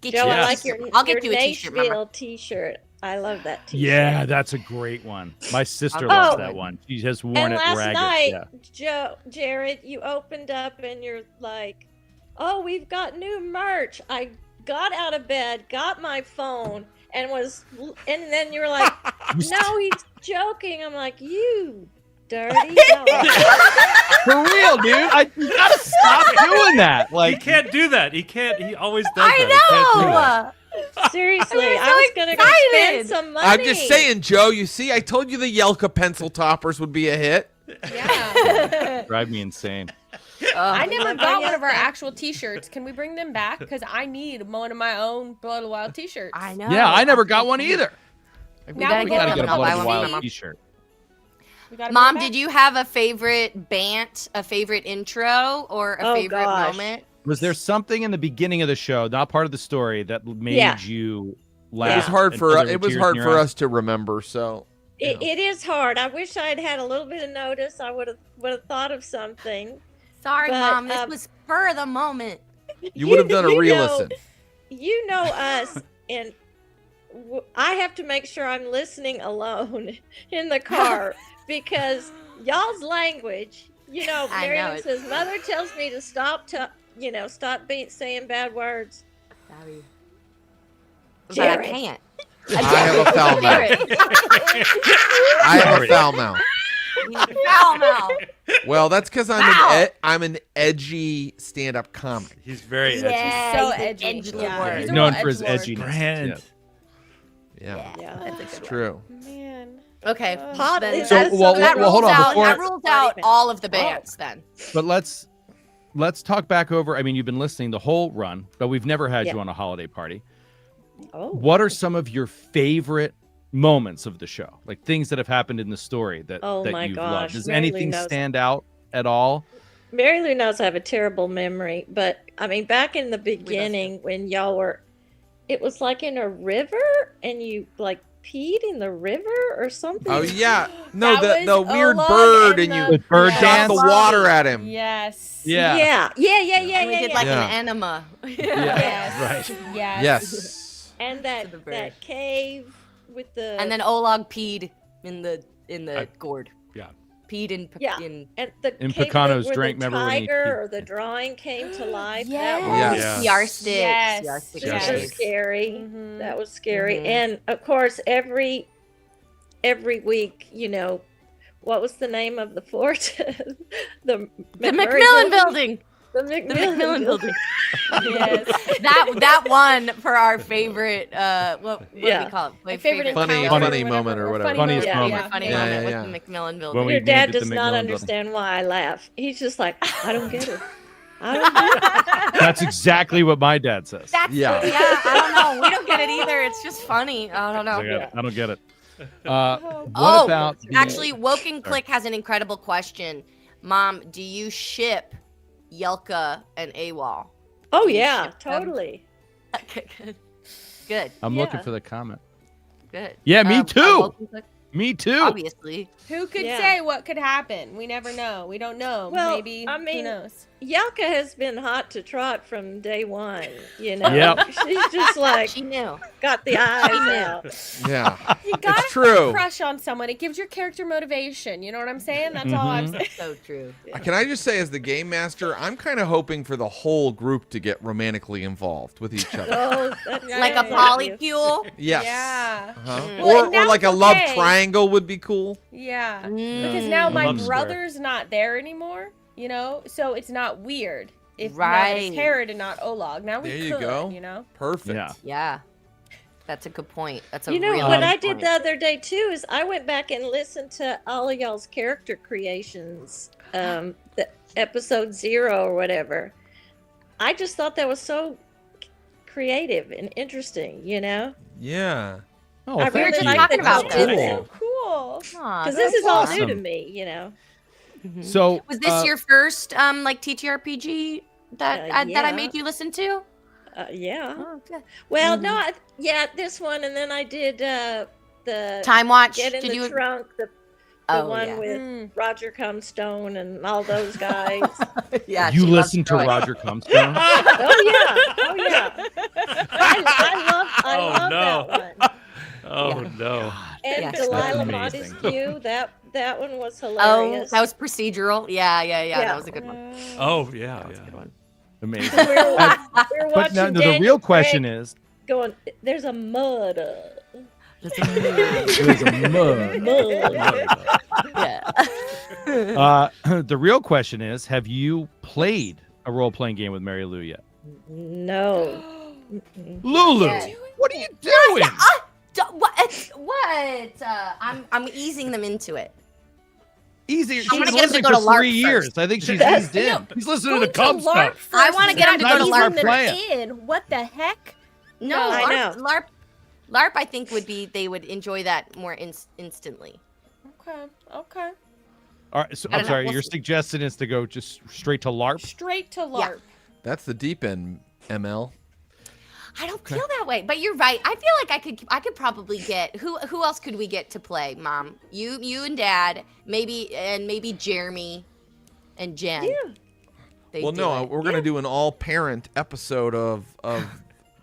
Get Joe, you I Yes. like your I'll get your you a t-shirt, Mama. Nashville t-shirt. I love that t-shirt. Yeah, that's a great one. My sister Oh. loves that one. She has worn And it last ragged. night, Yeah. Jared, you opened up and you're like, "Oh, we've got new merch." I got out of bed, got my phone, and then you were like, no, he's joking. I'm like, you dirty dog. For real, dude. You gotta stop doing that. He Like, can't do that. He can't. He always does I that. He can't do know. that. Seriously, I was I so was going to go spend excited. some money. I'm just saying, Joe. You see, I told you the Yelka pencil toppers would be a hit. Yeah. drive me insane. I never love got my one of our Yelka. actual T-shirts. Can we bring them back? Because I need one of my own Blood of the Wild T-shirts. I know. Yeah, I never got one either. We Now gotta we get Gotta them. get a I'll Blood buy of the one for Wild Mom. T-shirt. We gotta bring Mom, them did back. you have a favorite bant, a favorite intro, or a Oh, favorite gosh. moment? Was there something in the beginning of the show, not part of the story, that made Yeah. you It laugh? was hard and for there were it was tears hard in for your eyes? us to remember. So It is hard. I wish I'd had a little bit of notice. I would have thought of something. Sorry, But, Mom. This was spur of the moment. you would have done a You re-listen. You know us, and I have to make sure I'm listening alone in the car because y'all's language. You know, I know Miriam it. says, "Mother tells me to stop saying bad words." Sorry. But I Jared. can't. I have a foul mouth. I have a foul mouth. Foul mouth. Well, that's because Foul. I'm an edgy stand-up comic. He's very edgy. Yeah, So he's an edgy. edgelord. Yeah. He's a Known real for his edgelord. edginess. Brand. Yeah, Yeah. That's a it's good one. true. Man. Okay. Hot- then So, that- well, that well, hold rules on, out- before- that rules out all of the bands then. But let's talk back over. I mean, you've been listening the whole run, but we've never had Yeah. you on a holiday party. Oh. What are some of your favorite moments of the show? Like things that have happened in the story that, Oh that my you've gosh, loved. Does Mary Lou anything knows. stand out at all? Mary Lou knows I have a terrible memory, but I mean, back in the beginning when y'all were, it was like in a river and you like peed in the river or something. Oh yeah, no, That the was weird Olog bird, and and the- you The bird Yeah. shot dance. the water at him. Yes. Yeah. Yeah. We did like Yeah. an enema. Yes. Right. Yes. Yes. And To the bird. that cave with the And then Olag peed in the gourd. Yeah. Peed in Yeah. in and the In cave Pecano's where drink, the remember when he tiger peed? or the drawing came to life. Yes. That was Yes. CR sticks. Yes. CR sticks. super Yes. scary. Mhm. That was scary. Mhm. And of course, every week, you know, what was the name of the fort? the The McMurray Macmillan Building. The The Macmillan, Macmillan Building. Yes. that one for our favorite what do Yeah. we call it? My favorite Funny- encounter funny moment or whatever. Funniest Yeah. moment. funny Yeah, moment yeah, with yeah. the Macmillan Building. When we Your dad named it the does not Macmillan Building. understand why I laugh. He's just like, I don't get it. I don't get it. That's exactly what my dad says. That's Yeah. yeah. I don't know. We don't get it either. It's just funny. I don't know. I don't get it. What Oh, about the- actually, Woken Click has an incredible question. Mom, do you ship Yelka and AWOL? Oh You yeah, ship them. totally. Okay, good. Good. I'm Yeah. looking for the comment. Good. Yeah, me on too. Woken Click, Me too. obviously. Who could Yeah. say what could happen? We never know. We don't know. Well, Maybe. I who mean- knows? Yelka has been hot to trot from day one. You know, Yep. she's just like She knew. got the eyes out. Yeah, You gotta it's true. crush on someone. It gives your character motivation. You know what I'm saying? That's all I'm Mhm. saying. So true. Can I just say, as the game master, I'm kind of hoping for the whole group to get romantically involved with each other. Oh, that's Like a so polycule. Yes. Yeah. Uh-huh. Mm. Well, Or, and or like a that's love okay. triangle would be cool. Yeah. Because Mm. now my Love square. brother's not there anymore, you know? So it's not weird. If now Right. it's Herod and not Olog. Now we There you could, go. you know? Perfect. Yeah. Yeah. That's a good point. That's a You know really what good I did point. the other day too is I went back and listened to all of y'all's character creations, the episode 0 or whatever. I just thought that was so creative and interesting. You know, Yeah. Oh, I we were really just like talking the about tidbits. this. Cool. Cool. Aw, Because this that's is all awesome. new to me. You know. Mhm. So Was this your first like TTRPG that that I yeah. made you listen to? Yeah. Oh, good. Well, Mhm. no, yeah, this one, and then I did the Time Watch. Get in Did the you? Trunk, the Oh, one yeah. with Mm. Roger Comstone and all those guys. Yeah. you she loves listen to Troy. Roger Comstone? Oh yeah, oh yeah. I Oh, love no. that one. Oh Yeah. no. And Yes, Delilah that's amazing. Montesquieu, that one was Oh, hilarious. that was procedural. Yeah. That was a good one. Oh yeah, That was a yeah. good one. Amazing. We're But watching now the Daniel real question Craig is, going, there's a murder. there's a mug. Murder. Yeah. The real question is, have you played a role-playing game with Mary Lou yet? No. Mm-mm. Lulu, Yeah. what are you doing? What? I'm easing them into it. Easy. I She's wanna been get him to listening go for to LARP 3 years. first. I think she's eased in. He's listening to Cub LARP stuff. I wanna get him to go to Not LARP even first. playing. In. What the heck? No, I know. LARP. I think they would enjoy that more instantly. Okay. Okay. All right, so I I'm don't know, sorry. we'll Your see. suggestion is to go just straight to LARP. Straight to LARP. That's the deep end, ML. I don't feel that way, but you're right. I feel like I could probably get who else could we get to play, Mom? You and Dad, maybe Jeremy and Jen. Yeah. They Well, do no, it. we're gonna do an all-parent episode of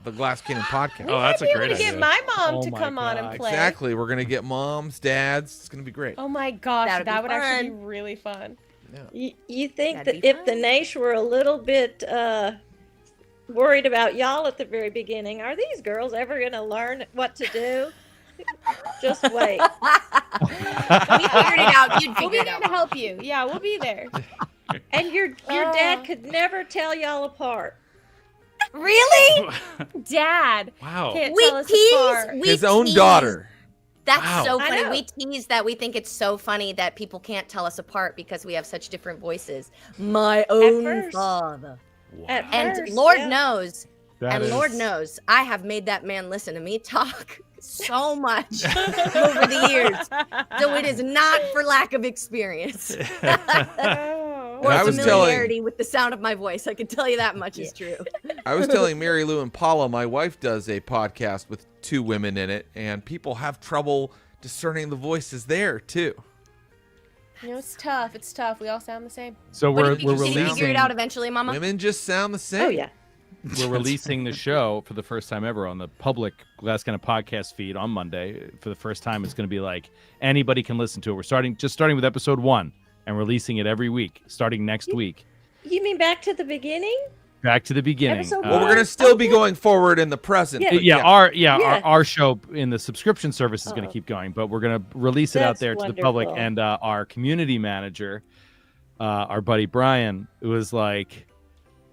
the Glass Cannon podcast. Oh, that's a I'd be great able to idea. get my mom Oh to my come on and God. play. Exactly. We're gonna get moms, dads. It's gonna be great. Oh my gosh, That'd be that would actually be fun. really fun. You think That'd that be if the fun. Naish were a little bit worried about y'all at the very beginning, are these girls ever going to learn what to do? Just wait. We figured it out. You'd We'll be figure it there out. to help you. Yeah, we'll be there. And your dad could never tell y'all apart. Really? Dad Wow. can't We tell us tease. apart. We His own tease. daughter. That's Wow. so I funny. know. We tease that. We think it's so funny that people can't tell us apart because we have such different voices. My own first. father. At And first, Lord yeah. knows, That and Lord is- knows, I have made that man listen to me talk so much over the years. So it is not for lack of experience Oh. or I was familiarity with the sound of my voice. I can tell you that much is true. I was telling Mary Lou and Paula, my wife does a podcast with 2 women in it, and people have trouble discerning the voices there too. You know, it's tough. It's tough. We all sound the same. So What do we're you think? Did you figure releasing it out eventually, Mama? Women just sound the same. Oh, yeah. we're releasing the show for the first time ever on the public Glass Cannon podcast feed on Monday. For the first time, it's going to be like anybody can listen to it. We're starting with episode 1 and releasing it every week, starting next week. You mean back to the beginning? Back to the beginning. Episode Well, we're one. gonna still be going forward in the present. Yeah. but Yeah. Yeah. Our show in the subscription service is going to Oh. keep going, but we're going to release it out That's there to the public. wonderful. And our community manager, our buddy Brian, was like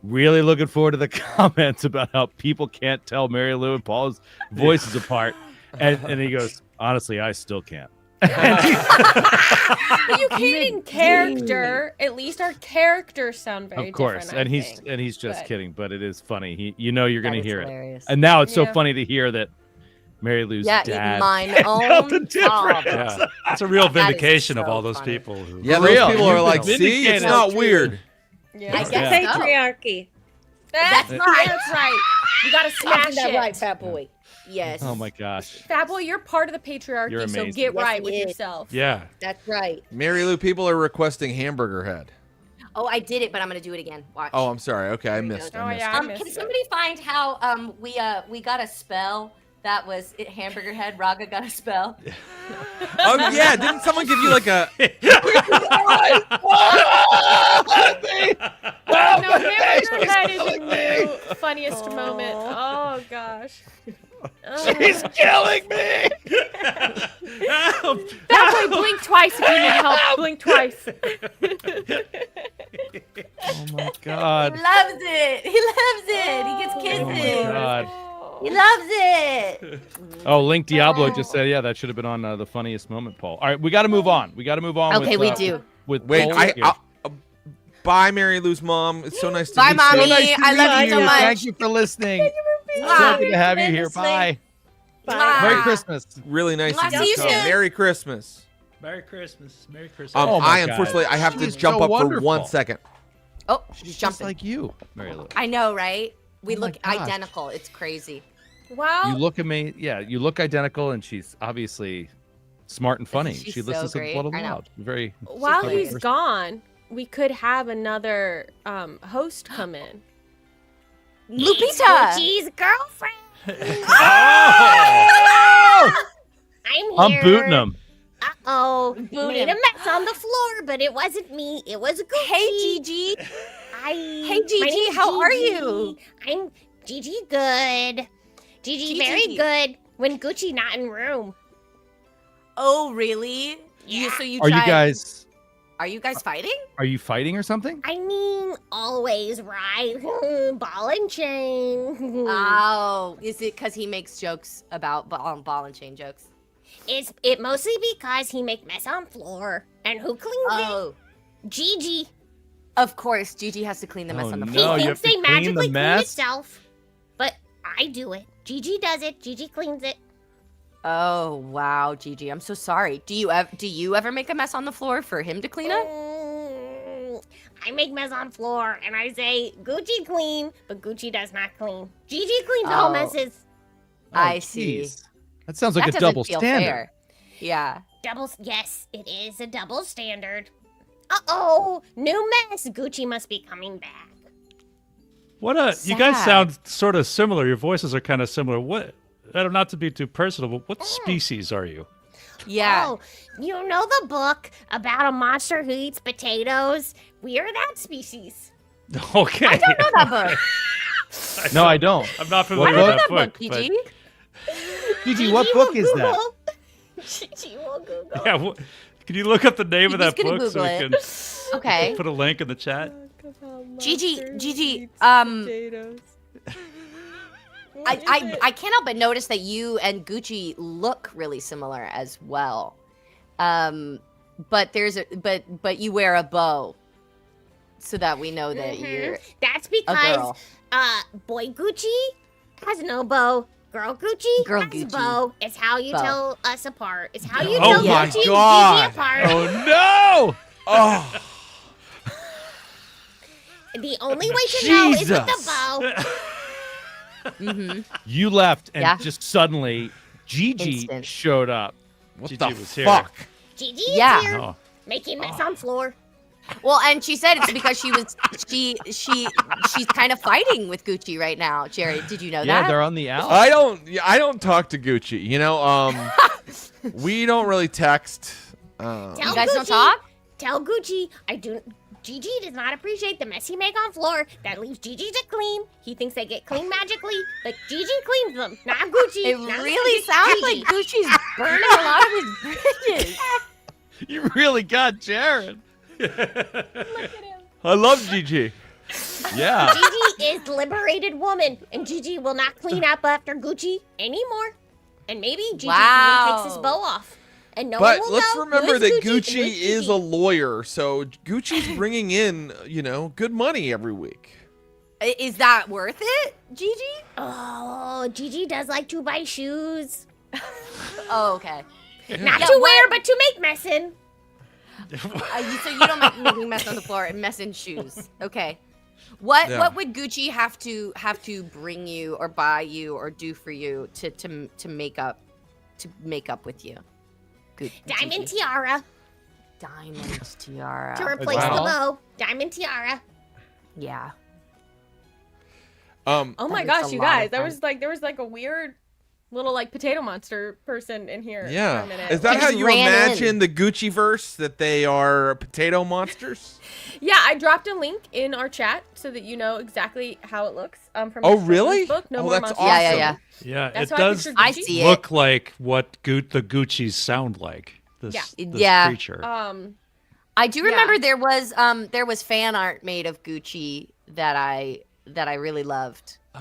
really looking forward to the comments about how people can't tell Mary Lou and Paul's voices apart, and he goes, honestly, I still can't. But you can in character. At least our characters sound very Of course, different. and I he's think. just But- kidding, but it is funny. You're going to hear it, and And now it's so Yeah. funny to hear that Mary Lou's yeah, dad. mine tell the own difference. father. Yeah. It's a real That is vindication of so all those funny. people who. Yeah, For those real, people you've are been like, see, vindicated. it's not weird. Yeah. I It's guess the so. patriarchy. That's right. That's right. You gotta smash it. Fat Boy. Yes. Oh my gosh. Fat boy, you're part of the patriarchy, You're so amazing. get Yes, right he with is. yourself. Yeah. That's right. Mary Lou, people are requesting Hamburger Head. Oh, I did it, but I'm gonna do it again. Watch. Oh, I'm sorry. Okay, I There you missed. go. Oh, I missed. yeah. I Can missed it. somebody find how we got a spell that was it, Hamburger Head? Raga got a spell. Oh yeah, didn't someone give you like a? No, Hamburger Head is a new funniest moment. Oh gosh. She's killing me. Fat boy, blink twice if you need help. Blink twice. Oh my He god. loves it. He loves it. He gets Oh kisses. my god. He loves it. Oh, Link Diablo just said, yeah, that should have been on the funniest moment, Paul. All right, we got to move on. Okay, we do. With Wait, Paul here. bye, Mary Lou's mom. It's so nice to Bye, meet mommy. you. So nice to I love meet you so much. Thank you for listening. So Mwah. good to have you here. Tremendously. Bye. Bye. Merry Ah. Christmas. Really nice Mwah, to see meet you you. soon. Merry Christmas. Merry Christmas. Merry Christmas. Oh my I God. unfortunately I have to She's jump so up for wonderful. 1 second. Oh, She's she's just jumping. like you, Mary Lou. I know, right? We Oh my look gosh. identical. It's crazy. Wow. You look amazing. Yeah, you look identical, and she's obviously smart and funny. She's She so listens to great. Blood of I know. Loud. Very. While clever he's person. gone, we could have another host come in. Lupita. She's girlfriend. Oh! I'm here. I'm booting him. Uh-oh. Boot Made him. a mess on the floor, but it wasn't me. It was a Gucci. Hey, Gigi. Hi. Hey, Gigi, My name's how are Gigi. you? I'm Gigi good. Gigi very Gigi. good when Gucci not in room. Oh, really? Yeah. So you Are you tried- guys Are you guys fighting? are you fighting or something? I mean, always right. Ball and chain. Oh, is it because he makes jokes about ball and chain jokes? It's it mostly because he make mess on floor. And who cleans Oh, it? Gigi. of course, Gigi has to clean the mess Oh, on the no, floor. He you thinks have to they clean the magically clean mess? itself. But I do it. Gigi does it. Gigi cleans it. Oh, wow, Gigi, I'm so sorry. Do you ever make a mess on the floor for him to clean up? I make mess on floor and I say Gucci clean, but Gucci does not clean. Gigi cleans all Oh. messes. I see. Jeez. That sounds like That a doesn't double feel standard. fair. Yeah. Yes, it is a double standard. Uh-oh, new mess. Gucci must be coming back. What you guys Sad. sound sort of similar. Your voices are kind of similar. What? Not to be too personal, but what species are you? Yeah. Oh, you know the book about a monster who eats potatoes? We are that species. Okay. I don't know that book. No, I don't. I'm not I familiar don't with know that that book, book. Gigi. Gigi, what book is that? Gigi will Google. But yeah, can you look up the name of Gigi's that gonna book so we Google can Okay. put a link in the chat? Gigi, I can't help but notice that you and Gucci look really similar as well. But but you wear a bow, so that we know that you're That's a because girl. boy Gucci has no bow. Girl Gucci Girl has Gucci. bow. It's how you Bow. tell us apart. It's how you Oh tell my Gucci God. and Gigi apart. Oh no! Oh, The only way to know is with the Jesus. bow. Mm-hmm. You left and Yeah. just suddenly Gigi Instant. showed up. what Gigi the was here. fuck? Gigi Yeah. is here, Oh. making mess on floor. Well, and she said it's because she's kind of fighting with Gucci right now. Jerry, did you know Yeah, that? they're on the out. I don't talk to Gucci. You know, we don't really text. Tell You guys Gucci, don't talk? Tell Gucci Gigi does not appreciate the mess he make on floor. That leaves Gigi to clean. He thinks they get clean magically, but Gigi cleans them, not Gucci. It not really Gigi. sounds like Gucci's burning a lot of his bridges. You really got Jared. I love Gigi. Yeah. Gigi is liberated woman, and Gigi will not clean up after Gucci anymore. And maybe Gigi even takes his Wow. bow off. And no But one will let's know remember who that is Gucci and Gucci who is Gigi. a lawyer, so Gucci's bringing in, good money every week. Is that worth it, Gigi? Oh, Gigi does like to buy shoes. Oh, okay. Not Yeah, to what- wear, but to make mess in. So you don't make making mess on the floor and mess in shoes. Okay. What Yeah. what would Gucci have to bring you or buy you or do for you to make up with you? Diamond Gigi. tiara Diamond tiara. to replace Wow. the bow. Diamond tiara. Yeah. Um, Oh my That makes gosh, a you lot of guys, there sense. was like a weird little like potato monster person in here. For yeah. a minute. Is that They how just you ran imagine in. the Gucci verse? That they are potato monsters? Yeah, I dropped a link in our chat so that you know exactly how it looks. From Oh, his really? children's book, No Oh, More that's Monsters. awesome. Yeah, yeah. Yeah, That's it how I does pictured I Gucci. see it. look like what the Gucci's sound like. This, Yeah. this Yeah. creature. I do Yeah. remember there was fan art made of Gucci that I really loved. Oh,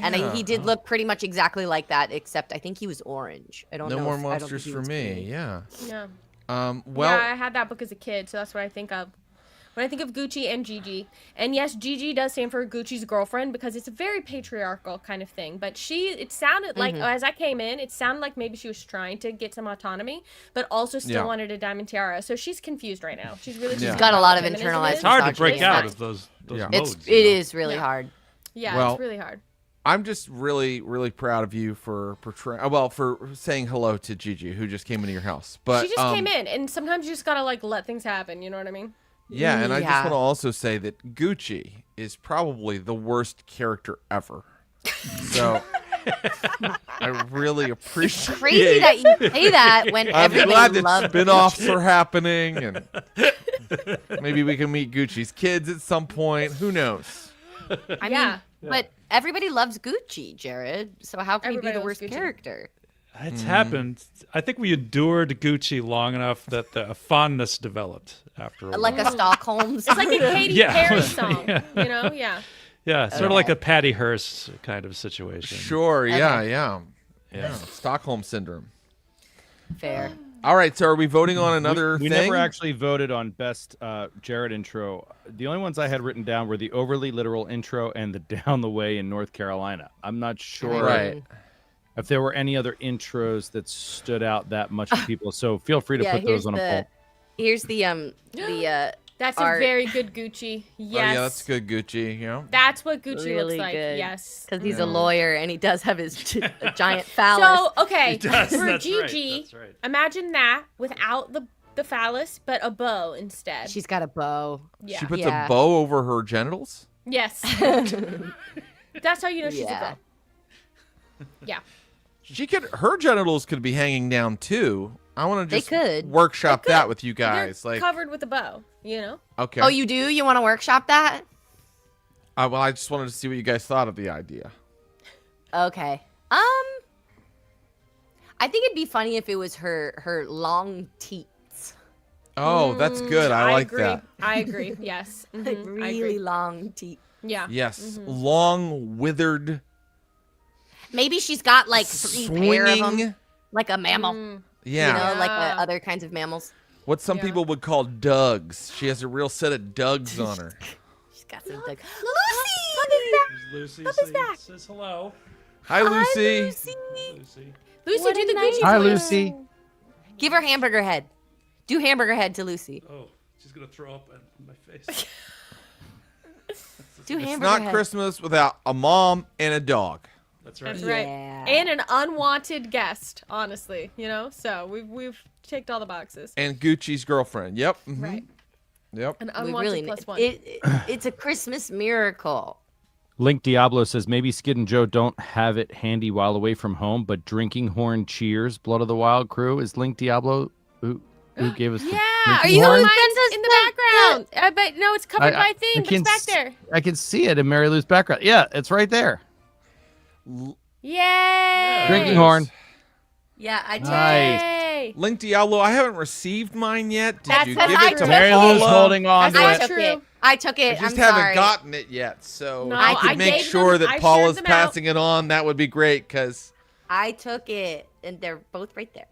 And he did look pretty much exactly like that, except I think he was orange. I don't No know. more if- I don't monsters think he for was me. green. Yeah. Yeah. Well, Yeah, I had that book as a kid, so that's what I think of when I think of Gucci and Gigi. And yes, Gigi does stand for Gucci's girlfriend because it's a very patriarchal kind of thing. But it sounded like, Mm-hmm. as I came in, it sounded like maybe she was trying to get some autonomy, but also still Yeah. wanted a diamond tiara. So she's confused right now. She's really Yeah. confused She's got a about lot what of feminism internalized is. It's hard to break misogyny. out of those Yeah. modes. It you know? is really Yeah. hard. Yeah, Well, it's really hard. I'm just really, really proud of you for portraying. Well, for saying hello to Gigi, who just came into your house. But She just came in, and sometimes you just gotta like let things happen. You know what I mean? Yeah, and I just Yeah. want to also say that Gucci is probably the worst character ever. So I really appreciate. Crazy that you say that when I'm glad everybody that loves spin-offs are happening, and Maybe we can meet Gucci's kids at some point. Who knows? I Yeah. mean, but everybody loves Gucci, Jared. So how can Everybody he be the loves worst Gucci. character? It's happened. I think we endured Gucci long enough that the fondness developed after a Like while. a Stockholm. It's like a Katy Yeah. Perry song, Yeah. you know? Yeah. Yeah, sort of like a Patty Hearst kind of situation. Sure. Yeah. Okay. Yeah. Yeah. Stockholm syndrome. Fair. All right. So are we voting on another we thing? never actually voted on best Jared intro. The only ones I had written down were the overly literal intro and the Down the Way in North Carolina. I'm not sure Right. if there were any other intros that stood out that much to people. So feel free to put those on a poll. Here's the That's Art. a very good Gucci. Yes. Oh, yeah, that's good, Gucci. You know. That's what Gucci Really looks like. good. Yes. because he's a lawyer and he does have his a giant phallus. So, okay, He does, for that's right, Gigi, that's right. imagine that without the phallus, but a bow instead. She's got a bow. Yeah. She puts Yeah. a bow over her genitals. Yes. That's how you know she's Yeah. a bow. Yeah. She could. Her genitals could be hanging down too. I want to They just could. workshop They that could. with you They're guys. Like, covered with a bow, you know? okay. Oh, you do? You want to workshop that? Well, I just wanted to see what you guys thought of the idea. Okay. I think it'd be funny if it was her long teats, Oh, that's good. I like agree. that. I agree. Yes. like Mhm, I really agree. long teeth. Yeah. Yes, long, withered, Maybe she's got like 3 pair of them, swinging. like a mammal. Mm. Yeah. You know, like Yeah. other kinds of mammals. What some Yeah. people would call dugs. She has a real set of dugs on her. She's got some like Lucy Puppy's back. says hello. Hi, Lucy. Lucy. Lucy, What do a the nice- Gucci Hi, voice. Lucy. Give her hamburger head. Do hamburger head to Lucy. Oh, she's gonna throw up in my face. Do It's hamburger not head. Christmas without a mom and a dog. That's right. That's right. Yeah. And an unwanted guest, honestly, you know? So we've ticked all the boxes. And Gucci's girlfriend. Yep. mhm. Right. Yep. An We unwanted really plus one. it's a Christmas miracle. Link Diablo says maybe Skid and Joe don't have it handy while away from home, but Drinking Horn cheers Blood of the Wild crew. Is Link Diablo who gave us the Yeah, Drinking Are you Horn? who mine's sent us in the background. I bet no, it's covered by thing, but it's can back s- there. I can see it in Mary Lou's background. Yeah, it's right there. Yay! Drinking Horn. Yeah, I did. Nice. Yay! Link Diablo, I haven't received mine yet. Did That's you what give I it to took. Mary Paula? Lou's holding on That's to I it. not took true. it. I took I it. just I'm haven't sorry. gotten it yet, so No, if you I could make gave sure them- that I Paula's shared them out. passing it on. That would be great, because I took it, and they're both right there.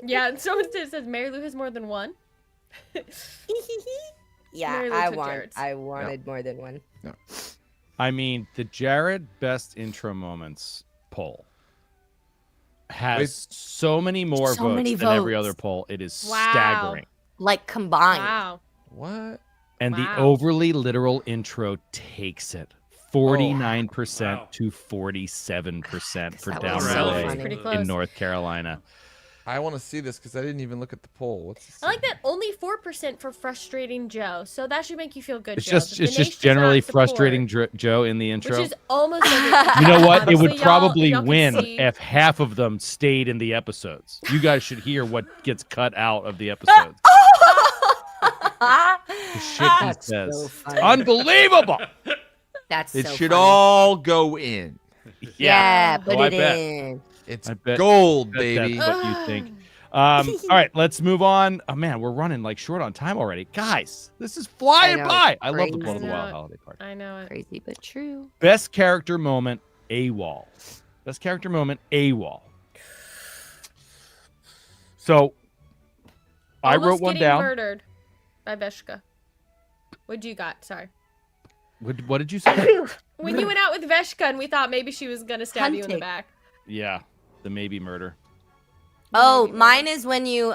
Yeah, and so it says Mary Lou has more than one. Yeah, Mary Lou I took want. Jared's. I wanted more than one. I mean, the Jared best intro moments poll has Wait. so many more So votes many than every votes. other poll. It is Wow. staggering. Like combined. Wow. what? And the Wow. overly literal intro takes it. 49% Wow. to 47% for That Down was the so Way funny. Pretty in close. North Carolina. I want to see this because I didn't even look at the poll. What's this? I like that only 4% for frustrating Joe. So that should make you feel good, It's Joe. just that the it's Nation just does generally not support, frustrating Joe in the Which intro. is almost like You know what? It would Honestly, probably y'all can win see- if half of them stayed in the episodes. You guys should hear what gets cut out of the episodes. The shit he That's says. so It's funny. unbelievable. That's It so should funny. all go in. Yeah, put Oh, I it bet. in. It's I bet- gold, bet baby. That's what you think. All right, let's move on. Oh man, we're running like short on time already, guys. This is flying I know, by. it's I love the crazy. Blood of the I know Wild it. holiday party. I know it. Crazy but true. Best character moment, AWOL. Best character moment, AWOL. So, I Almost wrote one getting down. Murdered by Veshka. What'd you got? Sorry. What did you say? When you went out with Veshka and we thought maybe she was gonna stab you in the Hunting. back. Yeah, the maybe murder. Oh, Maybe mine is when you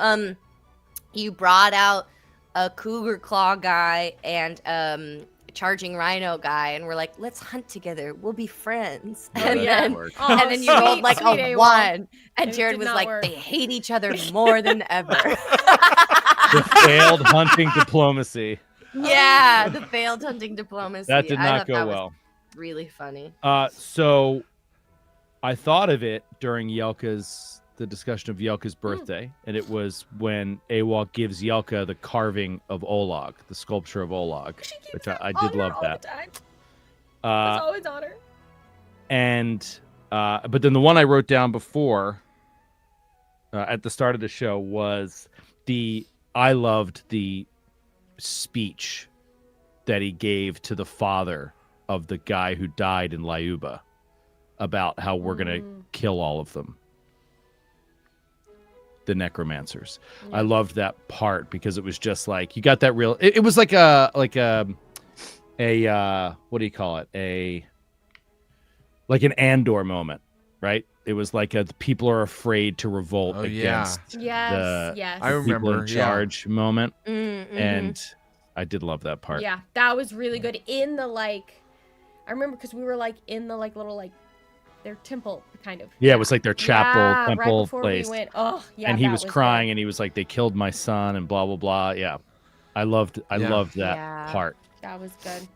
brought out a cougar claw guy and charging rhino guy, and we're like, let's hunt together. We'll be friends. And yeah. then Oh, and then you rolled sweet, like sweet a AWOL. one, and It Jared did was not like, work. they hate each other more than ever. The failed hunting diplomacy. Yeah, the failed hunting diplomacy. That did I not thought go that was well. really funny. So I thought of it during Yelka's the discussion of Yelka's birthday, and it was when Ewok gives Yelka the carving of Olag, the sculpture of Olag, She keeps which that I on did her love all that. the time. Uh, It's always on her. and but then the one I wrote down before at the start of the show was I loved the speech that he gave to the father of the guy who died in Lyuba about how we're going to kill all of them. The necromancers. I loved that part because it was just like, you got that real, it was like a what do you call it? Like an Andor moment, right? It was like the people are afraid to revolt against Yes, the people in charge moment. Mm-hmm. And I did love that part. Yeah, that was really good. In the like, I remember because we were like in the like little like their temple kind of. Yeah, it was like their chapel, temple right before place. We went. Oh, yeah. And he that was crying good. and he was like, they killed my son and blah, blah, blah. Yeah. I loved that part. That was good.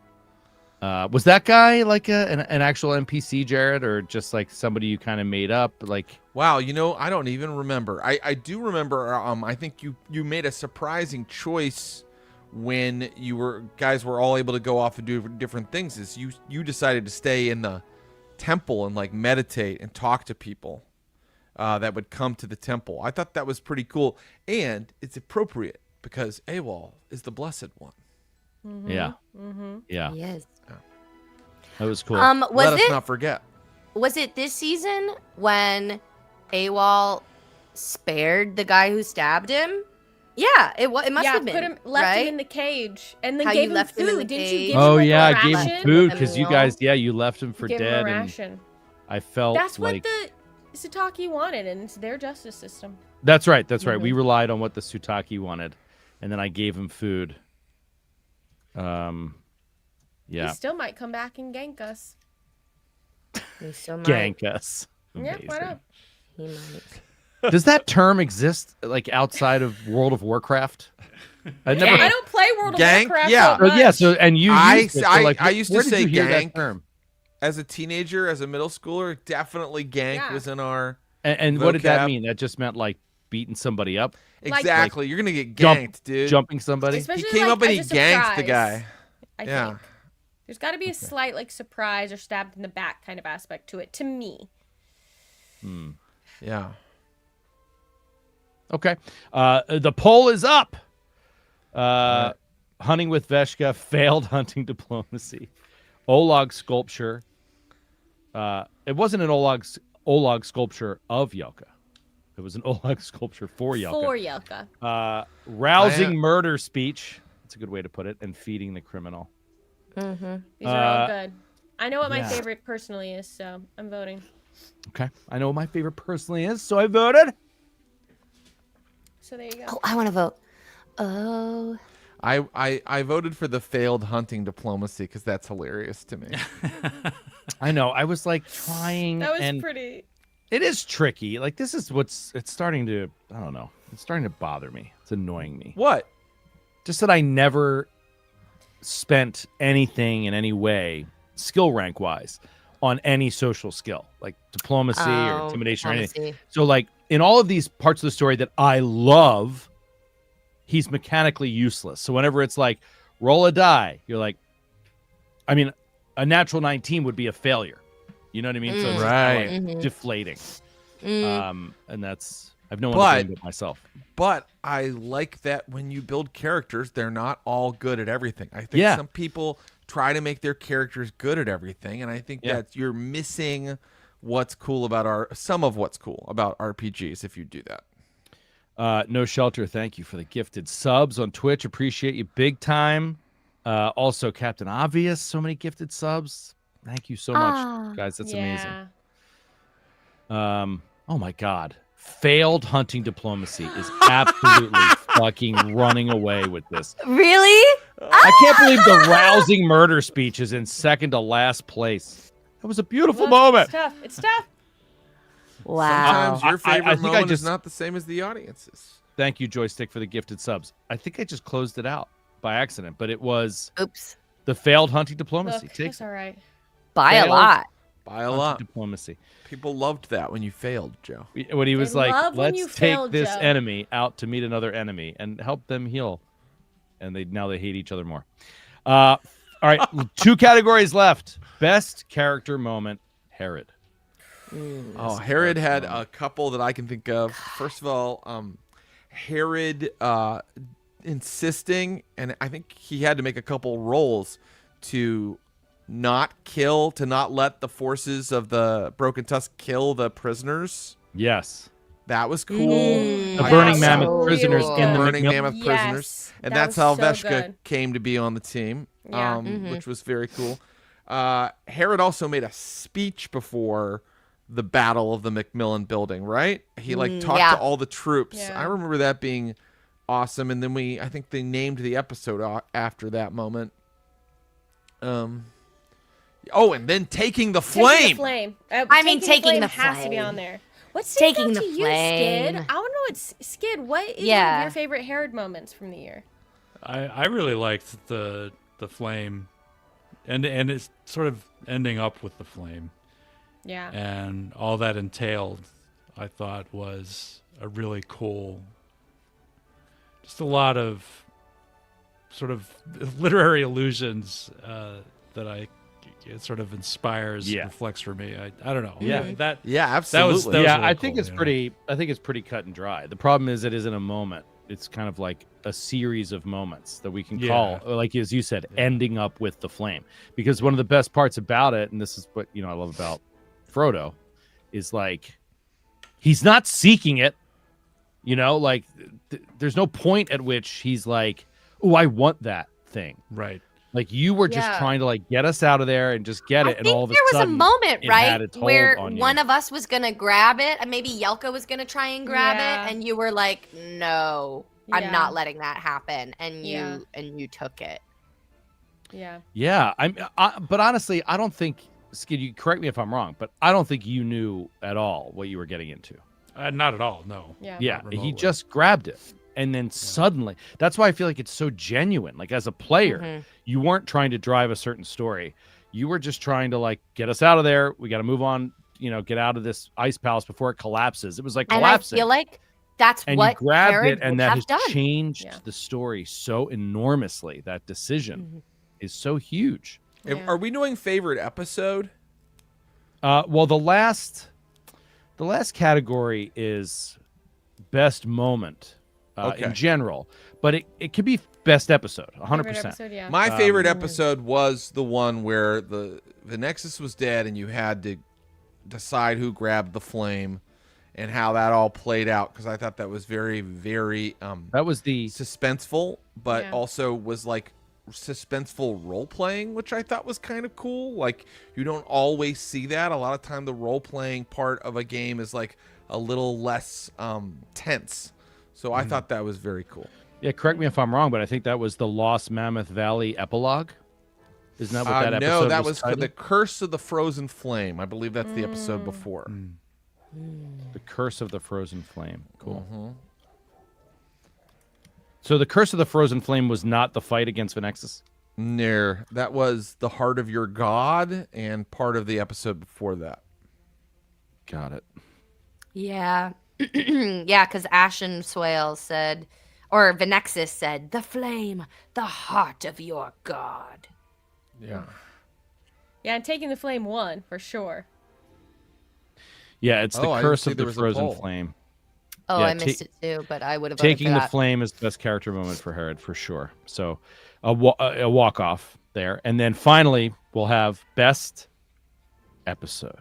Was that guy like an actual NPC, Jared, or just like somebody you kind of made up? Like, Wow, I don't even remember. I do remember. I think you made a surprising choice when guys were all able to go off and do different things. Is you decided to stay in the temple and like meditate and talk to people that would come to the temple. I thought that was pretty cool, and it's appropriate because Awol is the blessed one. Mm-hmm. yeah, yeah, Yes. that was cool. Let us not forget. Was it this season when Awol spared the guy who stabbed him? Yeah, it must have been. Left right? him in the cage, and then How gave you him left him food. in the Didn't cage. you give him Oh like, yeah, a I gave ration? him food A because you meal. guys, you left him for Give him dead, a and ration. I felt That's what like the Sataki wanted, and it's their justice system. that's right. We relied on what the Sutaki wanted, and then I gave him food. Yeah, He still might come back and gank us. He still might. gank us. Yeah, why Amazing. not? He might. Does that term exist like outside of World of Warcraft? I never. I don't play World of Gank? Warcraft. Yeah. So Oh, much. yeah. So and you. Used it, so, like, I used to where did say you hear that gank. term? As a teenager, as a middle schooler, definitely gank Yeah. was in our And what did that vocab. mean? That just meant like beating somebody up, Like- exactly. You're gonna get Jump- ganked, dude. jumping somebody. Especially He came like, up and as he a ganked the surprise, guy. I Yeah. think. There's got to be a slight like surprise or stabbed in the back kind of aspect to it. To me. Yeah. Okay. The poll is up. Hunting with Veshka, failed hunting diplomacy. Olag sculpture. It wasn't an Olag sculpture of Yelka. It was an Olag sculpture for Yelka. For Yelka. Rousing murder speech. That's a good way to put it. And feeding the criminal. Mm-hmm. These are all good. I know what my yeah. favorite personally is, so I'm voting. Okay. I know what my favorite personally is, so I voted. So there you go. Oh, I want to vote. Oh. I voted for the failed hunting diplomacy because that's hilarious to me. I know. I was like trying. That was and pretty. It is tricky. Like this is it's starting to, I don't know. It's starting to bother me. It's annoying me. What? Just that I never spent anything in any way, skill rank wise, on any social skill, like diplomacy or intimidation or anything. So like in all of these parts of the story that I love, he's mechanically useless. So whenever it's like roll a die, you're like, I mean, a natural 19 would be a failure. You know what I mean? So it's Right. kind of like deflating. And that's I've no one But- to blame but myself. But I like that when you build characters, they're not all good at everything. I think Yeah. some people try to make their characters good at everything, and I think Yeah. that you're missing what's cool about some of what's cool about RPGs if you do that. No Shelter, thank you for the gifted subs on Twitch. Appreciate you big time. Also, Captain Obvious, so many gifted subs. Thank you so much, guys. That's amazing. Oh my God. Failed hunting diplomacy is absolutely fucking running away with this. Really? I can't believe the rousing murder speech is in second to last place. That was a beautiful moment. It's tough. It's tough. Wow. Sometimes your favorite I think I moment just- is not the same as the audience's. Thank you, Joystick, for the gifted subs. I think I just closed it out by accident, but it was Oops. the failed hunting diplomacy. Look, Take that's all right. By a Failed. lot. By a Tons of lot. diplomacy. People loved that when you failed, Joe. When he was like, love when you let's take failed, this Joe." enemy out to meet another enemy and help them heal. And now they hate each other more. All right, 2 categories left. Best character moment, Herod. Oh, Herod had a couple that I can think of. First of all, Herod insisting, and I think he had to make a couple rolls to not let the forces of the Broken Tusk kill the prisoners. Yes. That was cool. The I Burning thought Mammoth so. prisoners cool. in the Burning McMillan. Mammoth prisoners. Yes, And that that's how was so Veshka good. came to be on the team, Yeah. which was very cool. Herod also made a speech before the Battle of the Macmillan Building, right? He talked yeah. to all the troops. Yeah. I remember that being awesome. And then I think they named the episode after that moment. Oh, and then taking the Taking flame. the flame. I mean, taking the has to be flame. on there. What's Taking to the you, Skid? flame. I want to know what Skid. What is one Yeah. of your favorite Herod moments from the year? I really liked the flame, and it's sort of ending up with the flame, Yeah. and all that entailed. I thought was a really cool. Just a lot of sort of literary allusions that it sort of inspires, Yeah. reflects for me. I don't know. Yeah. that Yeah, that absolutely. was Yeah, really I think cool, it's you know? pretty. I think it's pretty cut and dry. The problem is, it isn't a moment. It's kind of like a series of moments that we can call, like as you said, ending up with the flame. Because one of the best parts about it, and this is what I love about Frodo, is like he's not seeking it. Like there's no point at which he's like, "Oh, I want that thing." Right. Like you were just Yeah. trying to get us out of there and just get it, I and think all of a there was a sudden, moment, it right, had its hold where on you. one of us was gonna grab it, and maybe Yelka was gonna try and grab Yeah. it, and you were like, "No, I'm Yeah. not letting that happen," and Yeah. you took it. Yeah. Yeah, but honestly, I don't think Skid. You correct me if I'm wrong, but I don't think you knew at all what you were getting into. Not at all. No. Yeah. Yeah, Not he remotely. just grabbed it, and then suddenly, that's why I feel like it's so genuine. Like as a player, Mhm. you weren't trying to drive a certain story. You were just trying to get us out of there. We got to move on. Get out of this ice palace before it collapses. It was like And collapsing. I feel like that's and what you grabbed Herod it, and would that have has done. changed Yeah. the story so enormously. That decision Mhm. is so huge. Yeah. Are we doing favorite episode? Well, the last category is best moment Okay. in general, but it could be best episode, Favorite 100%. episode, yeah. My favorite episode was the one where the Nexus was dead and you had to decide who grabbed the flame and how that all played out, because I thought that was very, very That was the suspenseful, but Yeah. also was suspenseful role playing, which I thought was kind of cool. Like, you don't always see that. A lot of time the role playing part of a game is a little less tense. So I thought that was very cool. yeah. Correct me if I'm wrong, but I think that was the Lost Mammoth Valley epilogue. Isn't that what that episode no, that was titled? the Curse of the Frozen Flame. I believe that's the episode before. The Curse of the Frozen Flame. Cool. Mhm. So the Curse of the Frozen Flame was not the fight against Venexus? No, that was the Heart of Your God and part of the episode before that. Got it. Yeah. Yeah, because Ashen Swale said, or Venexus said, "The flame, the heart of your god." Yeah. Yeah, and Taking the Flame won for sure. Yeah, it's the Oh, I didn't Curse see of there the was a Frozen poll. Flame. Oh, Yeah, I missed it too, but I would have Taking voted the for that. Flame is the best character moment for Herod, for sure. So a walk-off there. And then finally, we'll have best episode.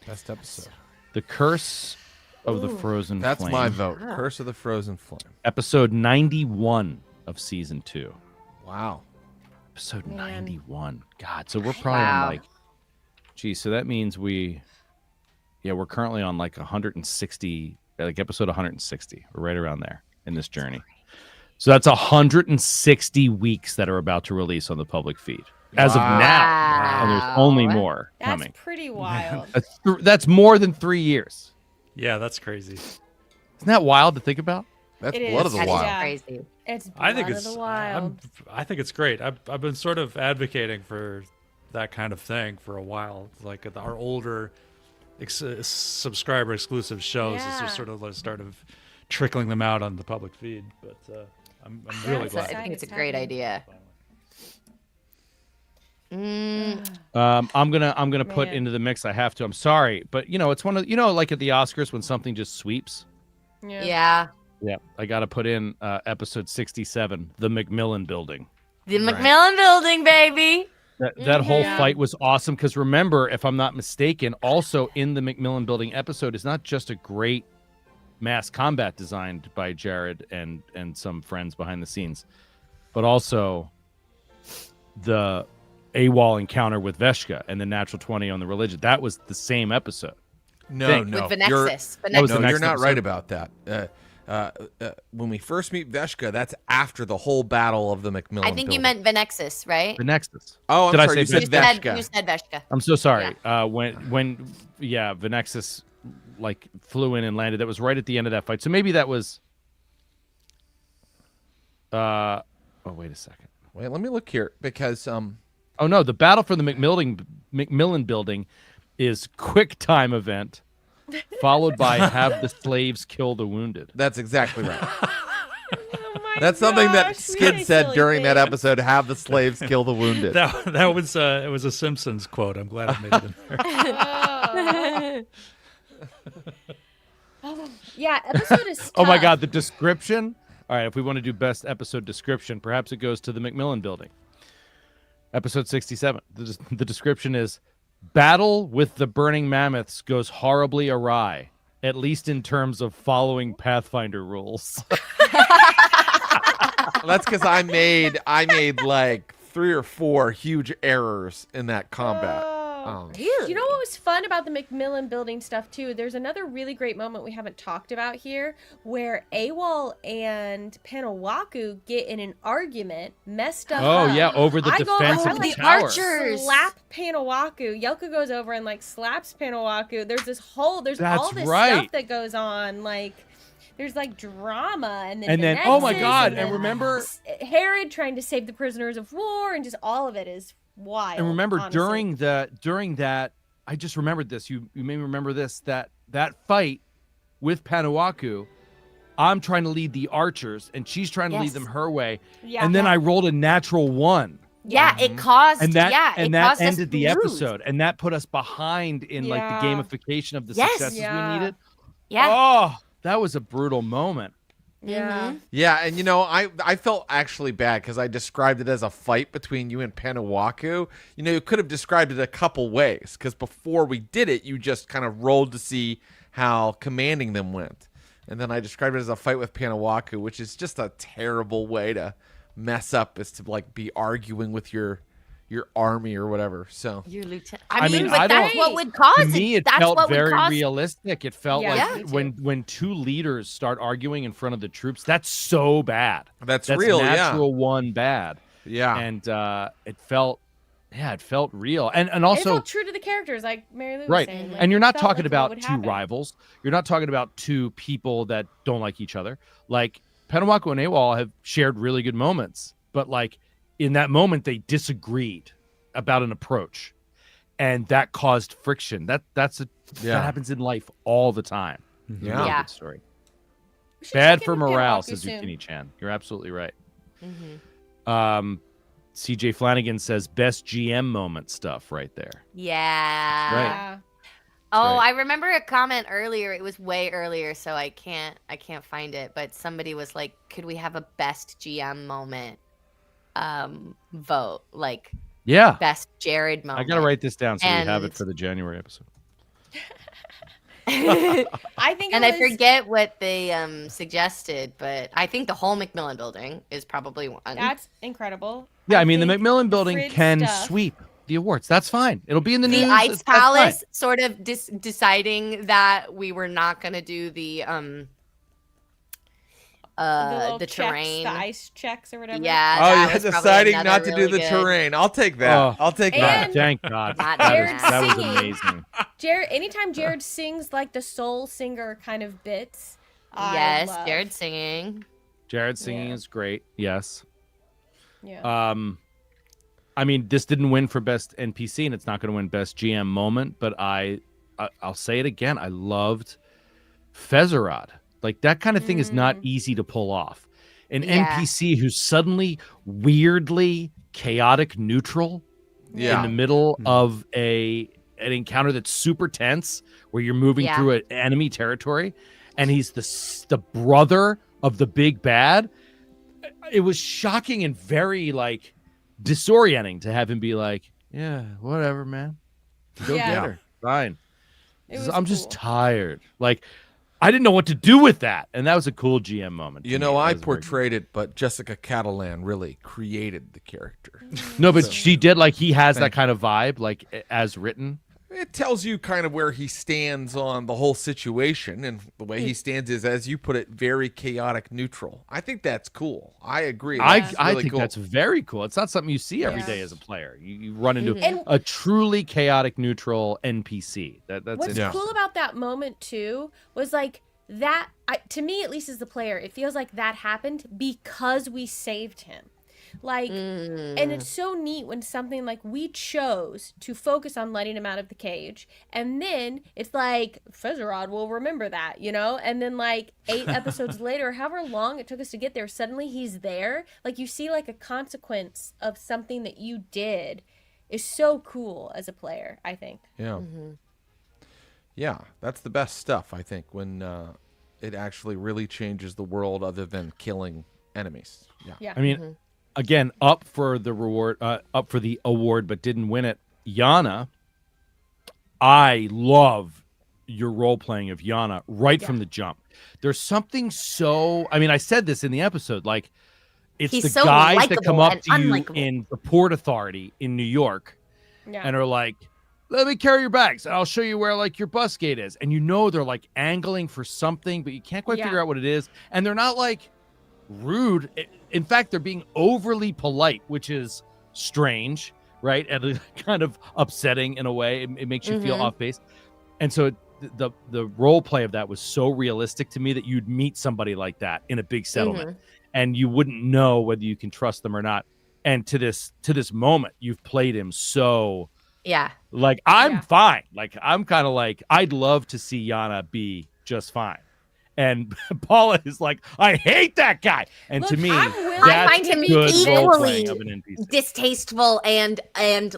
Best episode. The Curse of the Frozen That's Flame. my vote. Curse of the Frozen Flame. Episode 91 of season 2. Wow. Episode Man. 91. God, so we're probably Wow. on geez, so that means we're currently on 160, episode 160. We're right around there in this journey. So that's 160 weeks that are about to release on the public feed as of now. And there's only Wow. more That's coming. pretty wild. That's more than 3 years. Yeah, that's crazy. Isn't that wild to think about? That's It Blood is. of the That is Wild. Yeah. crazy. It's I think Blood it's of the Wild. I think it's great. I've been sort of advocating for that kind of thing for a while. Like our older subscriber exclusive shows is Yeah. just sort of started trickling them out on the public feed. But I'm really So I glad. think it's a great idea. I'm gonna put Man. into the mix. I have to. I'm sorry, but it's one of like at the Oscars when something just sweeps. Yeah. Yeah, I got to put in episode 67, the McMillan Building. The Macmillan Building, baby. That whole Yeah. fight was awesome because remember, if I'm not mistaken, also in the McMillan Building episode is not just a great mass combat designed by Jared and some friends behind the scenes, but also the AWOL encounter with Veshka and the natural 20 on the religion. That was the same episode. No, Thing. no, With you're, Venexis. was the no, next you're not episode. right about that. When we first meet Veshka, that's after the whole battle of the Macmillan. I think you building. meant Venexis, right? The Nexus. Oh, I'm Did I sorry. say You said Veshka? You Veshka. said Veshka. I'm so sorry. When Venexis flew in and landed, that was right at the end of that fight. So maybe that was. Oh, wait a second. Wait, let me look here because Oh no, the battle for the McMillan Building is quick time event, followed by have the slaves kill the wounded. that's exactly right. Oh my That's something that gosh, Skid really said silly during that thing. episode. Have the slaves kill the wounded. That was it was a Simpsons quote. I'm glad I made it in there. Yeah, episode is Oh my tough. God, the description. All right, if we want to do best episode description, perhaps it goes to the McMillan Building. Episode 67. The description is battle with the burning mammoths goes horribly awry, at least in terms of following Pathfinder rules. That's because I made like 3 or 4 huge errors in that combat. Oh. You know what was fun about the Macmillan Building stuff too? There's another really great moment we haven't talked about here where AWOL and Panawaku get in an argument, messed up. Oh yeah, over the I go defense over of the the tower. archers. slap Panawaku. Yelka goes over and slaps Panawaku. There's That's all this right. stuff that goes on. There's drama and then Oh my Venexis, God, and then remember Herod trying to save the prisoners of war, and just all of it is wild. and remember honestly. during that I just remembered this. You made me remember this that fight with Panawaku. I'm trying to lead the archers and she's trying to lead Yes. them her way. Yeah. And then I rolled a natural 1. Yeah, it caused. And that it and that caused us ended the to lose. episode. And that put us behind in the Yeah. gamification of the Yes. successes Yeah. we needed. Yeah. Oh, that was a brutal moment. Yeah. Yeah, and I felt actually bad because I described it as a fight between you and Panawaku. You could have described it a couple ways because before we did it, you just kind of rolled to see how commanding them went. And then I described it as a fight with Panawaku, which is just a terrible way to mess up, is to be arguing with your army or whatever. So Your lieutenant. I mean, but I that's don't- what would cause To it. me, it That's felt what would very cause realistic. It felt Yeah, like me too. when 2 leaders start arguing in front of the troops, that's so bad. that's That's real, natural 1 bad. yeah. And it felt real. And And it's also all true to the characters, like Mary Lou was right. saying. And you're it not felt talking like what about would 2 happen. rivals. You're not talking about 2 people that don't like each other. Panawaku and AWOL have shared really good moments, but in that moment they disagreed about an approach, and that caused friction. That happens in life all the time. Yeah. Really Yeah. good story. We should Bad check for in with morale, Panawaku says soon. Zucchini-chan. You're absolutely right. Mhm. CJ Flanagan says best GM moment stuff right there. Yeah. Right. Yeah. Oh, Right. I remember a comment earlier. It was way earlier, so I can't find it. But somebody was like, "Could we have a best GM moment vote? Yeah. Best Jared moment." I got to write this down so we have it And- for the January episode. I think And it I was, forget what they suggested, but I think the whole Macmillan Building is probably one. that's incredible. Yeah, I mean, the think Macmillan Building Frid can stuff- sweep the awards. That's fine. It'll be in the The news. Ice That's fine. Palace sort of deciding that we were not going to do the little the checks, terrain. the ice checks or whatever. Yeah. Oh, that you're was probably deciding another not to do really the good- terrain. I'll take that. Oh. I'll take God, that. And- thank God. Not That was singing. amazing. Anytime Jared sings the soul singer kind of bits. I Yes, love. Jared singing. Jared singing Yeah. is great. Yes. Yeah. I mean, this didn't win for best NPC, and it's not going to win best GM moment. But I'll say it again. I loved Fezerod. Like that kind of thing is not easy to pull off. An NPC who's suddenly weirdly chaotic neutral in the middle of an encounter that's super tense, where you're moving through an enemy territory, and he's the brother of the big bad. It was shocking and very like disorienting to have him be like, yeah, whatever, man, go get her, fine. I'm just tired. Like, I didn't know what to do with that, and that was a cool GM moment. You know, I portrayed it, but Jessica Catalan really created the character. No, but she did. Like, he has that kind of vibe, like as written. It tells you kind of where he stands on the whole situation, and the way he stands is, as you put it, very chaotic neutral. I think that's cool. I agree. I think that's very cool. It's not something you see every day as a player. You run into a truly chaotic neutral NPC. That's what's cool about that moment too was like that. To me, at least as the player, it feels like that happened because we saved him. Like, and it's so neat when something like we chose to focus on letting him out of the cage, and then it's like Fezerod will remember that, you know, and then like 8 episodes later, however long it took us to get there, suddenly he's there. Like, you see like a consequence of something that you did is so cool as a player, I think. Yeah. Yeah, that's the best stuff, I think, when it actually really changes the world other than killing enemies. Yeah. I mean, again, up for the award, but didn't win it. Yana, I love your role playing of Yana right from the jump. There's something so. I mean, I said this in the episode. Like, it's He's the so guys that come up likable to you and unlikable. in the Port Authority in New York, and are like, "Let me carry your bags, and I'll show you where like your bus gate is." And you know they're like angling for something, but you can't quite figure out what it is. And they're not like rude. In fact, they're being overly polite, which is strange, right? And kind of upsetting in a way. It makes you feel off base. And so the role play of that was so realistic to me that you'd meet somebody like that in a big settlement, and you wouldn't know whether you can trust them or not. And to this moment, you've played him so like I'm fine. Like, I'm kind of like, I'd love to see Yana be just fine. And Paula is like, I hate that guy. And to me, I find him equally of an NPC. distasteful and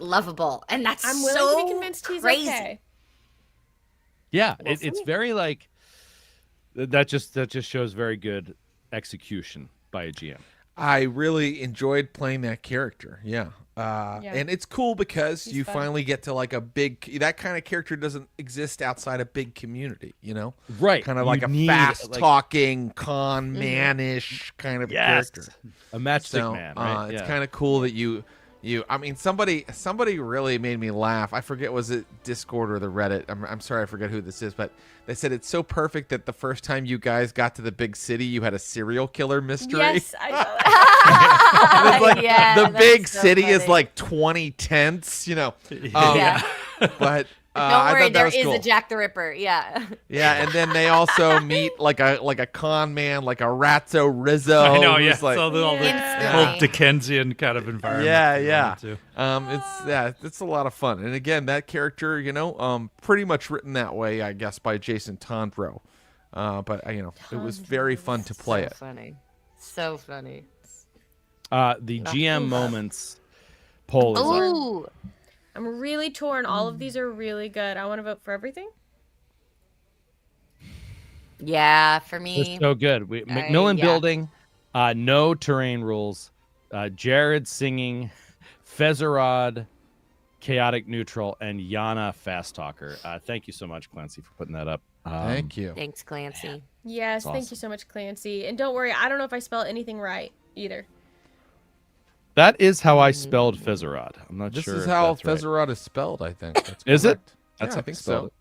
lovable, and that's I'm willing so to be convinced he's crazy. okay. Yeah, it's very like that. Just shows very good execution by a GM. I really enjoyed playing that character. Yeah. And it's cool because you finally get to like that kind of character doesn't exist outside a big community, you know? Right. Kind of like a fast talking, con man-ish kind of character. A matchstick man, right? It's kind of cool that I mean, somebody really made me laugh. I forget, was it Discord or the Reddit? I'm sorry, I forget who this is, but they said it's so perfect that the first time you guys got to the big city, you had a serial killer mystery. Yes, I know that. It's like the big city is like 20 tents, you know. But don't worry, there is cool. a Jack the Ripper. Yeah. Yeah, and then they also meet like a con man, like a Ratso Rizzo. I know, yeah. Like, so the whole Dickensian kind of environment. Yeah. Too. It's a lot of fun. And again, that character, you know, pretty much written that way, I guess, by Jason Tondro. But you know, it was very fun to play it. So funny. The GM moments poll is up. Ooh. I'm really torn. All of these are really good. I want to vote for everything. Yeah, for me. It's so good. Macmillan building, no terrain rules, Jared singing, Fezerod, chaotic neutral, and Yana fast talker. Thank you so much, Clancy, for putting that up. Thank you. Thanks, Clancy. Yes, That's thank awesome. you so much, Clancy. And don't worry, I don't know if I spelled anything right either. That is how I spelled Fezerod. I'm not This sure. is how if that's right. Fezerod is spelled, I think. That's Is it? correct. That's Yeah, how I think spelled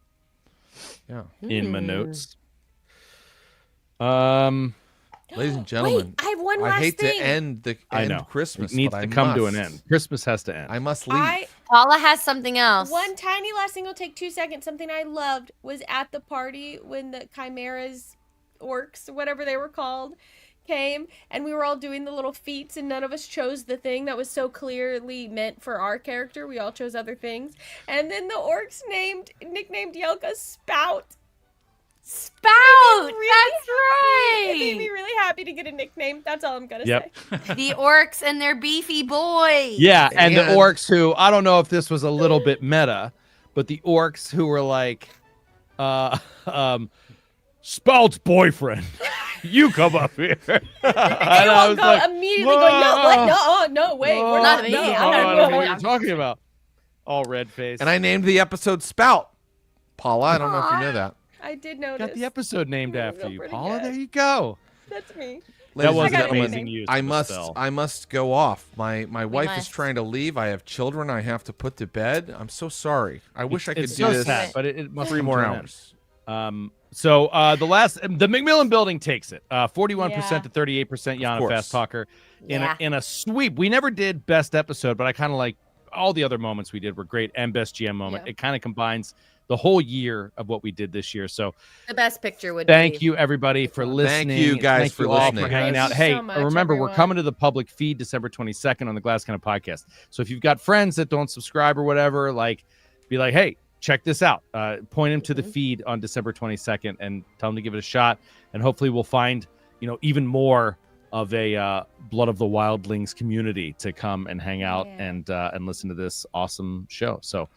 so. Yeah. In my notes. Ladies and gentlemen, Wait, I have one last I hate thing. to end I know. Christmas, It needs but to I come to an must. end. Christmas has to end. I must leave. Paula has something else. One tiny last thing will take 2 seconds. Something I loved was at the party when the chimeras, orcs, whatever they were called, came and we were all doing the little feats and none of us chose the thing that was so clearly meant for our character. We all chose other things. And then the orcs nicknamed Yelka Spout. Spout! That's It made me right! really happy to get a nickname. That's all I'm gonna Yep. say. The orcs and their beefy boys. Yeah, and the And- orcs who, I don't know if this was a little bit meta, but the orcs who were like, Spout's boyfriend, you come up here. And You I all was go like, immediately going, no, what? No, wait, we're Not not. me. No, I'm I not don't know what going. you're talking about. All red face. And I named the episode Spout. Paula, I don't know if you know that. I did notice. got the episode named Yeah, after you, pretty Paula. good. There you go. That's me. That Ladies was and an got gentlemen, amazing use. I of the must spell. I must go off. My wife is must. trying to leave. I have children I have to put to bed. I'm so sorry. I wish I could It's do so this sad, but it must 3 come more to an end. hours. So the Macmillan Building takes it, 41% Yeah. to 38%. Yana course. Fast Talker Yeah. in a sweep. We never did best episode, but I kind of like all the other moments we did were great, and best GM moment. Yeah. It kind of combines the whole year of what we did this year. So The best picture would thank be. you everybody for listening. you guys Thank for you all listening. for hanging Thank out. you Hey, so much, remember we're everyone. coming to the public feed December 22nd on the Glass Kind of Podcast. So if you've got friends that don't subscribe or whatever, like be like, hey, check this out. Point them to the feed on December 22nd and tell them to give it a shot. And hopefully we'll find, even more of a Blood of the Wildlings community to come and hang out Yeah. and listen to this awesome show. So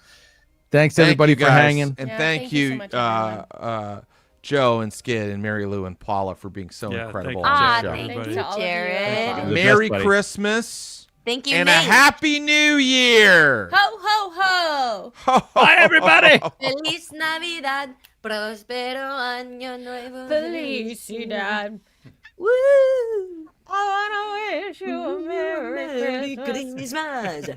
thanks Thank everybody you for guys, hanging. And Yeah, thank thank you so you, much, everyone. Joe and Skid and Mary Lou and Paula for being so Yeah, incredible thank on you, the Ah, show. thank everybody. you, To all of you. Jared. The Merry best, buddy. Christmas Thank you, and a Nate. Happy New Year. Ho, ho, ho. Bye, everybody. Feliz Navidad. Prospero año nuevo. Felicidad. Woo! I wanna wish you a Merry Merry Christmas. Christmas.